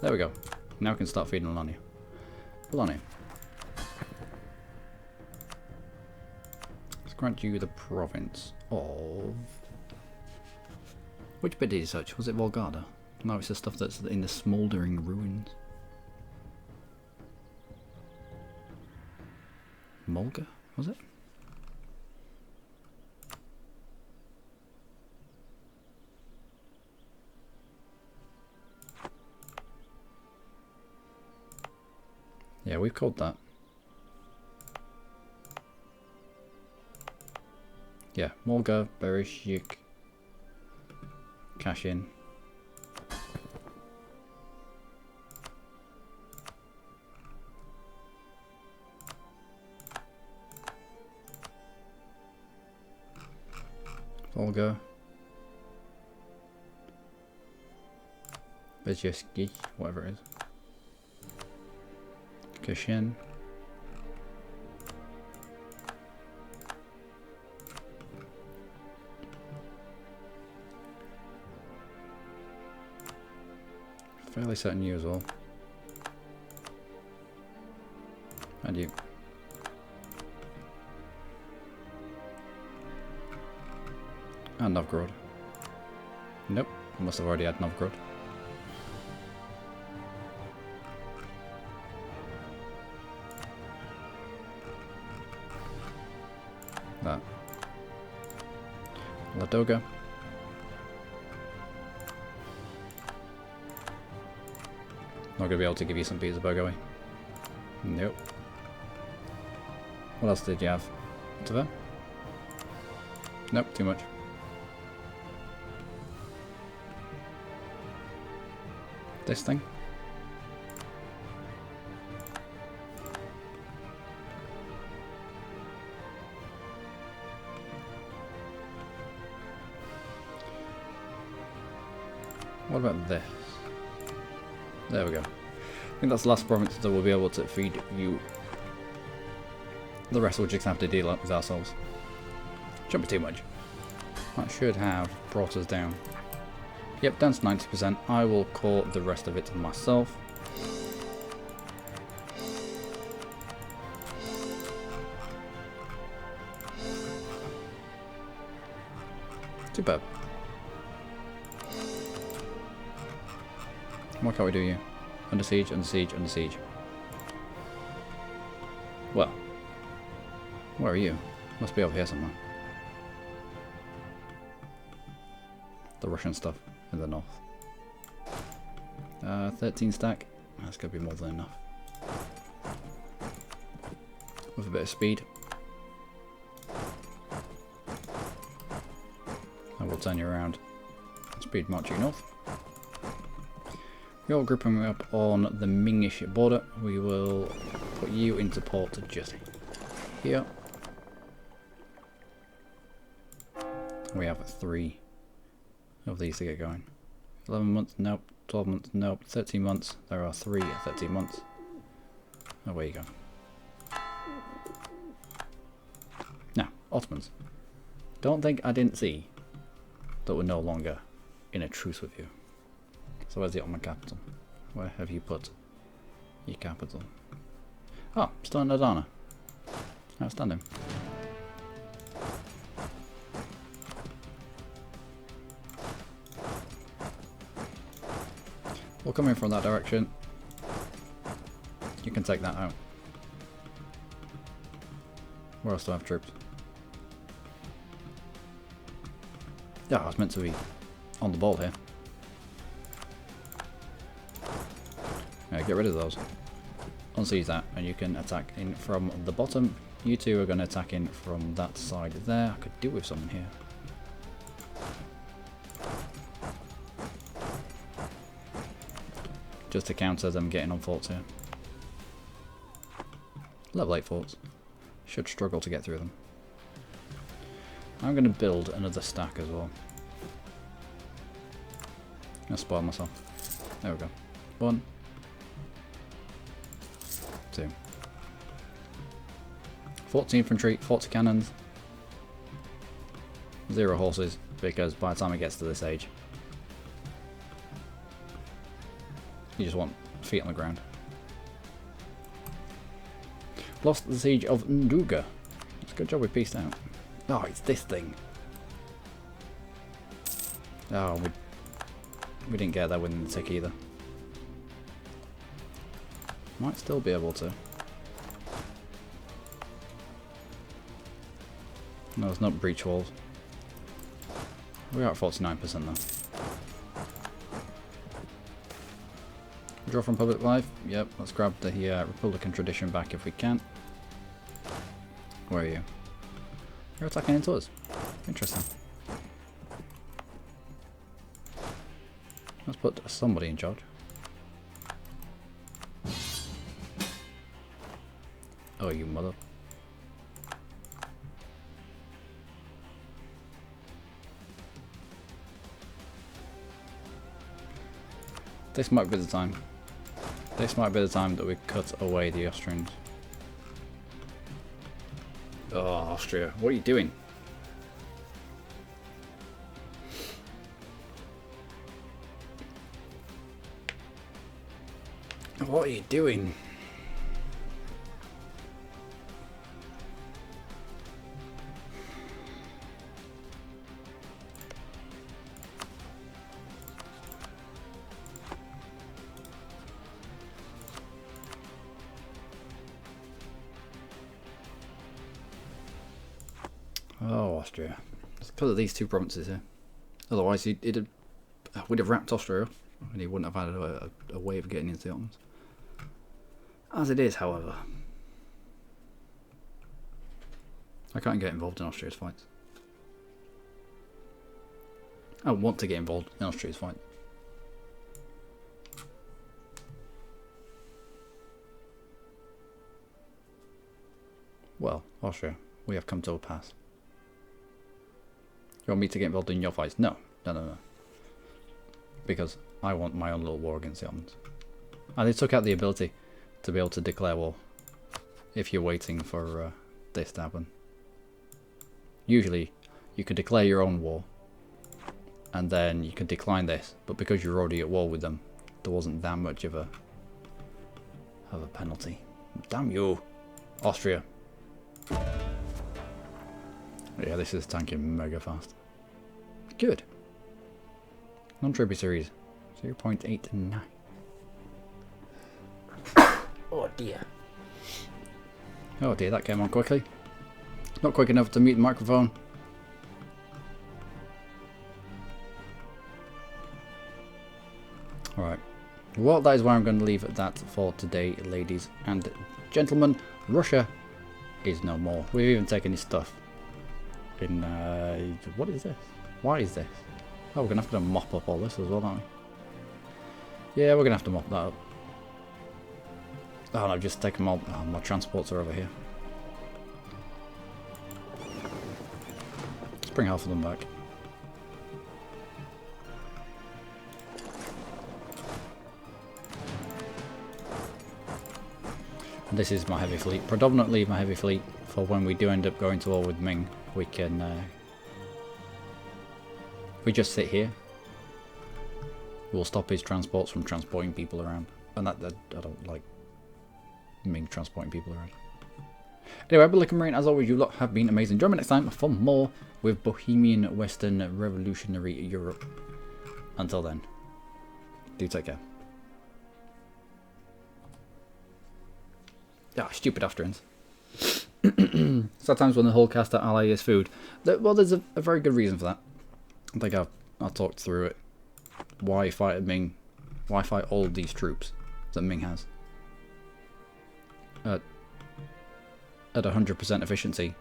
There we go. Now we can start feeding Lanya. Lanya. Let's grant you the province of... Which bit did you search? Was it Volgada? No, it's the stuff that's in the smouldering ruins. Mulga? Was it? Yeah, we've called that. Yeah, Mulga, Bereshik, cash in. Volga. Bezyeski, whatever it is. Kashin. Fairly certain you as well. And you. And Novgorod. Nope, I must have already had Novgorod. That. Ladoga. Not going to be able to give you St. Petersburg, are we? Nope. What else did you have? To there? Nope, too much. This thing? What about this? There we go. I think that's the last province that we'll be able to feed you. The rest we'll just have to deal with ourselves. Shouldn't be too much. That should have brought us down. Yep, down to 90%. I will call the rest of it myself. Superb. What can we do here? Under siege, under siege, under siege. Well, where are you? Must be over here somewhere. The Russian stuff in the north. 13 stack. That's going to be more than enough. With a bit of speed. I will turn you around. Speed march you north. You're grouping up on the Mingish border. We will put you into port just here. We have 3 of these to get going. 11 months, nope. 12 months, nope. 13 months, there are 3 at 13 months. Away you go. Now, Ottomans. Don't think I didn't see that we're no longer in a truce with you. So where's the Ottoman capital? Where have you put your capital? Oh, still in Adana. Outstanding. We'll come in from that direction. You can take that out. Where else do I have troops? Yeah, I was meant to be on the ball here. Yeah, get rid of those. Unseize that, and you can attack in from the bottom. You two are going to attack in from that side there. I could do with someone here. Just to counter them getting on forts here. Level 8 forts. Should struggle to get through them. I'm going to build another stack as well. I'll spoil myself. There we go. 1, 2. 40 infantry, 40 cannons. 0 horses, because by the time it gets to this age, you just want feet on the ground. Lost the siege of Nduga. It's a good job we pieced out. Oh, it's this thing. Oh, we didn't get that within the tick either. Might still be able to. No, it's not breach walls. We are at 49% though. Draw from public life. Yep, let's grab the Republican tradition back if we can. Where are you? You're attacking into us. Interesting. Let's put somebody in charge. Oh, you mother. This might be the time. This might be the time that we cut away the Austrians. Oh, Austria, what are you doing? What are you doing? Oh, Austria. It's because of these two provinces here. Otherwise, we'd have wrapped Austria up, and he wouldn't have had a way of getting into the Ottomans. As it is, however, I can't get involved in Austria's fights. I want to get involved in Austria's fight. Well, Austria, we have come to a pass. You want me to get involved in your fights? No. No. Because I want my own little war against the Ottomans. And they took out the ability to be able to declare war if you're waiting for this to happen. Usually, you could declare your own war, and then you could decline this. But because you're already at war with them, there wasn't that much of a penalty. Damn you, Austria! Yeah, this is tanking mega fast. Good. Non-tributaries, 0.89. Oh dear. Oh dear, that came on quickly. Not quick enough to mute the microphone. Alright. Well, that is where I'm going to leave that for today, ladies and gentlemen. Russia is no more. We've even taken his stuff. In, what is this? Why is this? Oh, we're going to have to mop up all this as well, aren't we? Yeah, we're going to have to mop that up. Oh no, just take them all. Oh, my transports are over here. Let's bring half of them back. And this is my heavy fleet, predominantly my heavy fleet, for when we do end up going to war with Ming, we can, if we just sit here, we'll stop his transports from transporting people around. And that I don't like Ming transporting people around. Anyway, Republic Marine, as always, you lot have been amazing. Join me next time for more with Bohemian Western Revolutionary Europe. Until then, do take care. Ah, stupid Austrians. Sometimes when the whole cast at ally is food. Well, there's a very good reason for that. I think I've talked through it. Why fight Ming? Why fight all of these troops that Ming has? At 100% efficiency,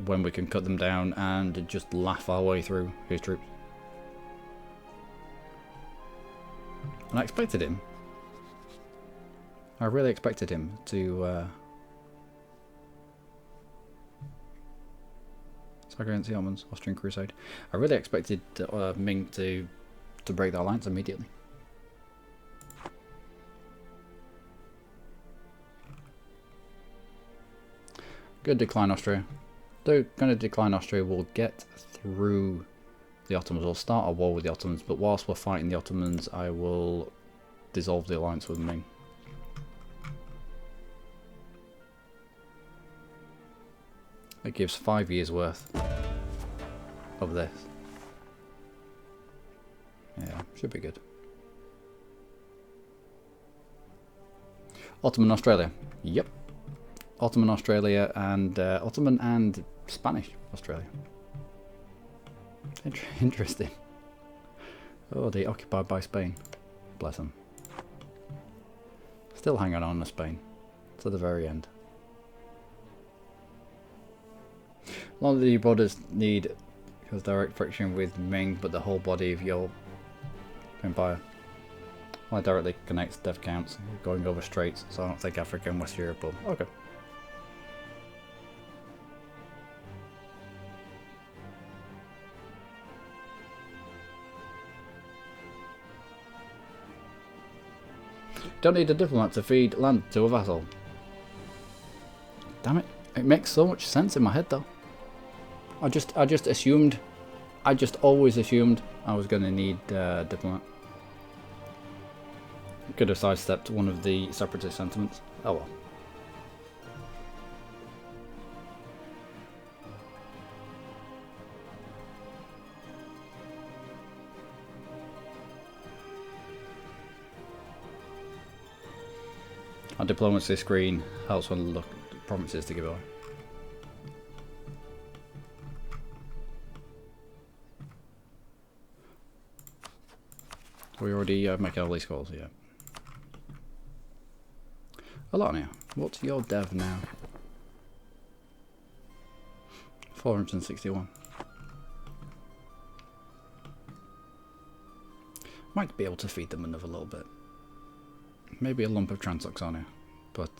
when we can cut them down and just laugh our way through his troops. And I expected him. I really expected him to against the Ottomans, Austrian Crusade. I really expected Ming to break the alliance immediately. Good decline Austria. They're going to decline Austria. We'll get through the Ottomans. We'll start a war with the Ottomans, but whilst we're fighting the Ottomans, I will dissolve the alliance with Ming. It gives 5 years worth of this. Yeah, should be good. Ottoman Australia. Yep. Ottoman Australia and Ottoman and Spanish Australia. Interesting. Oh, they occupied by Spain. Bless them. Still hanging on to Spain to the very end. A lot of the borders need because direct friction with Ming, but the whole body of your empire. Well, it directly connects death counts going over straits, so I don't think Africa and West Europe will. Okay. Don't need a diplomat to feed land to a vassal. Damn it. It makes so much sense in my head though. I just assumed, I just always assumed I was going to need a diplomat. Could have sidestepped one of the separatist sentiments. Oh well. Our diplomacy screen helps when look at promises to give away. We already making all these calls, yeah. Alania, what's your dev now? 461. Might be able to feed them another little bit. Maybe a lump of Transoxania. But,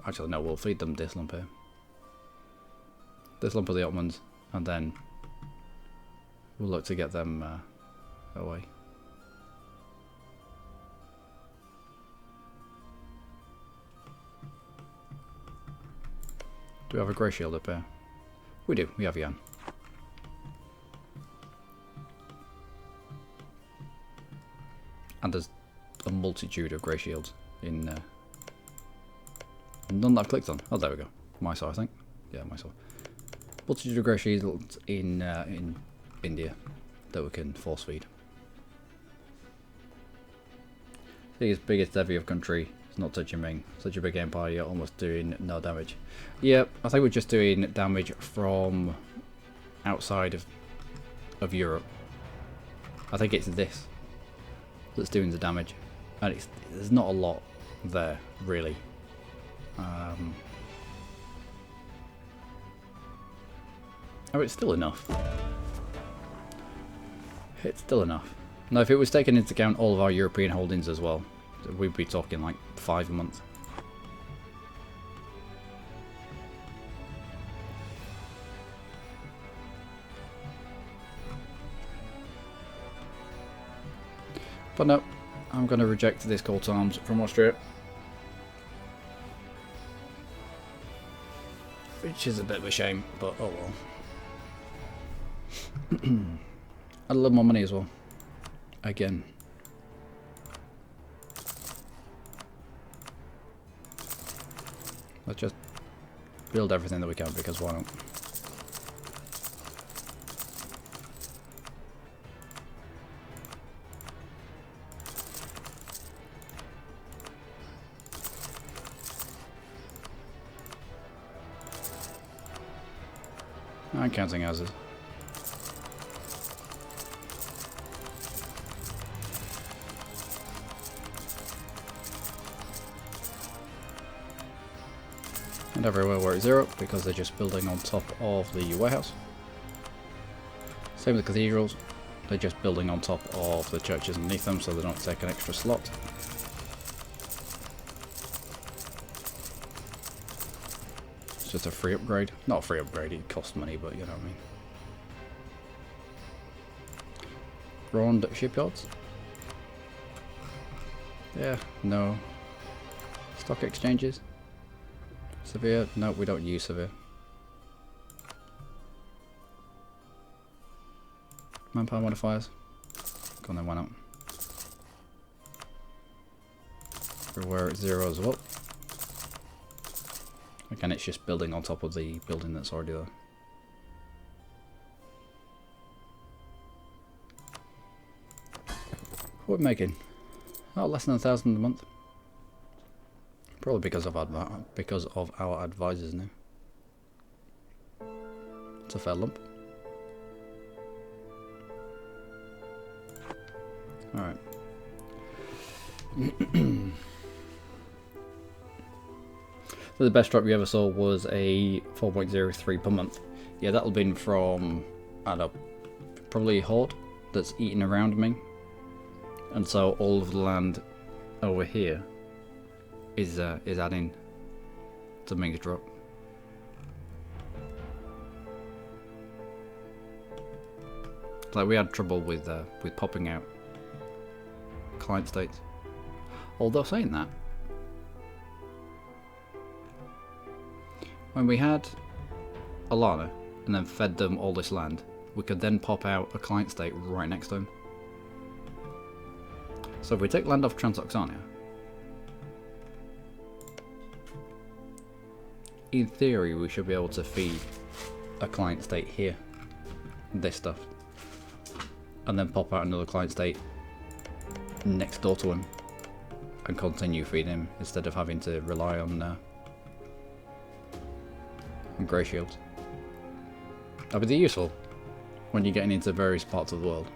actually no, we'll feed them this lump here. This lump of the Ottomans, and then we'll look to get them away. Do we have a grey shield up here? We do, we have Yan. And there's a multitude of grey shields in none that I've clicked on. Oh, there we go. Mysore, I think. Yeah, Mysore. Multitude of grey shields in India that we can force feed. Biggest heavy of country. It's not touching Ming. Such a big empire, you're almost doing no damage. Yep, I think we're just doing damage from outside of Europe. I think it's this that's doing the damage. And there's not a lot there, really. Oh, it's still enough. It's still enough. Now, if it was taken into account all of our European holdings as well, we'd be talking like 5 a month. But no, I'm going to reject this call to arms from Austria. Which is a bit of a shame, but oh well. Add a little more money as well. Again. Let's just build everything that we can, because why not? I'm counting houses. And everywhere we're at 0 because they're just building on top of the warehouse. Same with the cathedrals, they're just building on top of the churches underneath them so they don't take an extra slot. It's just a free upgrade. Not a free upgrade, it costs money, but you know what I mean. Grand shipyards? Yeah, no. Stock exchanges? Severe? No, we don't use severe. Manpower modifiers? Go on then, why not? Everywhere at 0 as well. Again, it's just building on top of the building that's already there. What are we making? Oh, less than 1,000 a month. Probably because of our advisors now. It's a fair lump. Alright. So the best drop you ever saw was a 4.03 per month. Yeah, that'll be from, I don't know, probably a horde that's eating around me. And so all of the land over here is adding to Ming's drop. Like we had trouble with popping out client states. Although saying that, when we had Alana and then fed them all this land, we could then pop out a client state right next to them. So if we take land off Transoxania, in theory we should be able to feed a client state here, this stuff, and then pop out another client state next door to him and continue feeding him instead of having to rely on grey shields. That would be useful when you're getting into various parts of the world.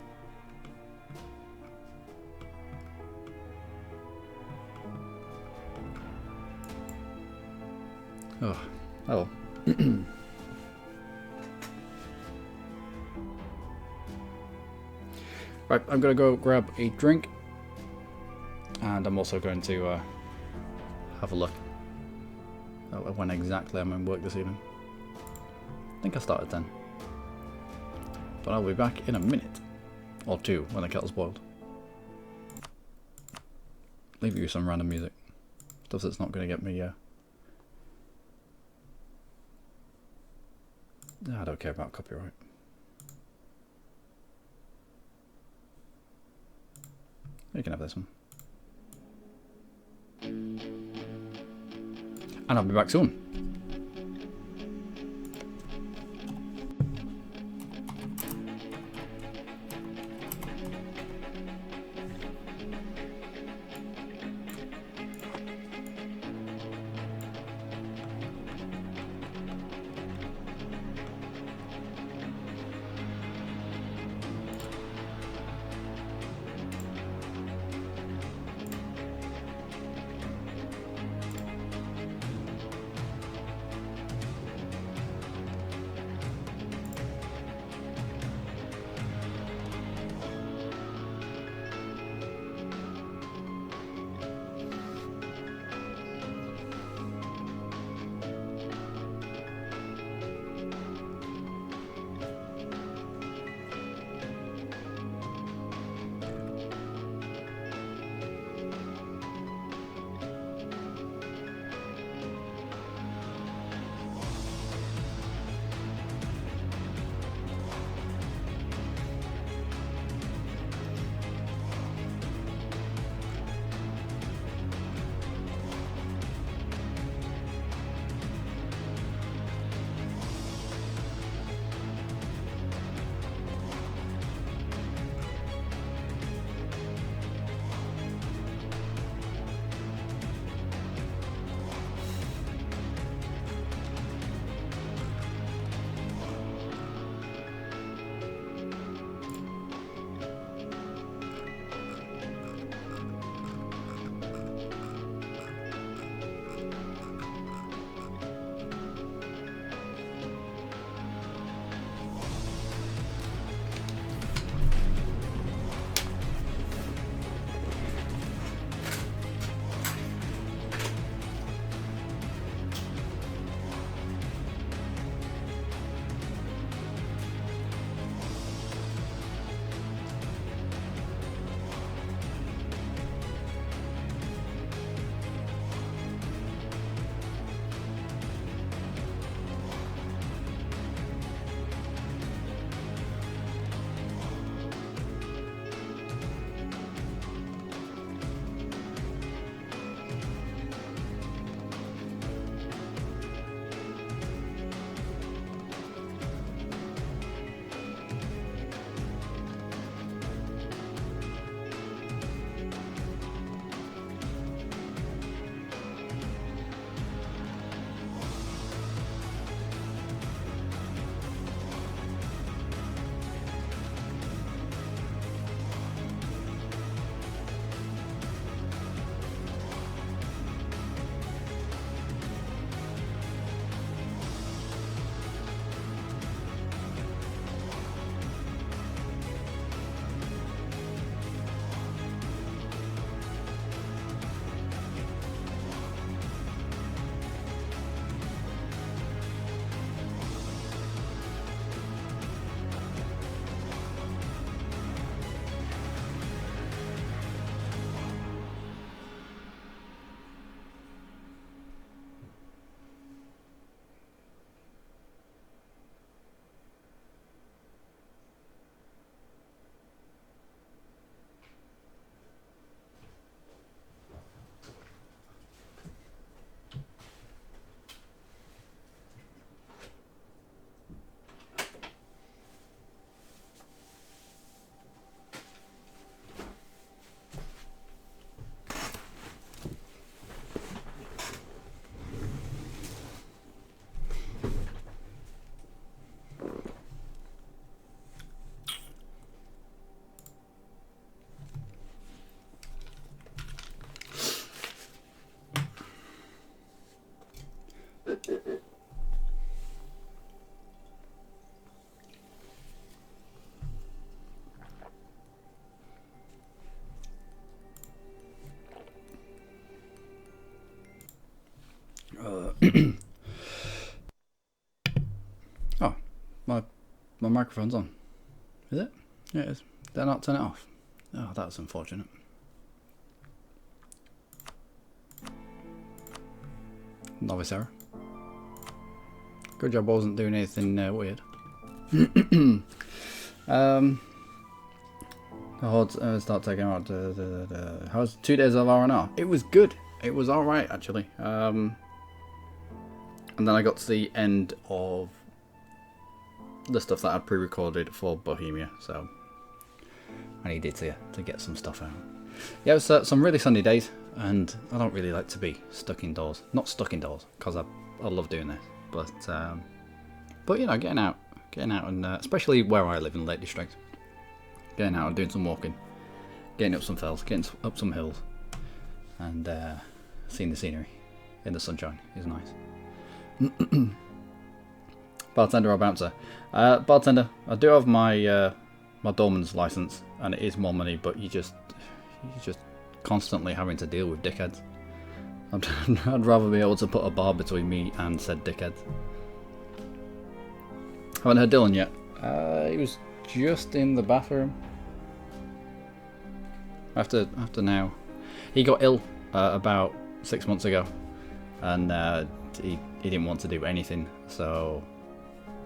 Oh, oh. Right, I'm gonna go grab a drink, and I'm also going to have a look at when exactly I'm in work this evening. I think I started then, but I'll be back in a minute or two when the kettle's boiled. Leave you with some random music, stuff that's not going to get me. I don't care about copyright. You can have this one. And I'll be back soon. Oh, my microphone's on. Is it? Yeah, it is. Did I not turn it off? Oh, that was unfortunate. Novice error. Good job I wasn't doing anything weird. Start taking out. How's 2 days of R&R? It was good. It was alright actually. And then I got to the end of the stuff that I'd pre-recorded for Bohemia, so I needed to get some stuff out. Yeah, it was some really sunny days, and I don't really like to be stuck indoors. Not stuck indoors, because I love doing this, but you know, getting out, and especially where I live in the Lake District, getting out and doing some walking, getting up some fells, getting up some hills, and seeing the scenery in the sunshine is nice. Bartender or bouncer? Bartender. I do have my my doorman's license, and it is more money, but you're just constantly having to deal with dickheads. I'd rather be able to put a bar between me and said dickheads. Haven't heard Dylan yet. He was just in the bathroom. After now, he got ill about 6 months ago, and he didn't want to do anything, so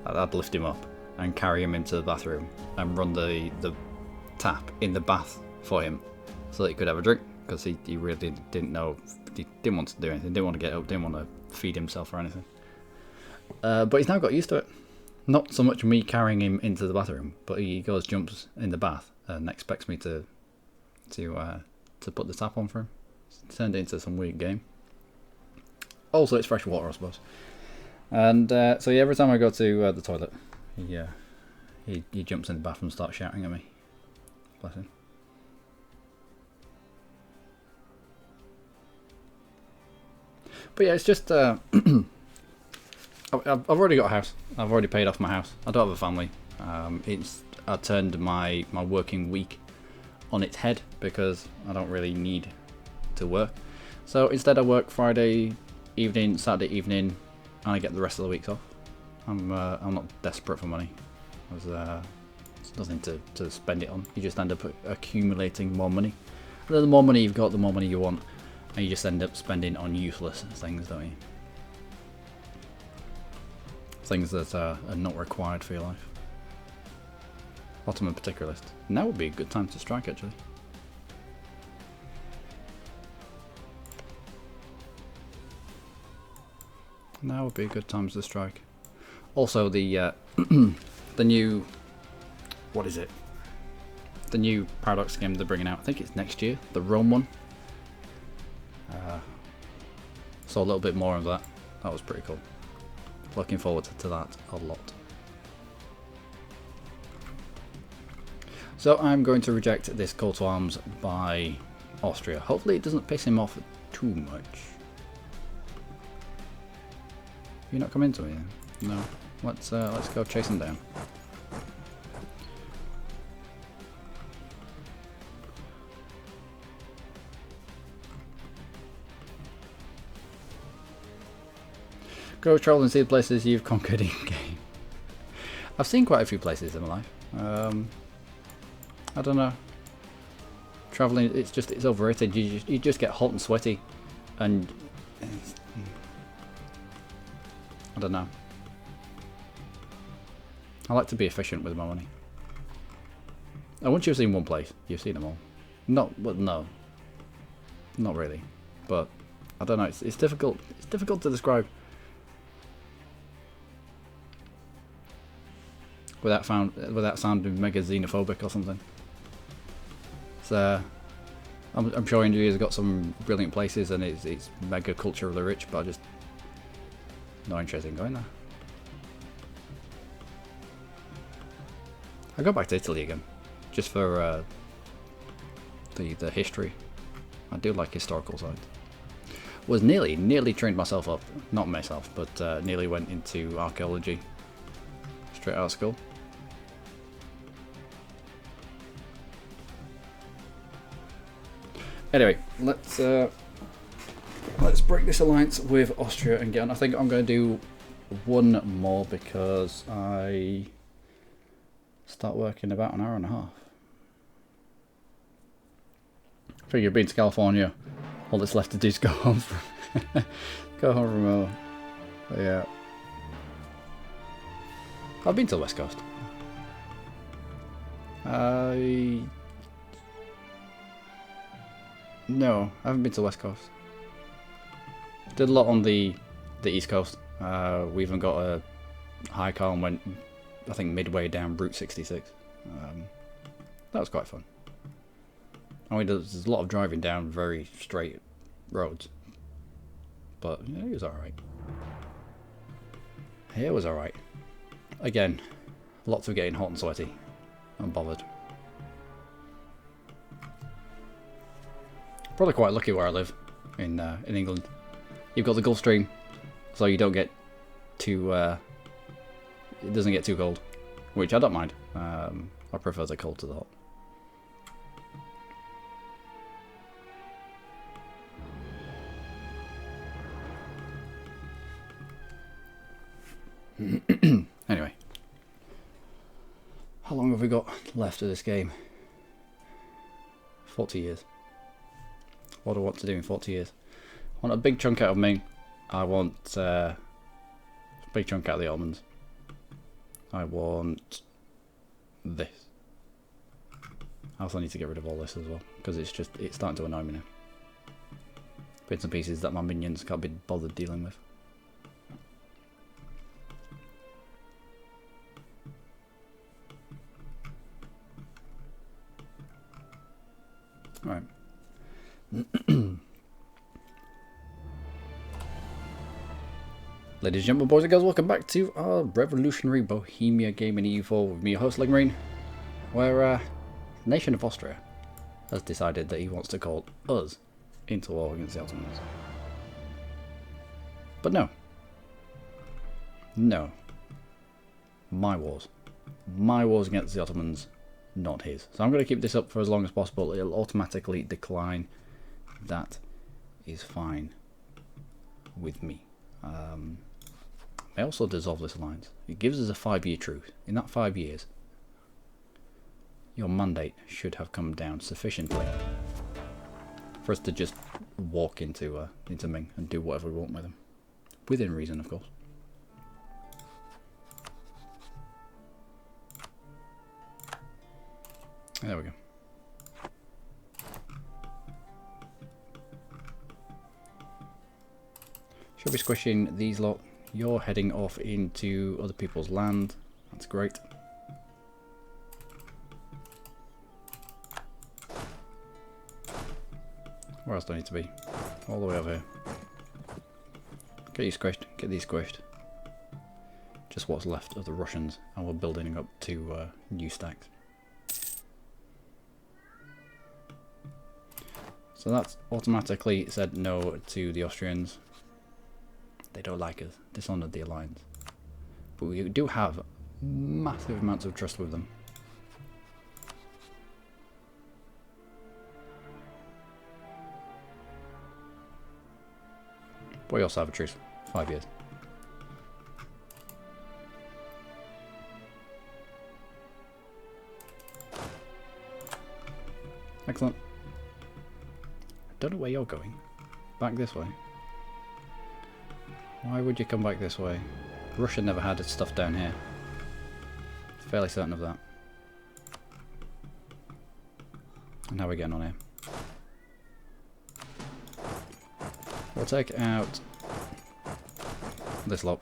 I'd lift him up and carry him into the bathroom and run the tap in the bath for him so that he could have a drink, because he really didn't know, he didn't want to do anything, didn't want to get up, didn't want to feed himself or anything. But he's now got used to it. Not so much me carrying him into the bathroom, but he goes, jumps in the bath and expects me to put the tap on for him. It's turned into some weird game. Also, it's fresh water, I suppose. And so yeah, every time I go to the toilet, he jumps in the bath and starts shouting at me. Bless him. But yeah, it's just I've already got a house. I've already paid off my house. I don't have a family. I turned my working week on its head because I don't really need to work. So instead I work Friday evening, Saturday evening, and I get the rest of the weeks off. I'm not desperate for money. There's nothing to spend it on. You just end up accumulating more money. And the more money you've got, the more money you want, and you just end up spending on useless things, don't you? Things that are not required for your life. Ottoman particularist. Now would be a good time to strike, actually. Now would be a good time to strike. Also, the the new, what is it? The new Paradox game they're bringing out. I think it's next year. The Rome one. Saw a little bit more of that. That was pretty cool. Looking forward to that a lot. So I'm going to reject this call to arms by Austria. Hopefully it doesn't piss him off too much. You're not coming to me then? No. Let's go chase him down. Go travel and see the places you've conquered in game. I've seen quite a few places in my life. I don't know. Traveling, it's overrated. You just get hot and sweaty, and I don't know. I like to be efficient with my money. And once you've seen one place, you've seen them all. No, not really. But I don't know. It's difficult. It's difficult to describe without sounding mega xenophobic or something. So I'm sure India's got some brilliant places and it's mega culturally rich, but I just not interested in going there. I go back to Italy again, just for the history. I do like historical sites. Was nearly trained myself up. Not myself, but nearly went into archaeology straight out of school. Anyway, let's break this alliance with Austria and get on. I think I'm going to do one more because I start work in about an hour and a half. I figure you've been to California. All that's left to do is go home from go home from yeah. I've been to the West Coast. No, I haven't been to the West Coast. Did a lot on the East Coast. We even got a high car and went, I think, midway down Route 66. That was quite fun. I mean, there's a lot of driving down very straight roads, but yeah, it was alright. It was alright. Again, lots of getting hot and sweaty. Unbothered. Probably quite lucky where I live in England. You've got the Gulf Stream, so you don't get too. It doesn't get too cold, which I don't mind. I prefer the cold to the hot. Anyway, how long have we got left of this game? 40 years. What do I want to do in 40 years? I want a big chunk out of Ming. I want a big chunk out of the Ottomans. I want this. I also need to get rid of all this as well, because it's starting to annoy me now. Bits and pieces that my minions can't be bothered dealing with. Right. Ladies and gentlemen, boys and girls, welcome back to our revolutionary Bohemia game in EU4 with me, your host Ligmarine, where the nation of Austria has decided that he wants to call us into war against the Ottomans. But no. No. My wars. My wars against the Ottomans, not his. So I'm going to keep this up for as long as possible. It'll automatically decline. That is fine with me. I also dissolve this alliance. It gives us a 5-year truce. In that 5 years, your mandate should have come down sufficiently for us to just walk into Ming and do whatever we want with them. Within reason, of course. There we go. Should be squishing these lot. You're heading off into other people's land. That's great. Where else do I need to be? All the way over here. Get you squished. Get these squished. Just what's left of the Russians, and we're building up to new stacks. So that's automatically said no to the Austrians. They don't like us. Dishonoured the alliance. But we do have massive amounts of trust with them. But we also have a truce. 5 years. Excellent. I don't know where you're going. Back this way. Why would you come back this way? Russia never had its stuff down here. Fairly certain of that. And how are we getting on here? We'll take out this lot.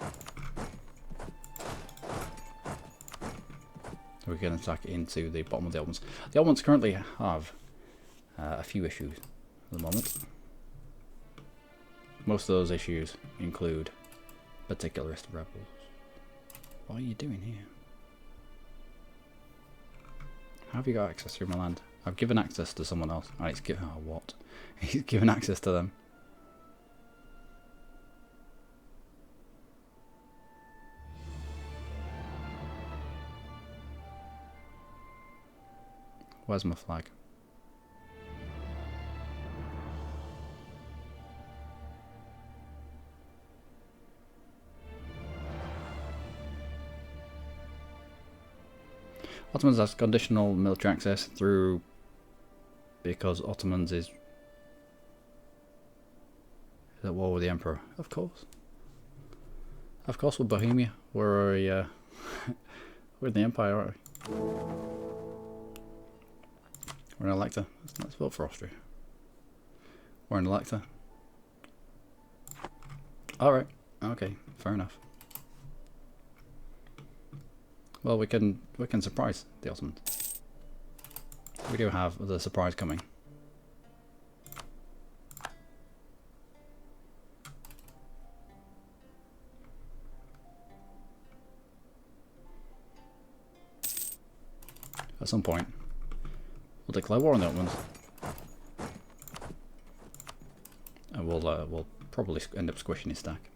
We can attack into the bottom of the Ottomans. The Ottomans currently have a few issues at the moment. Most of those issues include particularist rebels. What are you doing here? How have you got access through my land? I've given access to someone else. Oh, it's given. Oh, what? He's given access to them. Where's my flag? Ottomans has conditional military access through because Ottomans is at war with the Emperor. Of course. Of course we're Bohemia. We're a we're in the Empire, aren't we? We're an elector. Let's vote for Austria. We're an elector. Alright. Okay, fair enough. Well, we can surprise the Ottomans. We do have the surprise coming. At some point, we'll declare war on the Ottomans, and we'll probably end up squishing his stack.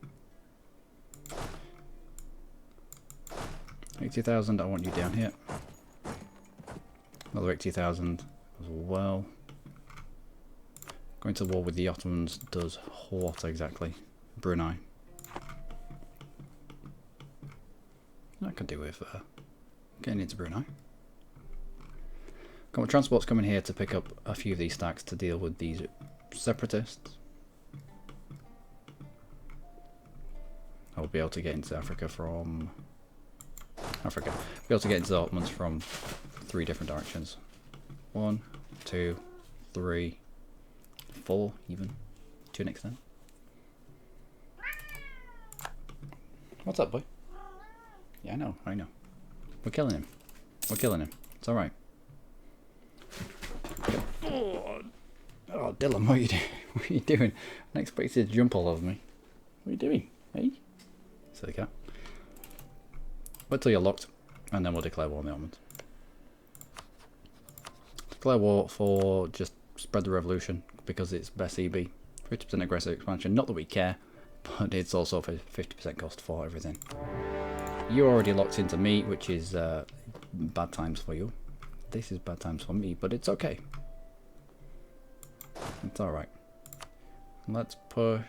80,000, I want you down here. Another 80,000 as well. Going to war with the Ottomans does what exactly? Brunei. I could do with getting into Brunei. Got my transports coming here to pick up a few of these stacks to deal with these separatists. I'll be able to get into Africa from... Be able to get into the Ottomans from 3 different directions. 1, 2, 3, 4 even, to an extent. What's up, boy? Yeah, I know. We're killing him. We're killing him. It's alright. Oh, Dylan, what are you doing? What are you doing? I expected you to jump all over me. What are you doing? Hey? Silly cat. Wait till you're locked, and then we'll declare war on the Ottomans. Declare war for just spread the revolution, because it's best EB. 50% aggressive expansion, not that we care, but it's also 50% cost for everything. You're already locked into me, which is bad times for you. This is bad times for me, but it's okay. It's alright. Let's push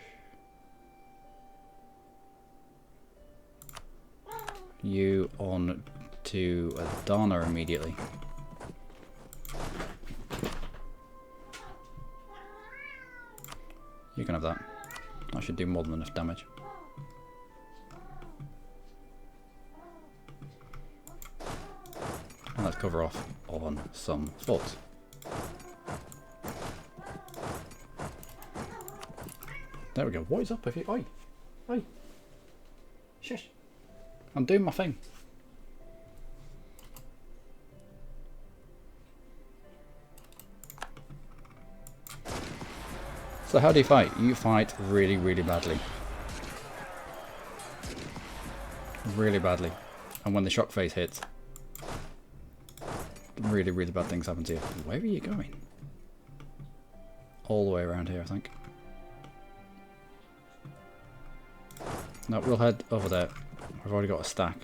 you on to Adana immediately. You can have that. That should do more than enough damage. And let's cover off on some forts. There we go. What is up with you? Oi! Oi! Shush! I'm doing my thing. So how do you fight? You fight really, really badly. Really badly. And when the shock phase hits, really, really bad things happen to you. Where are you going? All the way around here, I think. No, we'll head over there. I've already got a stack.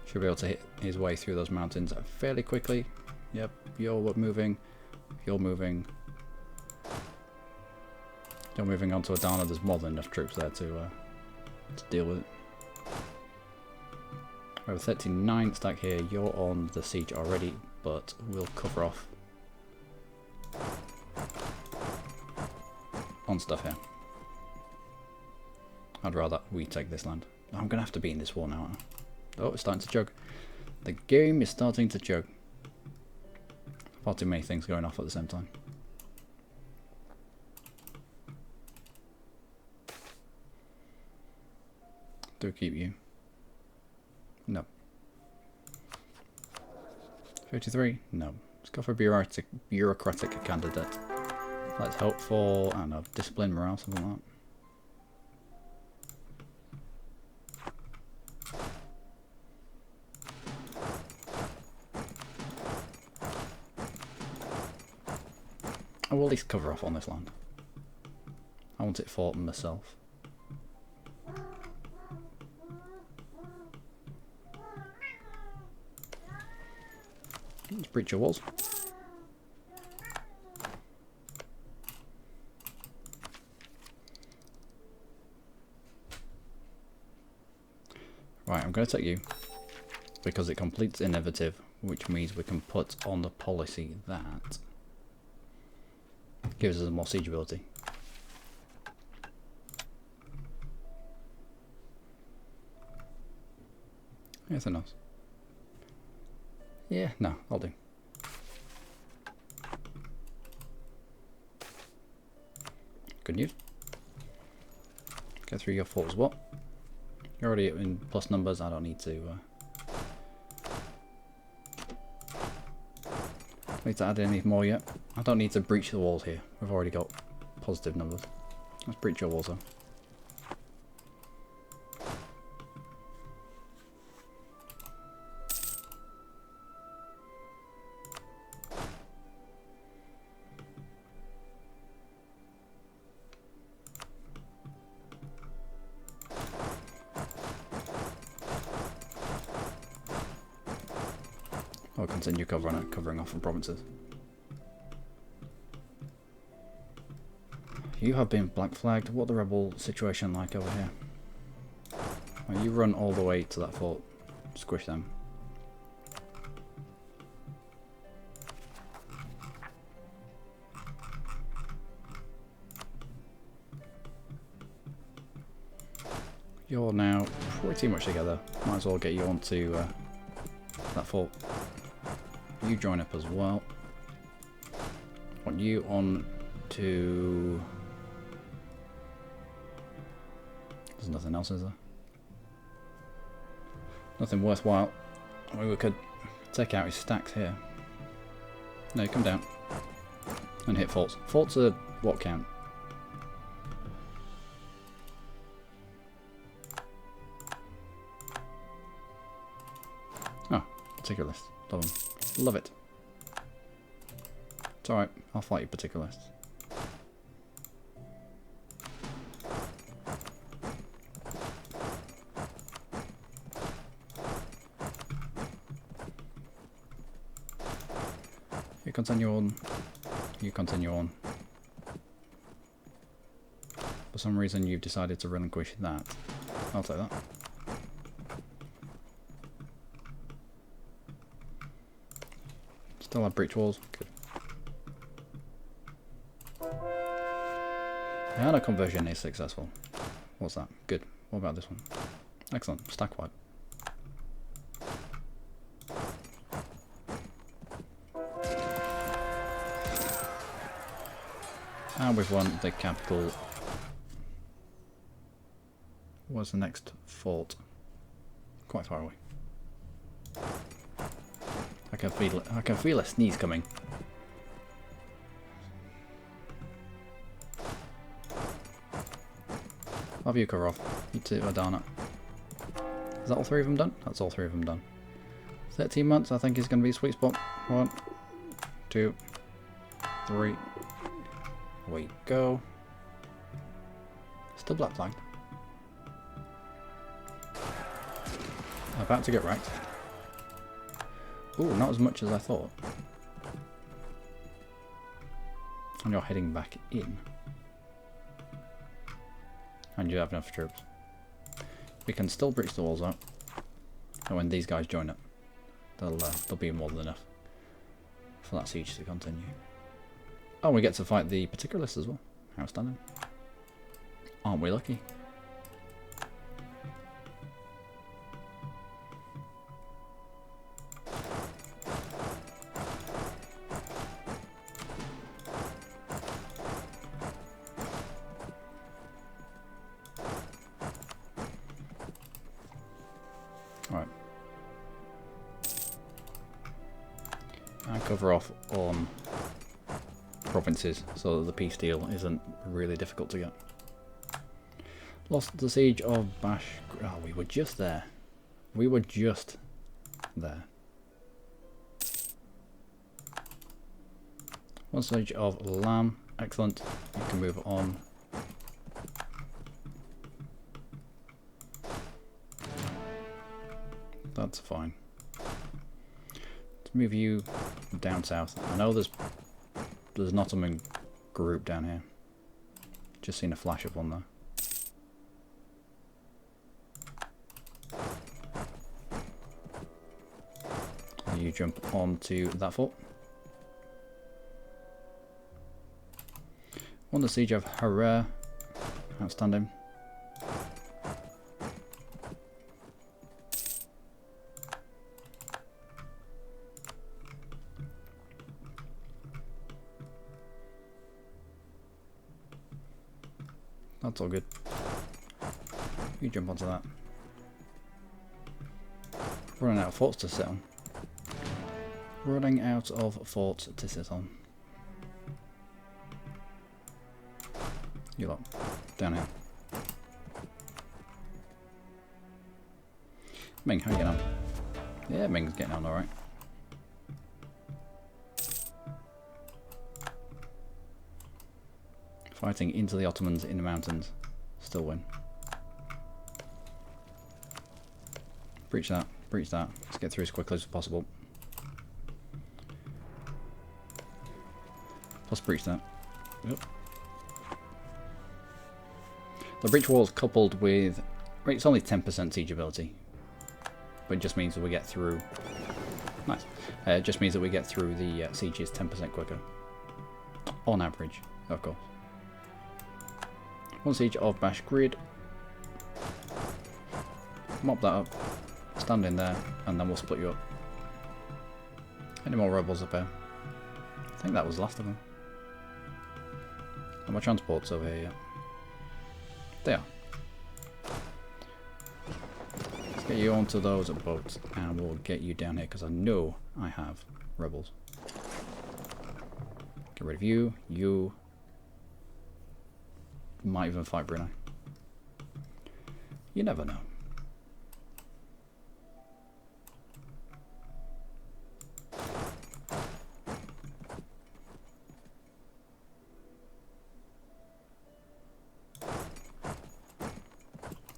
Should be able to hit his way through those mountains fairly quickly. Yep, you're moving. You're moving. You're moving on to Adana. There's more than enough troops there to deal with it. We have a 39 stack here. You're on the siege already, but we'll cover off on stuff here. I'd rather we take this land. I'm going to have to be in this war now, aren't I? Oh, it's starting to chug. The game is starting to chug. Far too many things going off at the same time. Do keep you. No. 53? No. Let's go for a bureaucratic candidate. Let's hope for, I don't know, discipline, morale, something like that. I will at least cover off on this land. I want it fought myself. breach your walls. Right, I'm going to take you because it completes innovative, which means we can put on the policy that gives us more siege ability. Anything else? Yeah, no, I'll do. Good news. Get through your fort as well. You're already in plus numbers, I don't need to add any more yet. I don't need to breach the walls here. We've already got positive numbers. Let's breach your walls though. I'll continue covering off from provinces. You have been black flagged. What the rebel situation like over here? Well, you run all the way to that fort. Squish them. You're now pretty much together. Might as well get you onto that fort. You join up as well. Want you on to... There's nothing else, is there? Nothing worthwhile. We could take out his stacks here. No, come down. And hit forts. Forts are what count? Oh, particular list. Love them. Love it. It's alright, I'll fight you particularists. You continue on. You continue on. For some reason you've decided to relinquish that. I'll take that. Still have breach walls. Good. And a conversion is successful. What's that? Good. What about this one? Excellent. Stack wipe. And we've won the capital. What's the next fort? Quite far away. I can feel it. I can feel a sneeze coming. Have you cover off? You two are done it. Is that all three of them done? That's all three of them done. 13 months I think is going to be a sweet spot. 1, 2, 3. Away you go. Still black flagged. About to get wrecked. Ooh, not as much as I thought. And you're heading back in. And you have enough troops. We can still breach the walls out. And when these guys join up, they'll be more than enough for that siege to continue. Oh, we get to fight the particularists as well. Outstanding. Aren't we lucky? Alright. And cover off on provinces so that the peace deal isn't really difficult to get. Lost the siege of Bash. Oh, we were just there. We were just there. One siege of Lamb. Excellent. You can move on. That's fine. Let's move you down south. I know there's an Ottoman group down here. Just seen a flash of one there. You jump onto that fort. Won the siege of Harare. Outstanding. That's all good. You jump onto that. Running out of forts to sit on. Running out of forts to sit on. You lot, down here. Ming, how you getting on? Yeah, Ming's getting on alright. Fighting into the Ottomans in the mountains. Still win. Breach that, breach that. Let's get through as quickly as possible. Plus breach that. Yep. The breach walls coupled with... It's only 10% siege ability. But it just means that we get through... Nice. It just means that we get through the sieges 10% quicker. On average, of course. One siege of Bash Grid. Mop that up. Stand in there, and then we'll split you up. Any more rebels up here? I think that was the last of them. Are my transports over here yet? They are. Let's get you onto those boats, and we'll get you down here, because I know I have rebels. Get rid of you. You might even fight Brunei. You never know.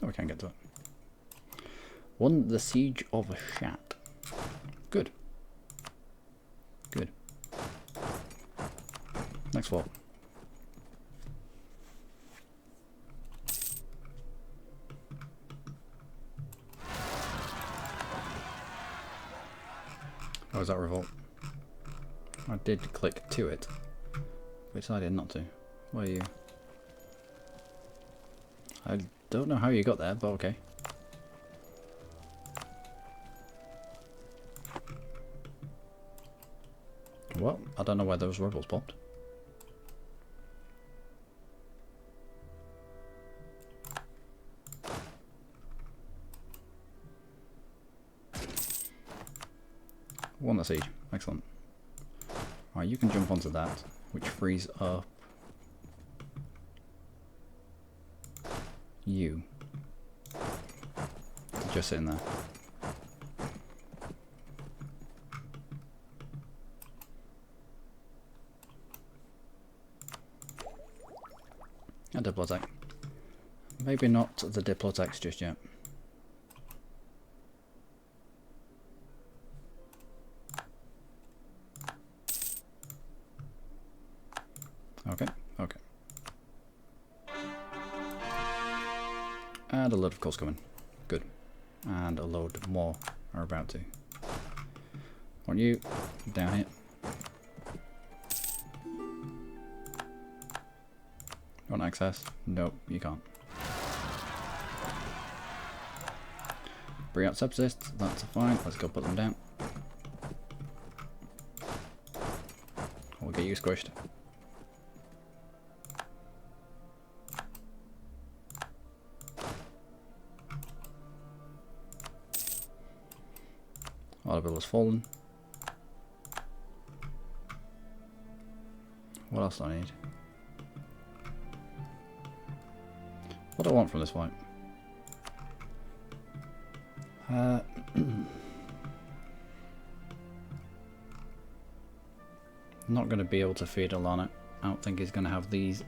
Oh, we can't get to it. Won the siege of Shat. Good. Good. Next fort. How was that revolt? I did click to it, but decided not to. Where are you? I don't know how you got there, but okay. Well, I don't know where those rebels popped. Won the siege. Excellent. Alright, you can jump onto that, which frees up you. Just sitting there. A Diplotech. Maybe not the Diplotechs just yet. Okay, okay. And a load of coals coming. Good. And a load more are about to. Want you down here. You want access? Nope, you can't. Bring out subsists, that's fine. Let's go put them down. We'll get you squished. Audible has fallen. What else do I need? What do I want from this fight? Not going to be able to feed Alana. I don't think he's going to have these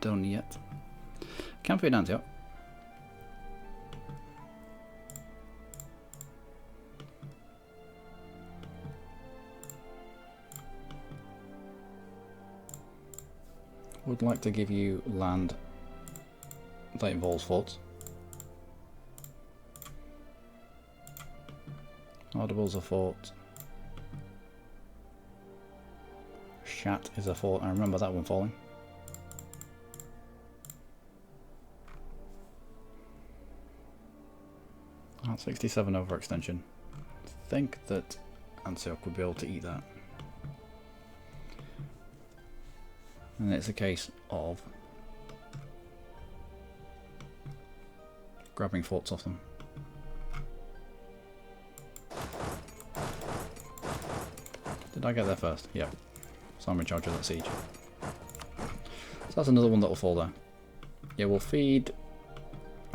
done yet. Can feed Antioch. would like to give you land that involves forts. Audible's a fort. Shat is a fort. I remember that one falling. Oh, 67 overextension. I think that Antioch would be able to eat that. And it's a case of grabbing forts off them. Did I get there first? Yeah. So I'm in charge of that siege. So that's another one that will fall there. Yeah, we'll feed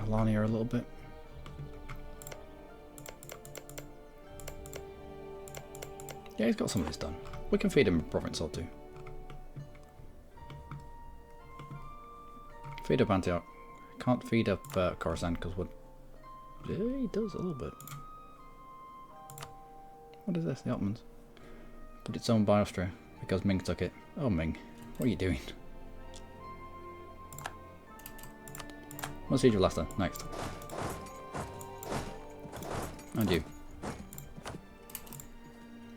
Alania a little bit. Yeah, he's got some of this done. We can feed him a province or two. Feed up Antioch. Can't feed up Khorasan because we're... Yeah, he does a little bit. What is this? The Ottomans. But it's owned by Austria because Ming took it. Oh Ming, what are you doing? One siege of Leicester, next. And you.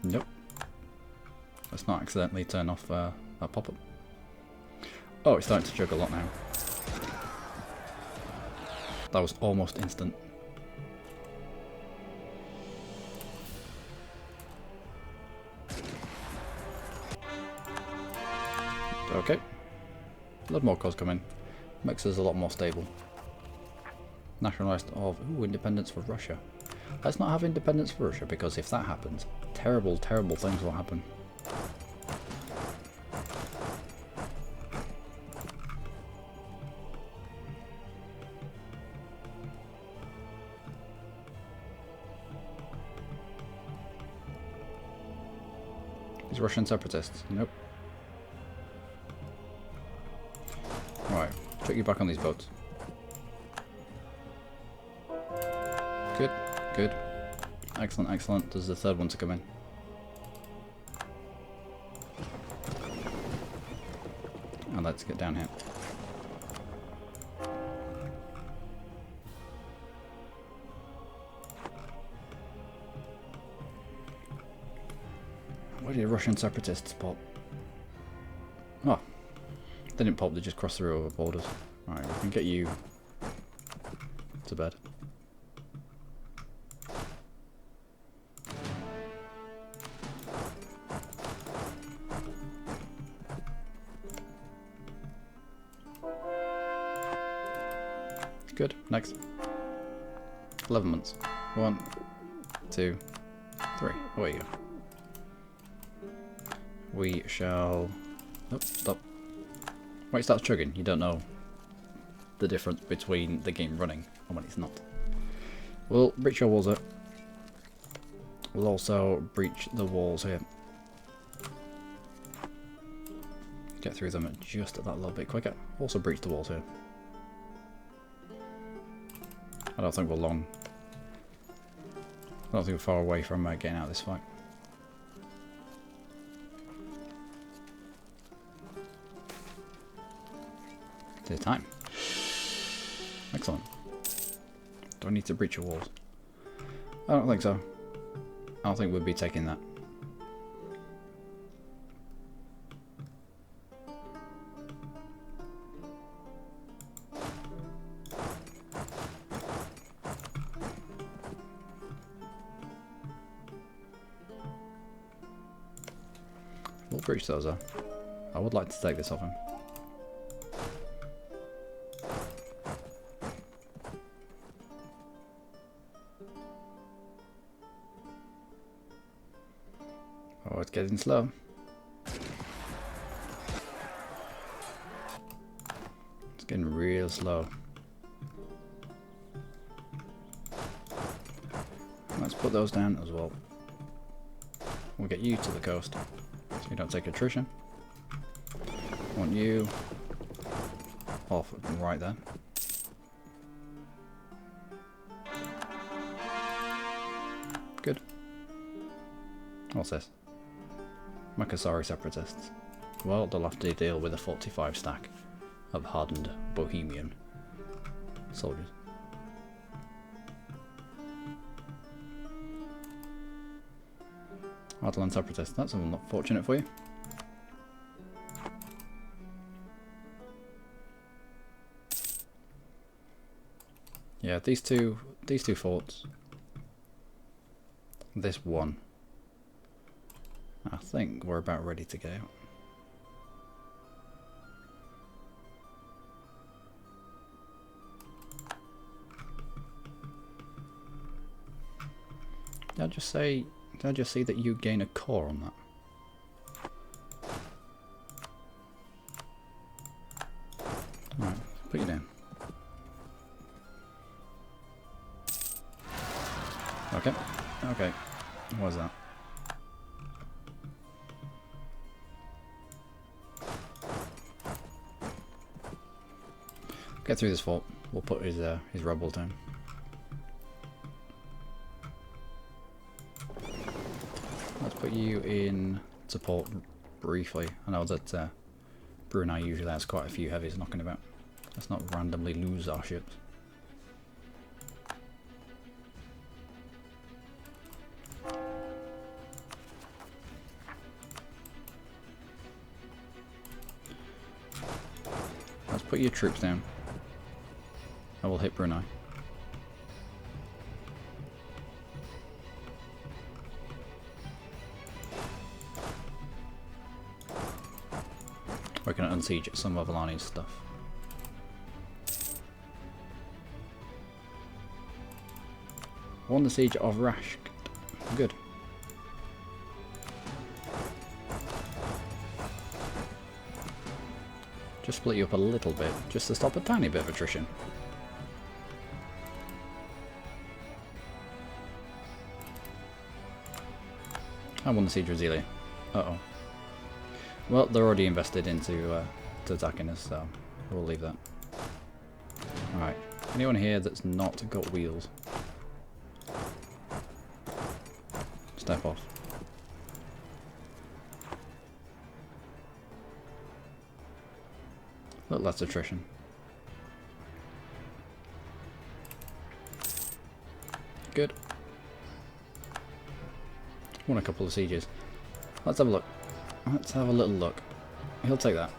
Nope. Let's not accidentally turn off that pop-up. Oh, it's starting to chug a lot now. That was almost instant. Okay. A lot more cars coming. Makes us a lot more stable. Nationalised of... Ooh, independence for Russia. Let's not have independence for Russia, because if that happens, terrible, terrible things will happen. These Russian separatists. Nope. Right, check you back on these boats. Good, good. Excellent, excellent. There's the third one to come in. And let's get down here. Where did Russian separatists pop? Oh, they didn't pop, they just crossed through over borders. Right, we can get you to bed. Good, next. 11 months. 1, 2, 3. Away you go. We shall... Oh, stop. When it starts chugging, you don't know the difference between the game running and when it's not. We'll breach your walls up. We'll also breach the walls here. Get through them just that little bit quicker. Also breach the walls here. I don't think we're long. I don't think we're far away from getting out of this fight. It's time. Excellent. Do I need to breach your walls? I don't think so. I don't think we'd be taking that. We'll breach those though. I would like to take this off him. Oh, it's getting slow. It's getting real slow. Let's put those down as well. We'll get you to the coast so you don't take attrition. I want you off right there. Good. What's this? Makasari separatists. well, they'll have to deal with a 45 stack of hardened Bohemian soldiers. Hardland separatists, that's unfortunate for you. Yeah, these two forts. This one. I think we're about ready to go. Did I just see that you gain a core on that? Alright, put you down. Okay, okay. What was that? Get through this fort. We'll put his rebels down. Let's put you in support briefly. I know that Brunei usually has quite a few heavies knocking about. Let's not randomly lose our ships. Let's put your troops down. I will hit Brunei. We're going to unsiege some of Alani's stuff. Won the siege of Rashk. Good. Just split you up a little bit, just to stop a tiny bit of attrition. I won the siege of Zelia. Uh-oh. Well, they're already invested into to attacking us, so we'll leave that. Alright, anyone here that's not got wheels? Step off. Look, less attrition. Good. Won a couple of sieges. Let's have a look. Let's have a little look. He'll take that.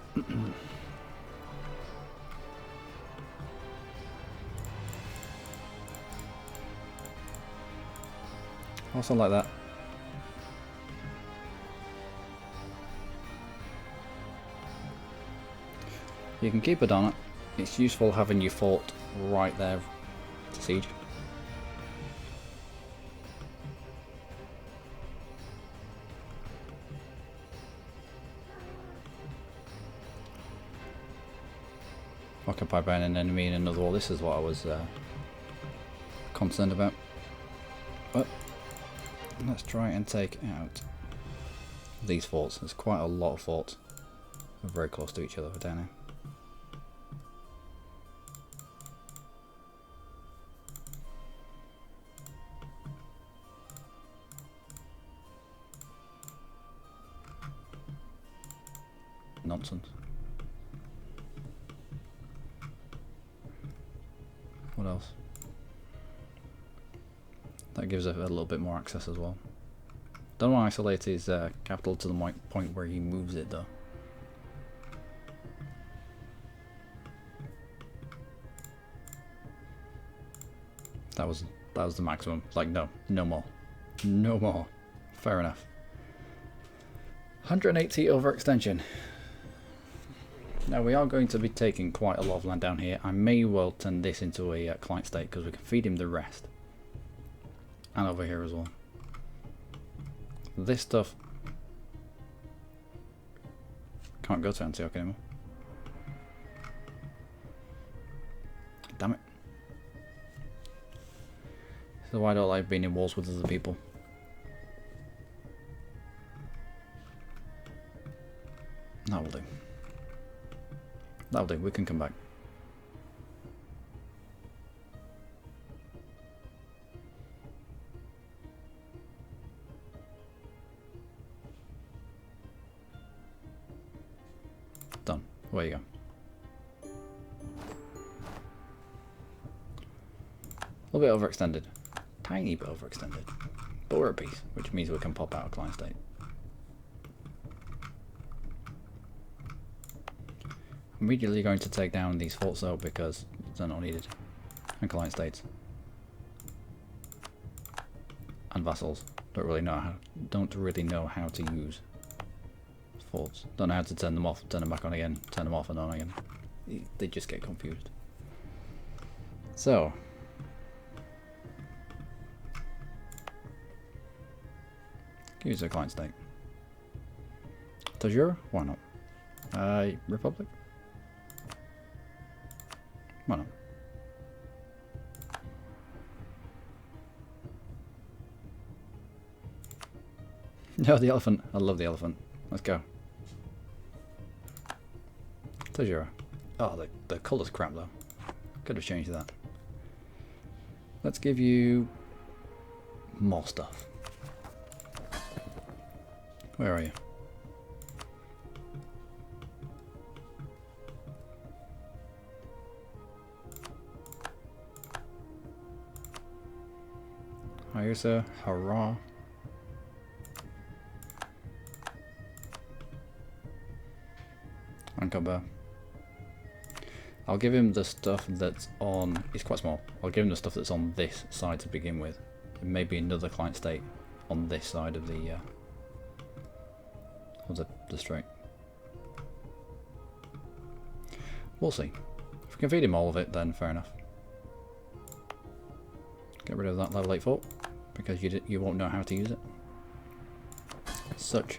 Also like that. You can keep it on it. It's useful having your fort right there to siege. Occupied by an enemy in another war. This is what I was concerned about. But let's try and take out these forts. There's quite a lot of forts. We're very close to each other down here. Nonsense. What else? That gives it a little bit more access as well. Don't want to isolate his capital to the point where he moves it though. That was the maximum. Like no more. No more. Fair enough. 180 overextension. Now we are going to be taking quite a lot of land down here. I may well turn this into a client state because we can feed him the rest. And over here as well. This stuff can't go to Antioch anymore. Damn it. So why don't I like being in wars with other people? That will do. That'll do, we can come back. Where you go? A little bit overextended. Tiny bit overextended. But we're at peace, which means we can pop out of client state. I'm immediately going to take down these forts though because they're not needed. And client states. And vassals don't really know how to use forts. Don't know how to turn them off, turn them back on again, turn them off and on again. They just get confused. So use a client state. Tajura? Why not? Republic? Why not? No, the elephant. I love the elephant. Let's go. Tajura. Oh, the colour's crap though. Could have changed that. Let's give you more stuff. Where are you? Hiya, sir. Hurrah. Uncover. I'll give him the stuff that's on... It's quite small. I'll give him the stuff that's on this side to begin with. And maybe another client state on this side of the strait. We'll see. If we can feed him all of it, then fair enough. Get rid of that level 8 fort, because you won't know how to use it. Such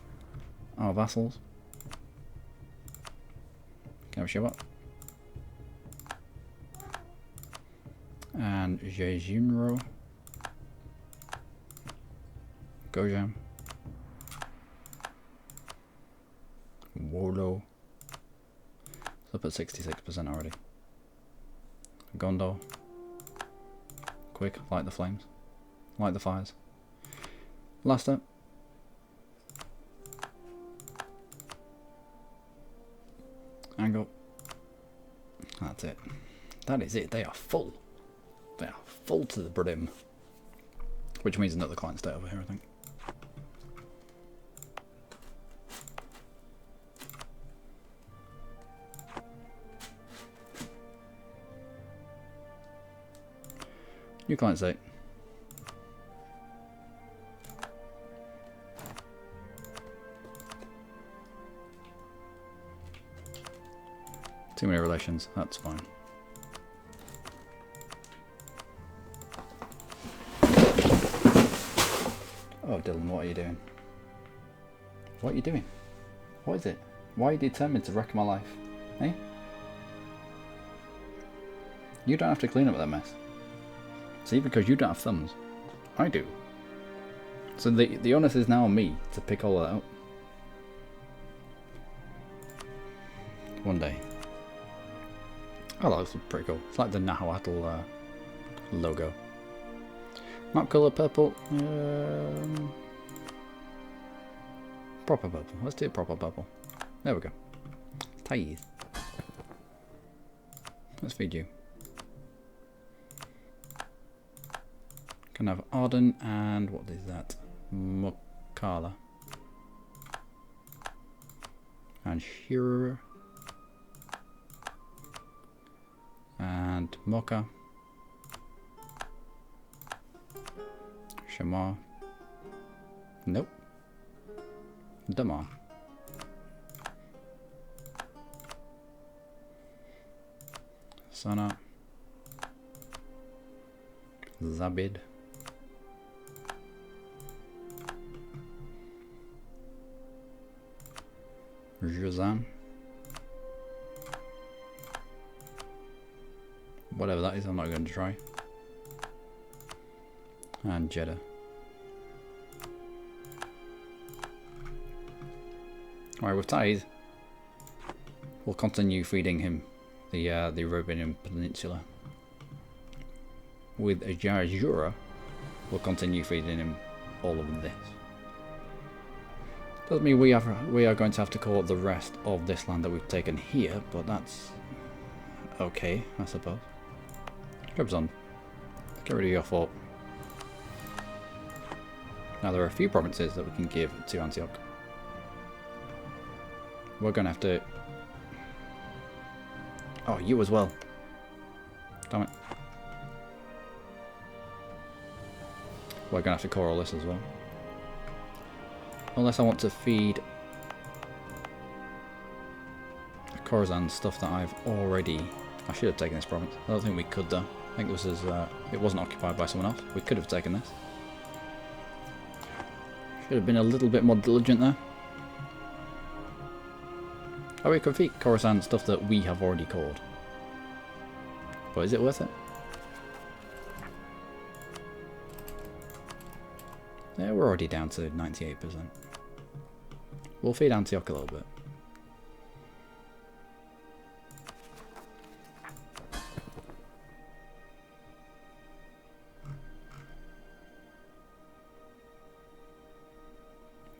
are vassals. Can we show up? And Jejinro. Gojam. Wolo. It's up at 66% already. Gondor. Quick, light the flames. Light the fires. Last up. Angle. That's it. That is it. They are full. They are full to the brim. Which means another client state over here, I think. New client state. Too many relations, that's fine. Oh Dylan, what are you doing? What are you doing? What is it? Why are you determined to wreck my life? Eh? You don't have to clean up that mess. See, because you don't have thumbs. I do. So the onus is now on me to pick all that up. One day. Oh, that looks pretty cool. It's like the Nahuatl logo. Map colour purple. Proper purple. Let's do proper purple. There we go. Tithe. Let's feed you. Can have Arden and what is that? Mokala. And Shira. And Mocha. Shamar. Nope. Damar. Sana. Zabid. Juzan. Whatever that is, I'm not going to try. And Jeddah. Alright, with Tithe, we'll continue feeding him the Arabian Peninsula. With Jajura, we'll continue feeding him all of this. Doesn't mean we are going to have to call up the rest of this land that we've taken here, but that's okay, I suppose. Trebizond, get rid of your fort. Now there are a few provinces that we can give to Antioch. We're going to have to... Oh, you as well. Damn it. We're going to have to core all this as well. Unless I want to feed Khorasan stuff that I've already... I should have taken this province. I don't think we could though. I think this is... it wasn't occupied by someone else. We could have taken this. Should have been a little bit more diligent there. Oh, we could feed Khorasan stuff that we have already cored. But is it worth it? Yeah, we're already down to 98%. We'll feed Antioch a little bit.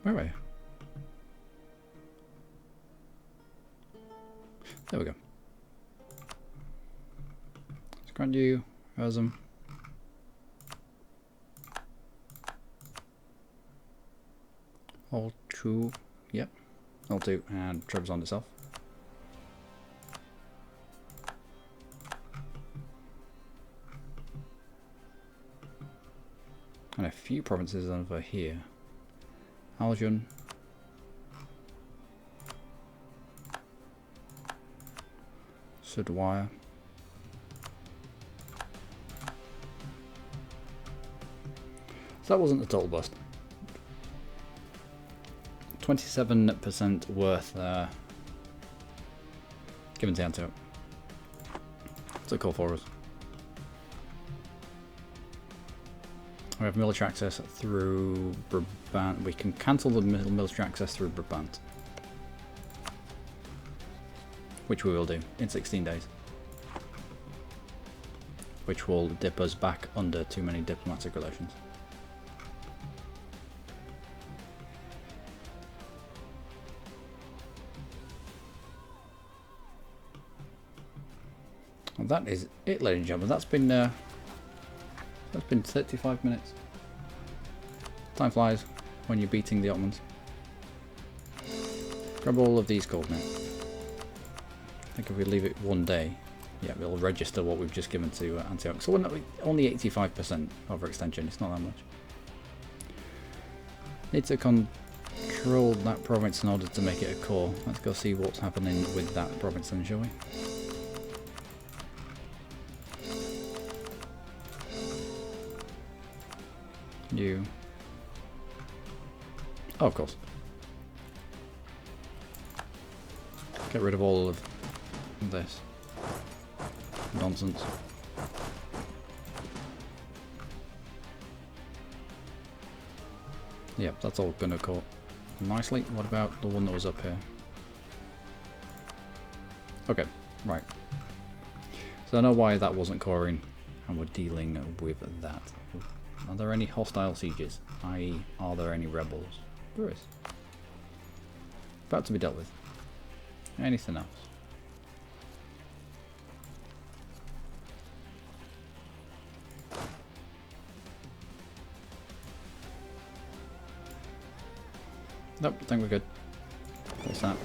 Where are you? There we go. Let's grant you Razum. All two, yep, all two, and Trebizond itself. And a few provinces over here. Aljun. Sudwire. So that wasn't a total bust. 27% worth given to Antioch. It's a call for us. We have military access through Brabant. We can cancel the military access through Brabant, which we will do in 16 days. Which will dip us back under too many diplomatic relations. Well, that is it, ladies and gentlemen. That's been 35 minutes. Time flies when you're beating the Ottomans. Grab all of these coordinates. I think if we leave it one day, yeah, we'll register what we've just given to Antioch. So we're not, only 85% overextension. It's not that much. Need to control that province in order to make it a core. Let's go see what's happening with that province then, shall we? You. Oh, of course. Get rid of all of this nonsense. Yep, that's all gonna go nicely. What about the one that was up here? Okay, right. So I know why that wasn't coring, and we're dealing with that. Are there any hostile sieges? I.e., are there any rebels? There is. About to be dealt with. Anything else? Nope, I think we're good. What's that?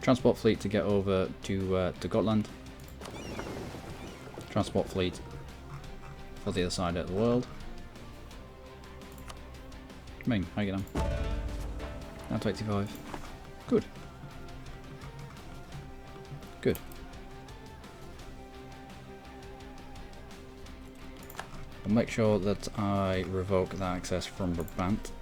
Transport fleet to get over to Gotland. Transport fleet for the other side of the world. Ming, how you get on? Down to 85. Good. Good. I'll make sure that I revoke that access from Brabant.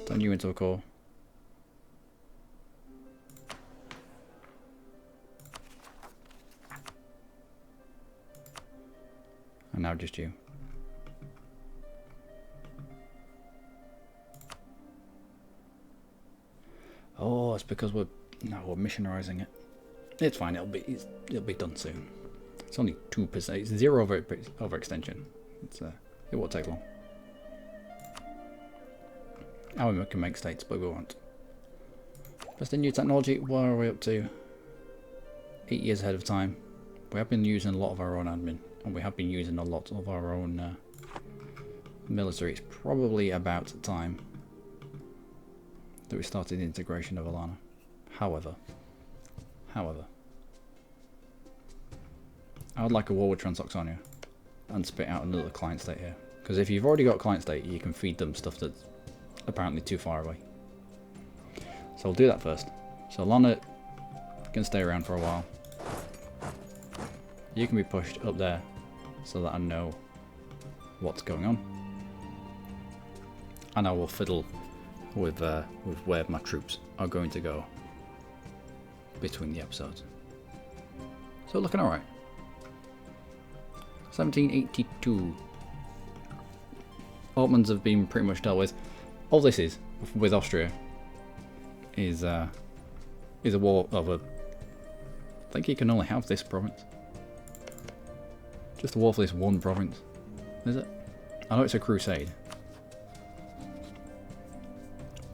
Turn you into a core. And now just you. Oh, it's because we're No, we're missionarizing it. It's fine. It'll be done soon. It's only 2%. It's 0 overextension. It won't take long. We can make states, but we won't. Just in new technology. What are we up to? 8 years ahead of time. We have been using a lot of our own admin, and we have been using a lot of our own military. It's probably about time that we started the integration of Alana. However, I would like a war with Transoxania and spit out another client state here. Because if you've already got a client state, you can feed them stuff that's apparently too far away. So we'll do that first. So Alana can stay around for a while. You can be pushed up there so that I know what's going on. And I will fiddle with where my troops are going to go between the episodes. So looking alright. 1782. Ottomans have been pretty much dealt with. All this is with Austria is a war over. I think you can only have this province. Just a war for this one province, is it? I know it's a crusade.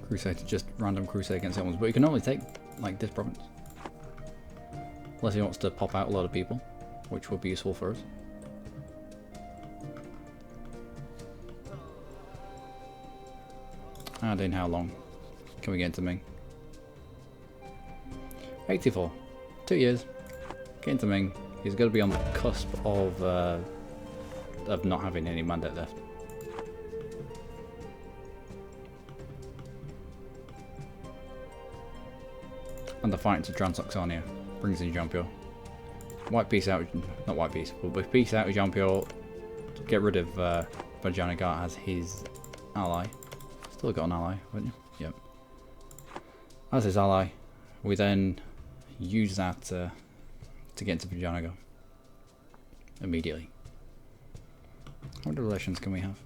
Crusade, just random crusade against Ottomans, but you can only take like this province. Unless he wants to pop out a lot of people, which would be useful for us. And in how long can we get into Ming? 84. 2 years. Get into Ming. He's going to be on the cusp of not having any mandate left. And the fight to Transoxania brings in Jean-Pierre. Wipe peace out, not wipe peace, but with peace out with Jean-Pierre, get rid of Vajanagar as his ally. Still got an ally, haven't you? Yep. As his ally, we then use that to get into Vajanagar immediately. How many relations can we have?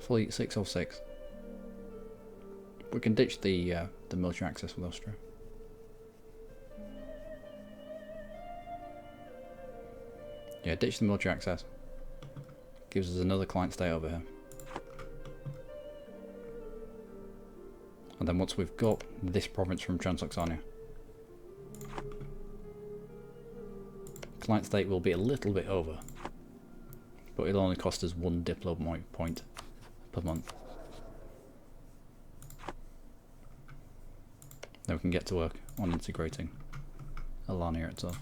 Fleet 606. We can ditch the military access with Austria. Yeah, ditch the military access. Gives us another client state over here. And then once we've got this province from Transoxania, client state will be a little bit over, but it'll only cost us 1 diplo point per month. Then we can get to work on integrating Alania itself.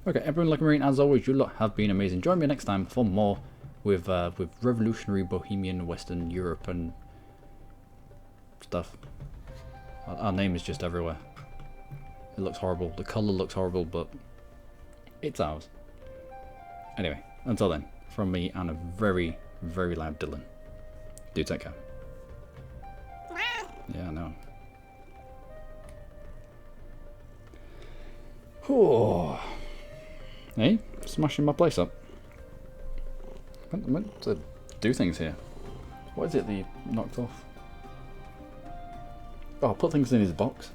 Okay, everyone, like Marine, as always, you lot have been amazing. Join me next time for more with revolutionary Bohemian Western Europe and stuff. Our name is just everywhere. It looks horrible. The colour looks horrible, but it's ours. Anyway, until then, from me and a very, very loud Dylan. Do take care. Yeah, I know. Oh. Hey, smashing my place up. I meant to do things here. What is it that you knocked off? Oh, put things in his box.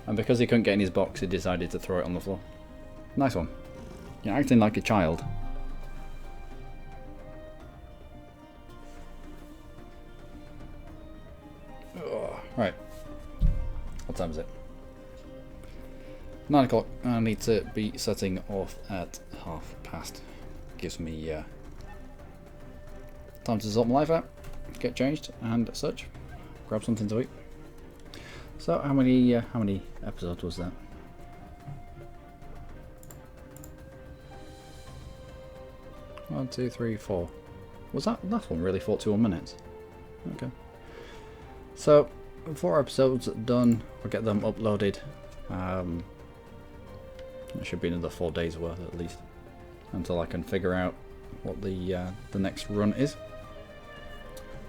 And because he couldn't get in his box, he decided to throw it on the floor. Nice one. You're acting like a child. Oh, right. What time is it? 9 o'clock. I need to be setting off at past. Gives me time to sort my life out, get changed, and such. Grab something to eat. So, how many episodes was that? 1, 2, 3, 4. Was that last one really 41 minutes? Okay. So, 4 episodes done. We'll get them uploaded. It should be another 4 days worth at least, until I can figure out what the next run is.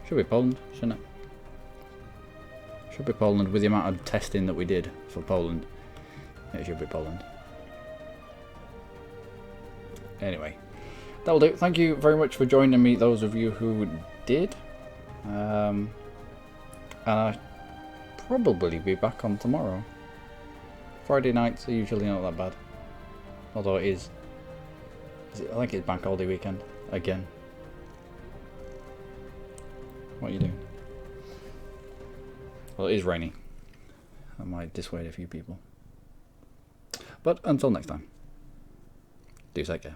Should be Poland, shouldn't it? Should be Poland with the amount of testing that we did for Poland. It should be Poland. Anyway, That'll do. Thank you very much for joining me, those of you who did. And I'll probably be back on tomorrow. Friday nights are usually not that bad. Although it is. I think it's bank holiday weekend again. What are you doing? Well, it is rainy. That might dissuade a few people. But until next time, do take care.